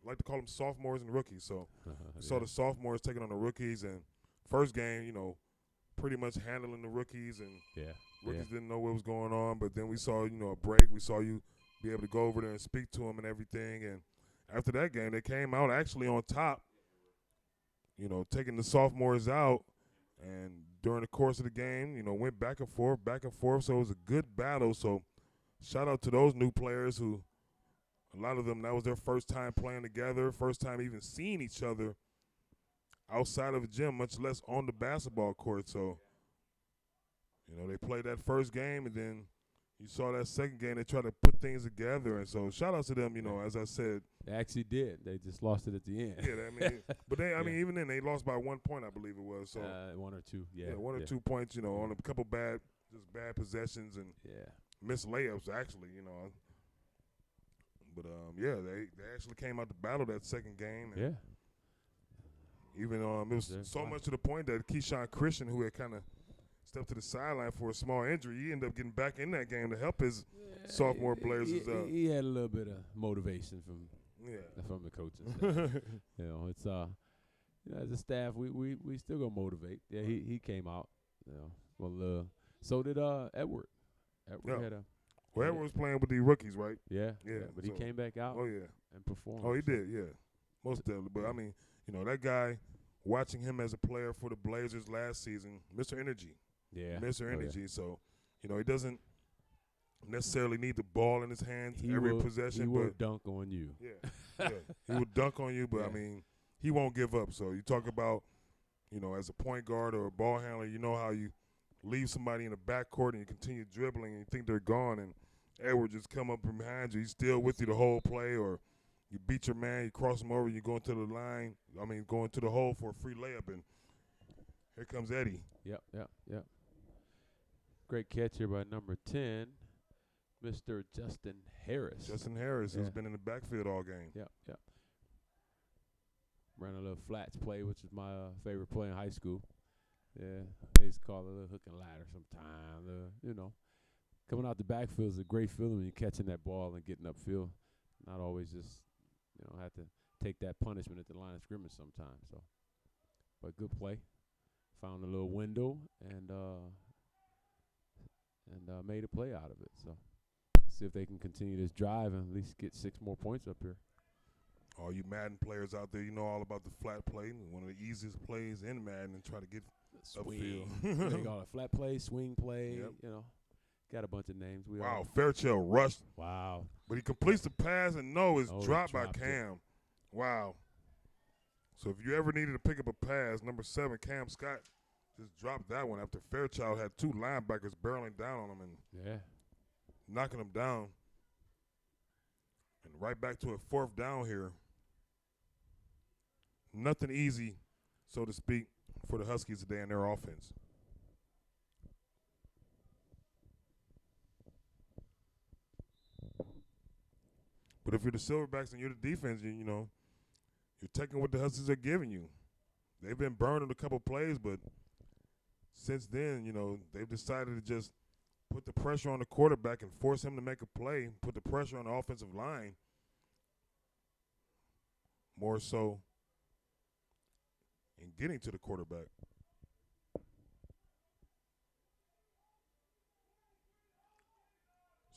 Speaker 2: like to call them sophomores and rookies. So we saw the sophomores taking on the rookies. And first game, you know, pretty much handling the rookies. And rookies didn't know what was going on. But then we saw, you know, a break. We saw you be able to go over there and speak to them and everything. And after that game, they came out actually on top, you know, taking the sophomores out. And during the course of the game, you know, went back and forth. So it was a good battle. So shout out to those new players who, a lot of them, that was their first time playing together, first time even seeing each other outside of the gym, much less on the basketball court. So, you know, they played that first game, and then you saw that second game, they tried to put things together. And so shout out to them, you know, as I said.
Speaker 1: They actually did. They just lost it at the end.
Speaker 2: Yeah, I mean, but I mean, even then, they lost by 1 point, I believe it was. So
Speaker 1: 1 or 2, yeah.
Speaker 2: 1 or 2 points, you know, on a couple bad possessions and missed layups, actually, you know. But, they actually came out to battle that second game. And even it was so much to the point that Keyshawn Christian, who had kind of stepped to the sideline for a small injury, he ended up getting back in that game to help his sophomore Blazers up.
Speaker 1: He had a little bit of motivation from the coaches. You know, it's you know, as a staff, we still gonna motivate. Yeah, he came out. You know, well, so did Edward. Edward had a.
Speaker 2: Well, Edward was playing with the rookies, right?
Speaker 1: Yeah. But he came back out. And performed.
Speaker 2: Oh, he did. Yeah, most definitely. But I mean, you know, that guy. Watching him as a player for the Blazers last season, Mr. Energy. Yeah. Mr. Energy. So, you know, he doesn't necessarily need the ball in his hands every possession.
Speaker 1: He will dunk on you.
Speaker 2: Yeah. He will dunk on you, but, I mean, he won't give up. So you talk about, you know, as a point guard or a ball handler, you know how you leave somebody in the backcourt and you continue dribbling and you think they're gone, and Edward just come up from behind you. He's still with you the whole play, or you beat your man, you cross him over, you go into the line, go into the hole for a free layup, and here comes Eddie.
Speaker 1: Yep. Great catch here by number 10, Mr. Justin Harris.
Speaker 2: Who's been in the backfield all game.
Speaker 1: Yep. Ran a little flats play, which is my favorite play in high school. Yeah, they used to call it a little hook and ladder sometimes. You know, coming out the backfield is a great feeling when you're catching that ball and getting upfield. Not always just, you know, have to take that punishment at the line of scrimmage sometimes. So, but good play. Found a little window and made a play out of it. So, see if they can continue this drive and at least get 6 more points up here.
Speaker 2: All you Madden players out there, you know all about the flat play. One of the easiest plays in Madden, and try to get
Speaker 1: swing.
Speaker 2: upfield.
Speaker 1: They call it flat play, swing play. You know, got a bunch of names.
Speaker 2: Fairchild rushed.
Speaker 1: Wow.
Speaker 2: But he completes the pass and it's dropped by Cam. Wow. So if you ever needed to pick up a pass, number 7, Cam Scott, just dropped that one after Fairchild had 2 linebackers barreling down on him and knocking him down. And right back to a 4th down here. Nothing easy, so to speak, for the Huskies today in their offense. But if you're the Silverbacks and you're the defense, you know, you're taking what the Huskies are giving you. They've been burned on a couple plays, but since then, you know, they've decided to just put the pressure on the quarterback and force him to make a play, put the pressure on the offensive line more so in getting to the quarterback.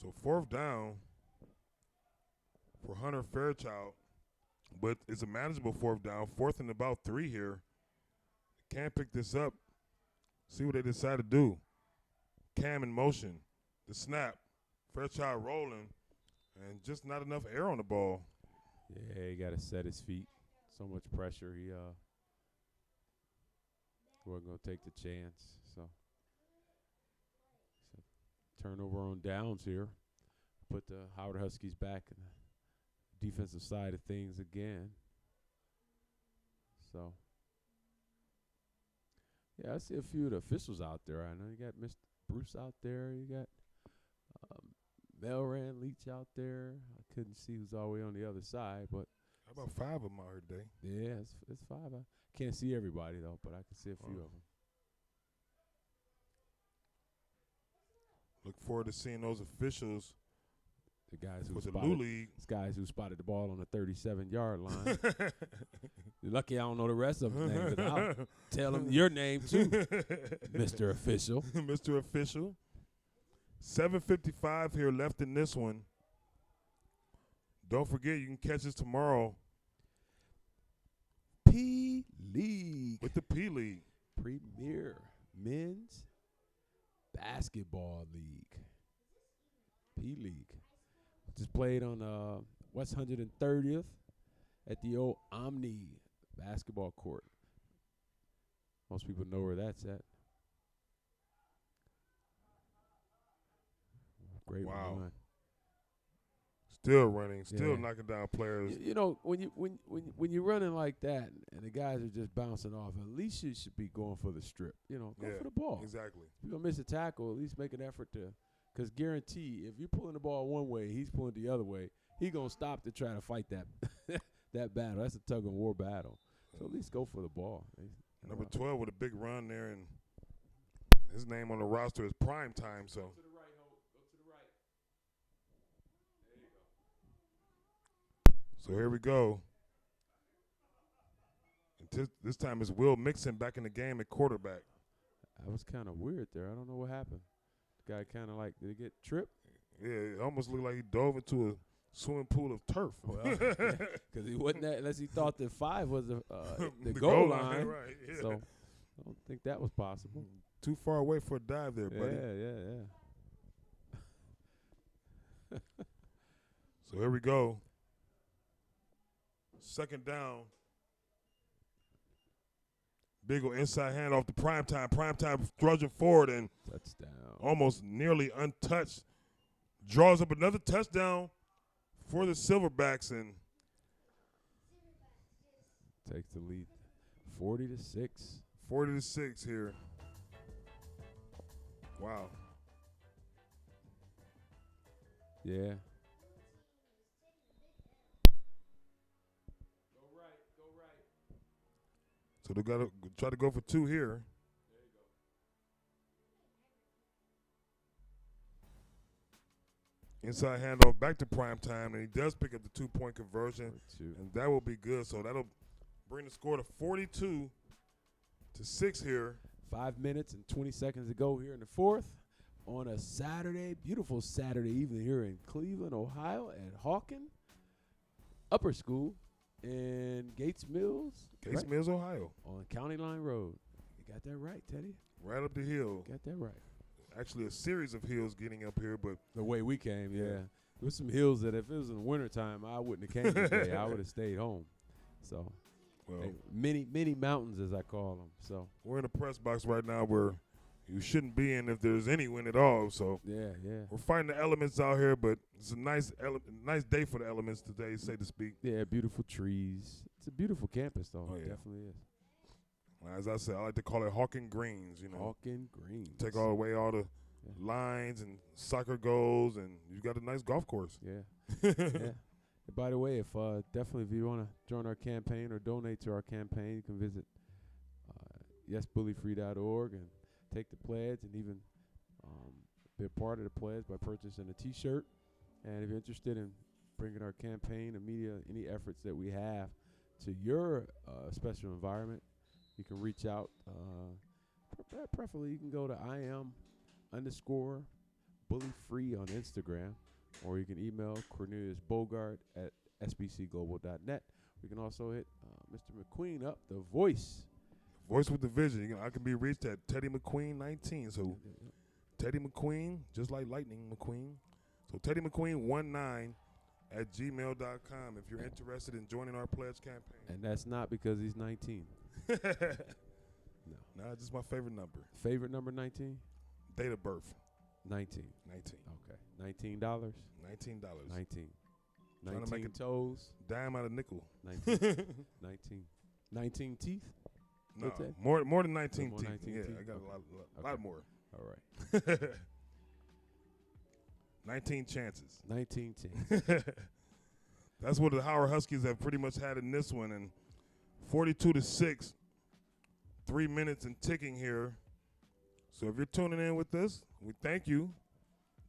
Speaker 2: So 4th down. for Hunter Fairchild. But it's a manageable 4th down. 4th and about 3 here. Can't pick this up. See what they decide to do. Cam in motion. The snap. Fairchild rolling. And just not enough air on the ball.
Speaker 1: Yeah, he got to set his feet. So much pressure. He wasn't going to take the chance. So turnover on downs here. Put the Howard Huskies back in the defensive side of things again. So, yeah, I see a few of the officials out there. I know you got Mr. Bruce out there. You got Melran Leach out there. I couldn't see who's all the way on the other side, but
Speaker 2: How about 5 of them out here today?
Speaker 1: yeah, it's 5. I can't see everybody though, but I can see a few of them.
Speaker 2: Look forward to seeing those officials
Speaker 1: The guys who
Speaker 2: for the
Speaker 1: spotted,
Speaker 2: Lou League.
Speaker 1: it's guys who spotted the ball on the 37-yard line. You're lucky I don't know the rest of them names, but I'll tell them your name too, Mr. Official.
Speaker 2: Mr. Official. 7:55 here left in this one. Don't forget, you can catch us tomorrow
Speaker 1: P-League.
Speaker 2: with the P League.
Speaker 1: Premier Men's Basketball League. P-League. Which is played on West 130th at the old Omni basketball court. Most people know where that's at. Great
Speaker 2: Wow.
Speaker 1: run.
Speaker 2: Still running, still
Speaker 1: Yeah.
Speaker 2: knocking down players.
Speaker 1: You know, when you're running like that and the guys are just bouncing off, at least you should be going for the strip. You know, go
Speaker 2: Yeah,
Speaker 1: for the ball.
Speaker 2: Exactly.
Speaker 1: If you're going to miss a tackle, at least make an effort to, because guarantee, if you're pulling the ball one way, he's pulling the other way, he's going to stop to try to fight that that battle. That's a tug-of-war battle. So at least go for the ball.
Speaker 2: Number 12 with a big run there, and his name on the roster is Prime Time. So.
Speaker 1: Go to the right, Hope. Go to the right. There you go.
Speaker 2: So here we go. And this time it's Will Mixon back in the game at quarterback.
Speaker 1: That was kind of weird there. I don't know what happened. The guy kind of like, did he get tripped?
Speaker 2: Yeah, it almost looked like he dove into a swimming pool of turf.
Speaker 1: Well, because he wasn't that, unless he thought that 5 was the goal line.
Speaker 2: Right, yeah.
Speaker 1: So I don't think that was possible.
Speaker 2: Too far away for a dive there, buddy.
Speaker 1: Yeah.
Speaker 2: So here we go. 2nd down. Big ol' inside handoff to Prime Time. Prime Time trudging forward and
Speaker 1: Touchdown.
Speaker 2: almost nearly untouched. Draws up another touchdown for the Silverbacks, and
Speaker 1: Takes the lead 40-6.
Speaker 2: 40-6 here. Wow.
Speaker 1: Yeah.
Speaker 2: So they got to try to go for 2 here. Inside handoff back to Prime Time, and he does pick up the 2-point conversion, and that will be good. So that'll bring the score to 42-6 here.
Speaker 1: 5 minutes and 20 seconds to go here in the 4th on a Saturday, beautiful Saturday evening here in Cleveland, Ohio at Hawken Upper School in Gates Mills.
Speaker 2: Gates Mills, Ohio.
Speaker 1: On County Line Road. You got that right, Teddy.
Speaker 2: Right up the hill.
Speaker 1: Got that right.
Speaker 2: Actually, a series of hills getting up here, but
Speaker 1: The way we came, yeah. There was some hills that if it was in the wintertime, I wouldn't have came today. I would have stayed home. So,
Speaker 2: well,
Speaker 1: many mountains, as I call them. So
Speaker 2: we're in a press box right now where you shouldn't be in if there's any wind at all. So
Speaker 1: yeah.
Speaker 2: we're fighting the elements out here, but it's a nice day for the elements today, so to speak.
Speaker 1: Yeah, beautiful trees. It's a beautiful campus, though.
Speaker 2: Oh,
Speaker 1: It
Speaker 2: yeah.
Speaker 1: definitely is.
Speaker 2: As I said, I like to call it Hawking Greens. You know,
Speaker 1: Hawken Greens.
Speaker 2: take all the lines and soccer goals, and you got a nice golf course.
Speaker 1: Yeah. Yeah. And by the way, if you want to join our campaign or donate to our campaign, you can visit yesbullyfree.org and take the pledge and even be a part of the pledge by purchasing a T-shirt. And if you're interested in bringing our campaign and media, any efforts that we have to your special environment, you can reach out. Preferably, you can go to IM_bullyfree on Instagram, or you can email Cornelius Bogart at sbcglobal.net. We can also hit Mr. McQueen up, the voice.
Speaker 2: Voice with the vision. I can be reached at Teddy McQueen 19. So Teddy McQueen, just like Lightning McQueen. So Teddy McQueen 19 at gmail.com if you're interested in joining our pledge campaign.
Speaker 1: And that's not because he's 19.
Speaker 2: No. Nah, just my favorite number.
Speaker 1: Favorite number 19?
Speaker 2: Date of birth.
Speaker 1: 19.
Speaker 2: 19.
Speaker 1: Okay. $19?
Speaker 2: $19.
Speaker 1: 19.
Speaker 2: Trying to make
Speaker 1: 19
Speaker 2: a
Speaker 1: toes?
Speaker 2: dime out of nickel.
Speaker 1: 19. 19. 19 teeth?
Speaker 2: No,
Speaker 1: What's that?
Speaker 2: more than 19
Speaker 1: More
Speaker 2: teeth.
Speaker 1: 19
Speaker 2: Yeah,
Speaker 1: teeth?
Speaker 2: I got
Speaker 1: Okay.
Speaker 2: a lot more.
Speaker 1: All right.
Speaker 2: 19 chances.
Speaker 1: 19 teeth.
Speaker 2: That's what the Howard Huskies have pretty much had in this one. And 42-6, 3 minutes and ticking here. So if you're tuning in with us, we thank you.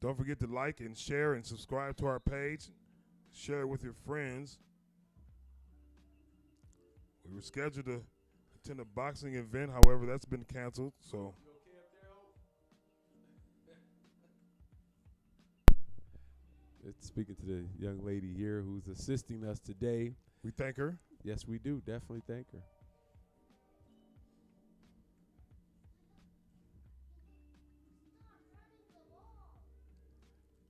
Speaker 2: Don't forget to like and share and subscribe to our page. Share it with your friends. We were scheduled to attend a boxing event. However, that's been canceled. So
Speaker 1: Speaking to the young lady here who's assisting us today.
Speaker 2: we thank her.
Speaker 1: Yes, we do. Definitely thank her.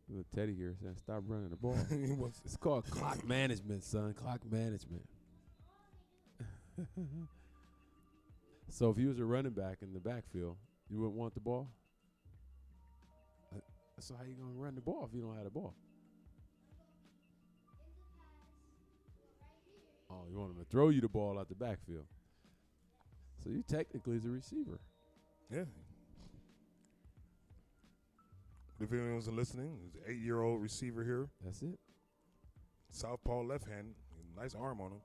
Speaker 1: Little Teddy here saying, stop running the ball.
Speaker 2: He wants-
Speaker 1: It's called clock management, son. Clock management. So if you was a running back in the backfield, you wouldn't want the ball? So how you going to run the ball if you don't have the ball? Oh, you want him to throw you the ball out the backfield. So you technically is a receiver.
Speaker 2: Yeah. If anyone's listening, there's an 8-year-old receiver here.
Speaker 1: That's it.
Speaker 2: Southpaw left hand. Nice arm on him.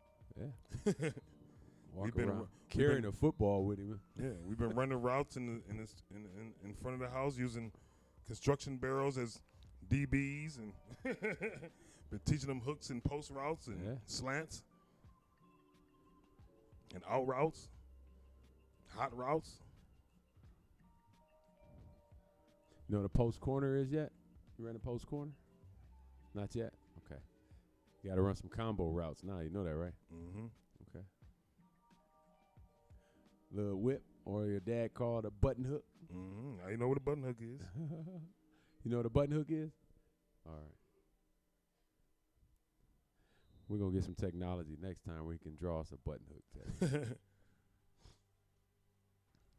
Speaker 1: Yeah. Walk
Speaker 2: We've been
Speaker 1: around
Speaker 2: we've
Speaker 1: carrying
Speaker 2: been-
Speaker 1: a football with him.
Speaker 2: Yeah, we've been running routes in front of the house using construction barrels as DBs and been teaching them hooks and post routes and
Speaker 1: Yeah.
Speaker 2: slants and out routes, hot routes.
Speaker 1: You know what a post corner is yet? You ran a post corner? Not yet? Okay. You got to run some combo routes now. You know that, right?
Speaker 2: Mm-hmm.
Speaker 1: Okay. Little whip, or your dad called a button hook.
Speaker 2: Mm-hmm. Now you know what a button hook is.
Speaker 1: You know what a button hook is? All right. We're going to get some technology next time where we can draw us a button hook. Teddy.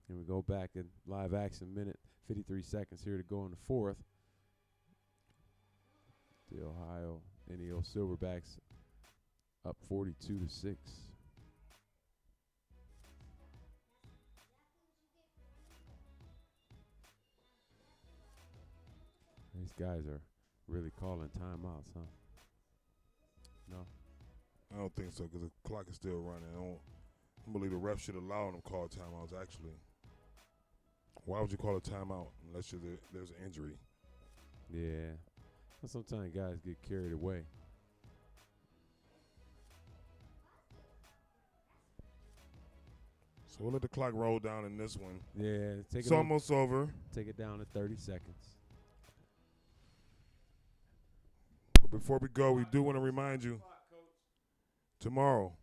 Speaker 1: And we go back in live action, minute 53 seconds here to go in the fourth. The Ohio NEO Silverbacks up 42-6. These guys are really calling timeouts, huh? No?
Speaker 2: I don't think so because the clock is still running. I believe the ref should allow them to call timeouts, actually. Why would you call a timeout unless there's an injury?
Speaker 1: Yeah. Well, sometimes guys get carried away.
Speaker 2: So we'll let the clock roll down in this one.
Speaker 1: Yeah,
Speaker 2: It's almost over.
Speaker 1: take it down to 30 seconds.
Speaker 2: But before we go, we do want to remind you, tomorrow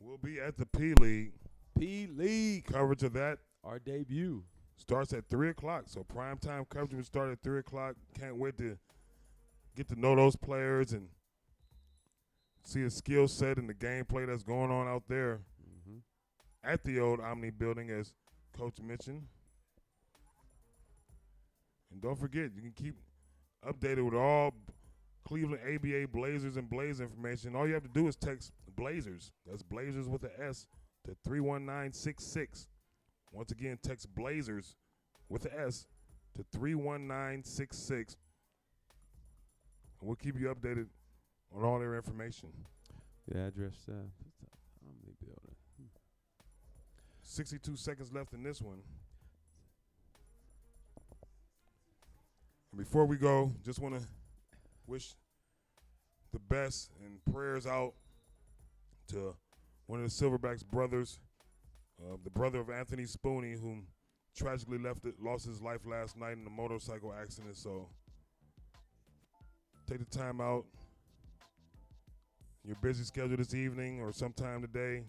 Speaker 2: we'll be at the P-League.
Speaker 1: P-League,
Speaker 2: Coverage of that
Speaker 1: our debut.
Speaker 2: starts at 3 o'clock. So primetime coverage will start at 3 o'clock. Can't wait to get to know those players and see the skill set and the gameplay that's going on out there
Speaker 1: Mm-hmm.
Speaker 2: at the old Omni building, as Coach mentioned. And don't forget, you can keep updated with all Cleveland ABA Blazers and Blaze information. All you have to do is text Blazers. That's Blazers with an S to 31966. Once again, text Blazers with an S to 31966. And we'll keep you updated on all their information.
Speaker 1: The address, Omni building.
Speaker 2: 62 seconds left in this one. And before we go, just want to wish the best and prayers out to one of the Silverbacks brothers, the brother of Anthony Spooney, whom tragically lost his life last night in a motorcycle accident. So take the time out, your busy schedule this evening or sometime today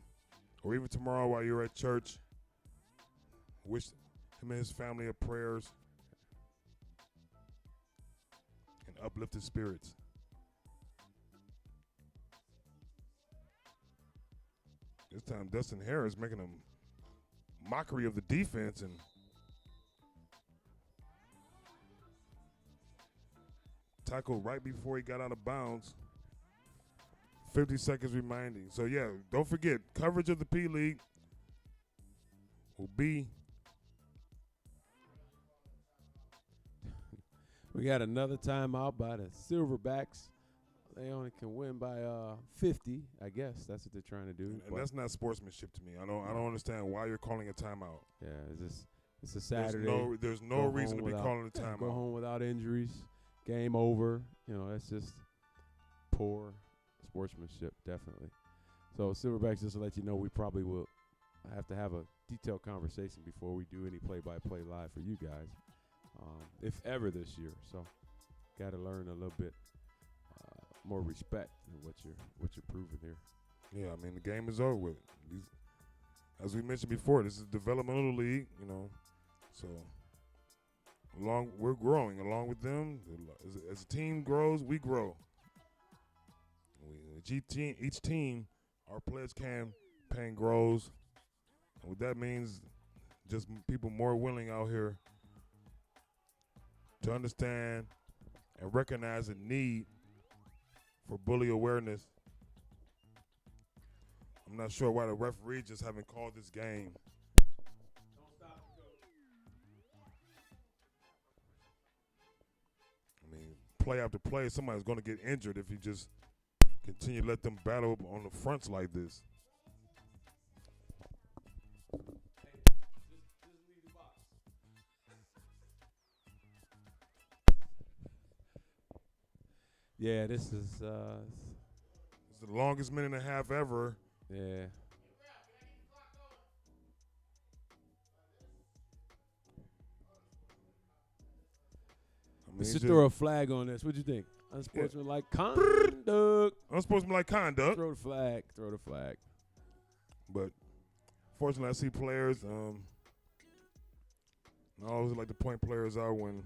Speaker 2: or even tomorrow while you're at church. Wish him and his family of prayers and uplifted spirits. This time, Dustin Harris making a mockery of the defense and tackled right before he got out of bounds. 50 seconds remaining. So, yeah, don't forget, coverage of the P-League will be.
Speaker 1: We got another timeout by the Silverbacks. They only can win by 50, I guess. That's what they're trying to do.
Speaker 2: And that's not sportsmanship to me. I don't understand why you're calling a timeout.
Speaker 1: Yeah, it's a Saturday.
Speaker 2: There's no reason to be calling a timeout.
Speaker 1: Go home without injuries. Game over. You know, that's just poor sportsmanship, definitely. So Silverbacks, just to let you know, we probably will have to have a detailed conversation before we do any play-by-play live for you guys, if ever this year. So got to learn a little bit more respect in what you're proving here.
Speaker 2: Yeah, I mean, the game is over with. As we mentioned before, this is a developmental league, you know. So we're growing along with them. As a team grows, we grow. Each team, our pledge campaign grows. And what that means, just people more willing out here to understand and recognize the need for bully awareness. I'm not sure why the referee just haven't called this game. I mean, play after play, somebody's going to get injured if you just continue to let them battle on the fronts like this.
Speaker 1: Yeah, this is
Speaker 2: It's the longest minute and a half ever.
Speaker 1: yeah.
Speaker 2: I mean,
Speaker 1: We should throw a flag on this. What do you think? Unsportsmanlike conduct.
Speaker 2: Unsportsmanlike conduct.
Speaker 1: Throw the flag. Throw the flag.
Speaker 2: But fortunately, I see players. I always like to point players out when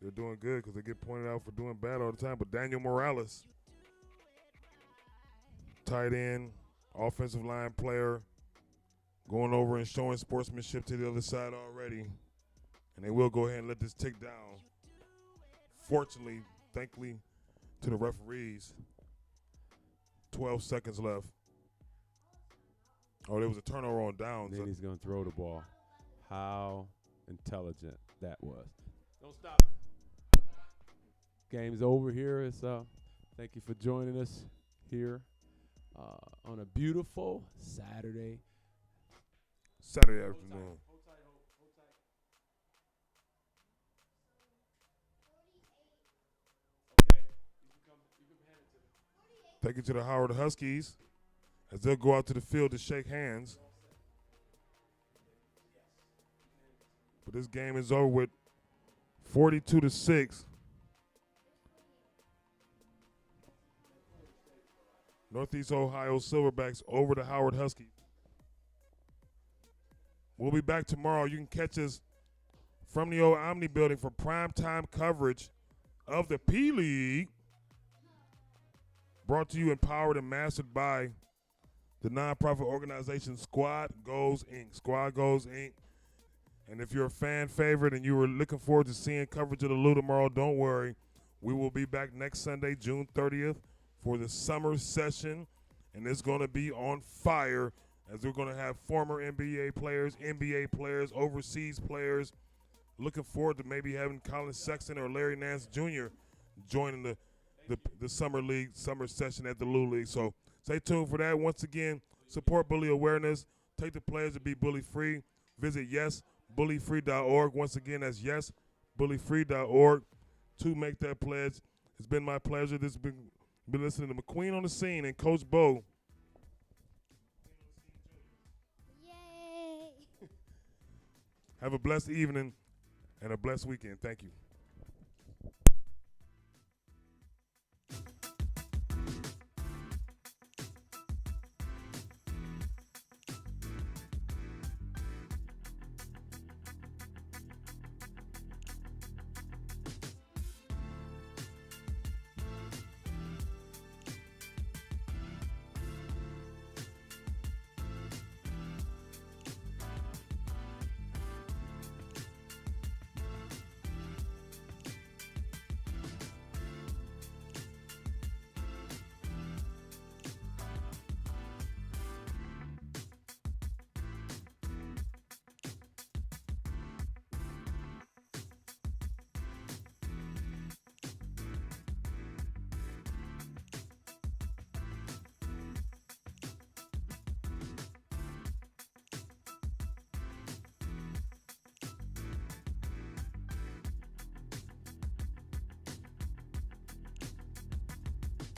Speaker 2: they're doing good because they get pointed out for doing bad all the time. But Daniel Morales, tight end, offensive line player, going over and showing sportsmanship to the other side already. And they will go ahead and let this tick down. Fortunately, thankfully to the referees, 12 seconds left. Oh, there was a turnover on downs.
Speaker 1: Then he's going to throw the ball. How intelligent that was. Don't stop. Game's over here. It's thank you for joining us here on a beautiful Saturday
Speaker 2: afternoon. Take it to the Howard Huskies as they'll go out to the field to shake hands. But this game is over with 42-6. Northeast Ohio Silverbacks over the Howard Huskies. We'll be back tomorrow. You can catch us from the old Omni building for primetime coverage of the P-League. Brought to you, empowered, and mastered by the nonprofit organization Squad Goes Inc. Squad Goes Inc. And if you're a fan favorite and you were looking forward to seeing coverage of the Lou tomorrow, don't worry. We will be back next Sunday, June 30th, for the summer session. And it's going to be on fire as we're going to have former NBA players, overseas players. Looking forward to maybe having Colin Sexton or Larry Nance Jr. joining the summer league, summer session at the Lou League. So stay tuned for that. Once again, support bully awareness. Take the pledge to be bully free. Visit yesbullyfree.org. Once again, that's yesbullyfree.org to make that pledge. It's been my pleasure. This has been listening to McQueen on the Scene and Coach Bo.
Speaker 6: Yay!
Speaker 2: Have a blessed evening and a blessed weekend. Thank you.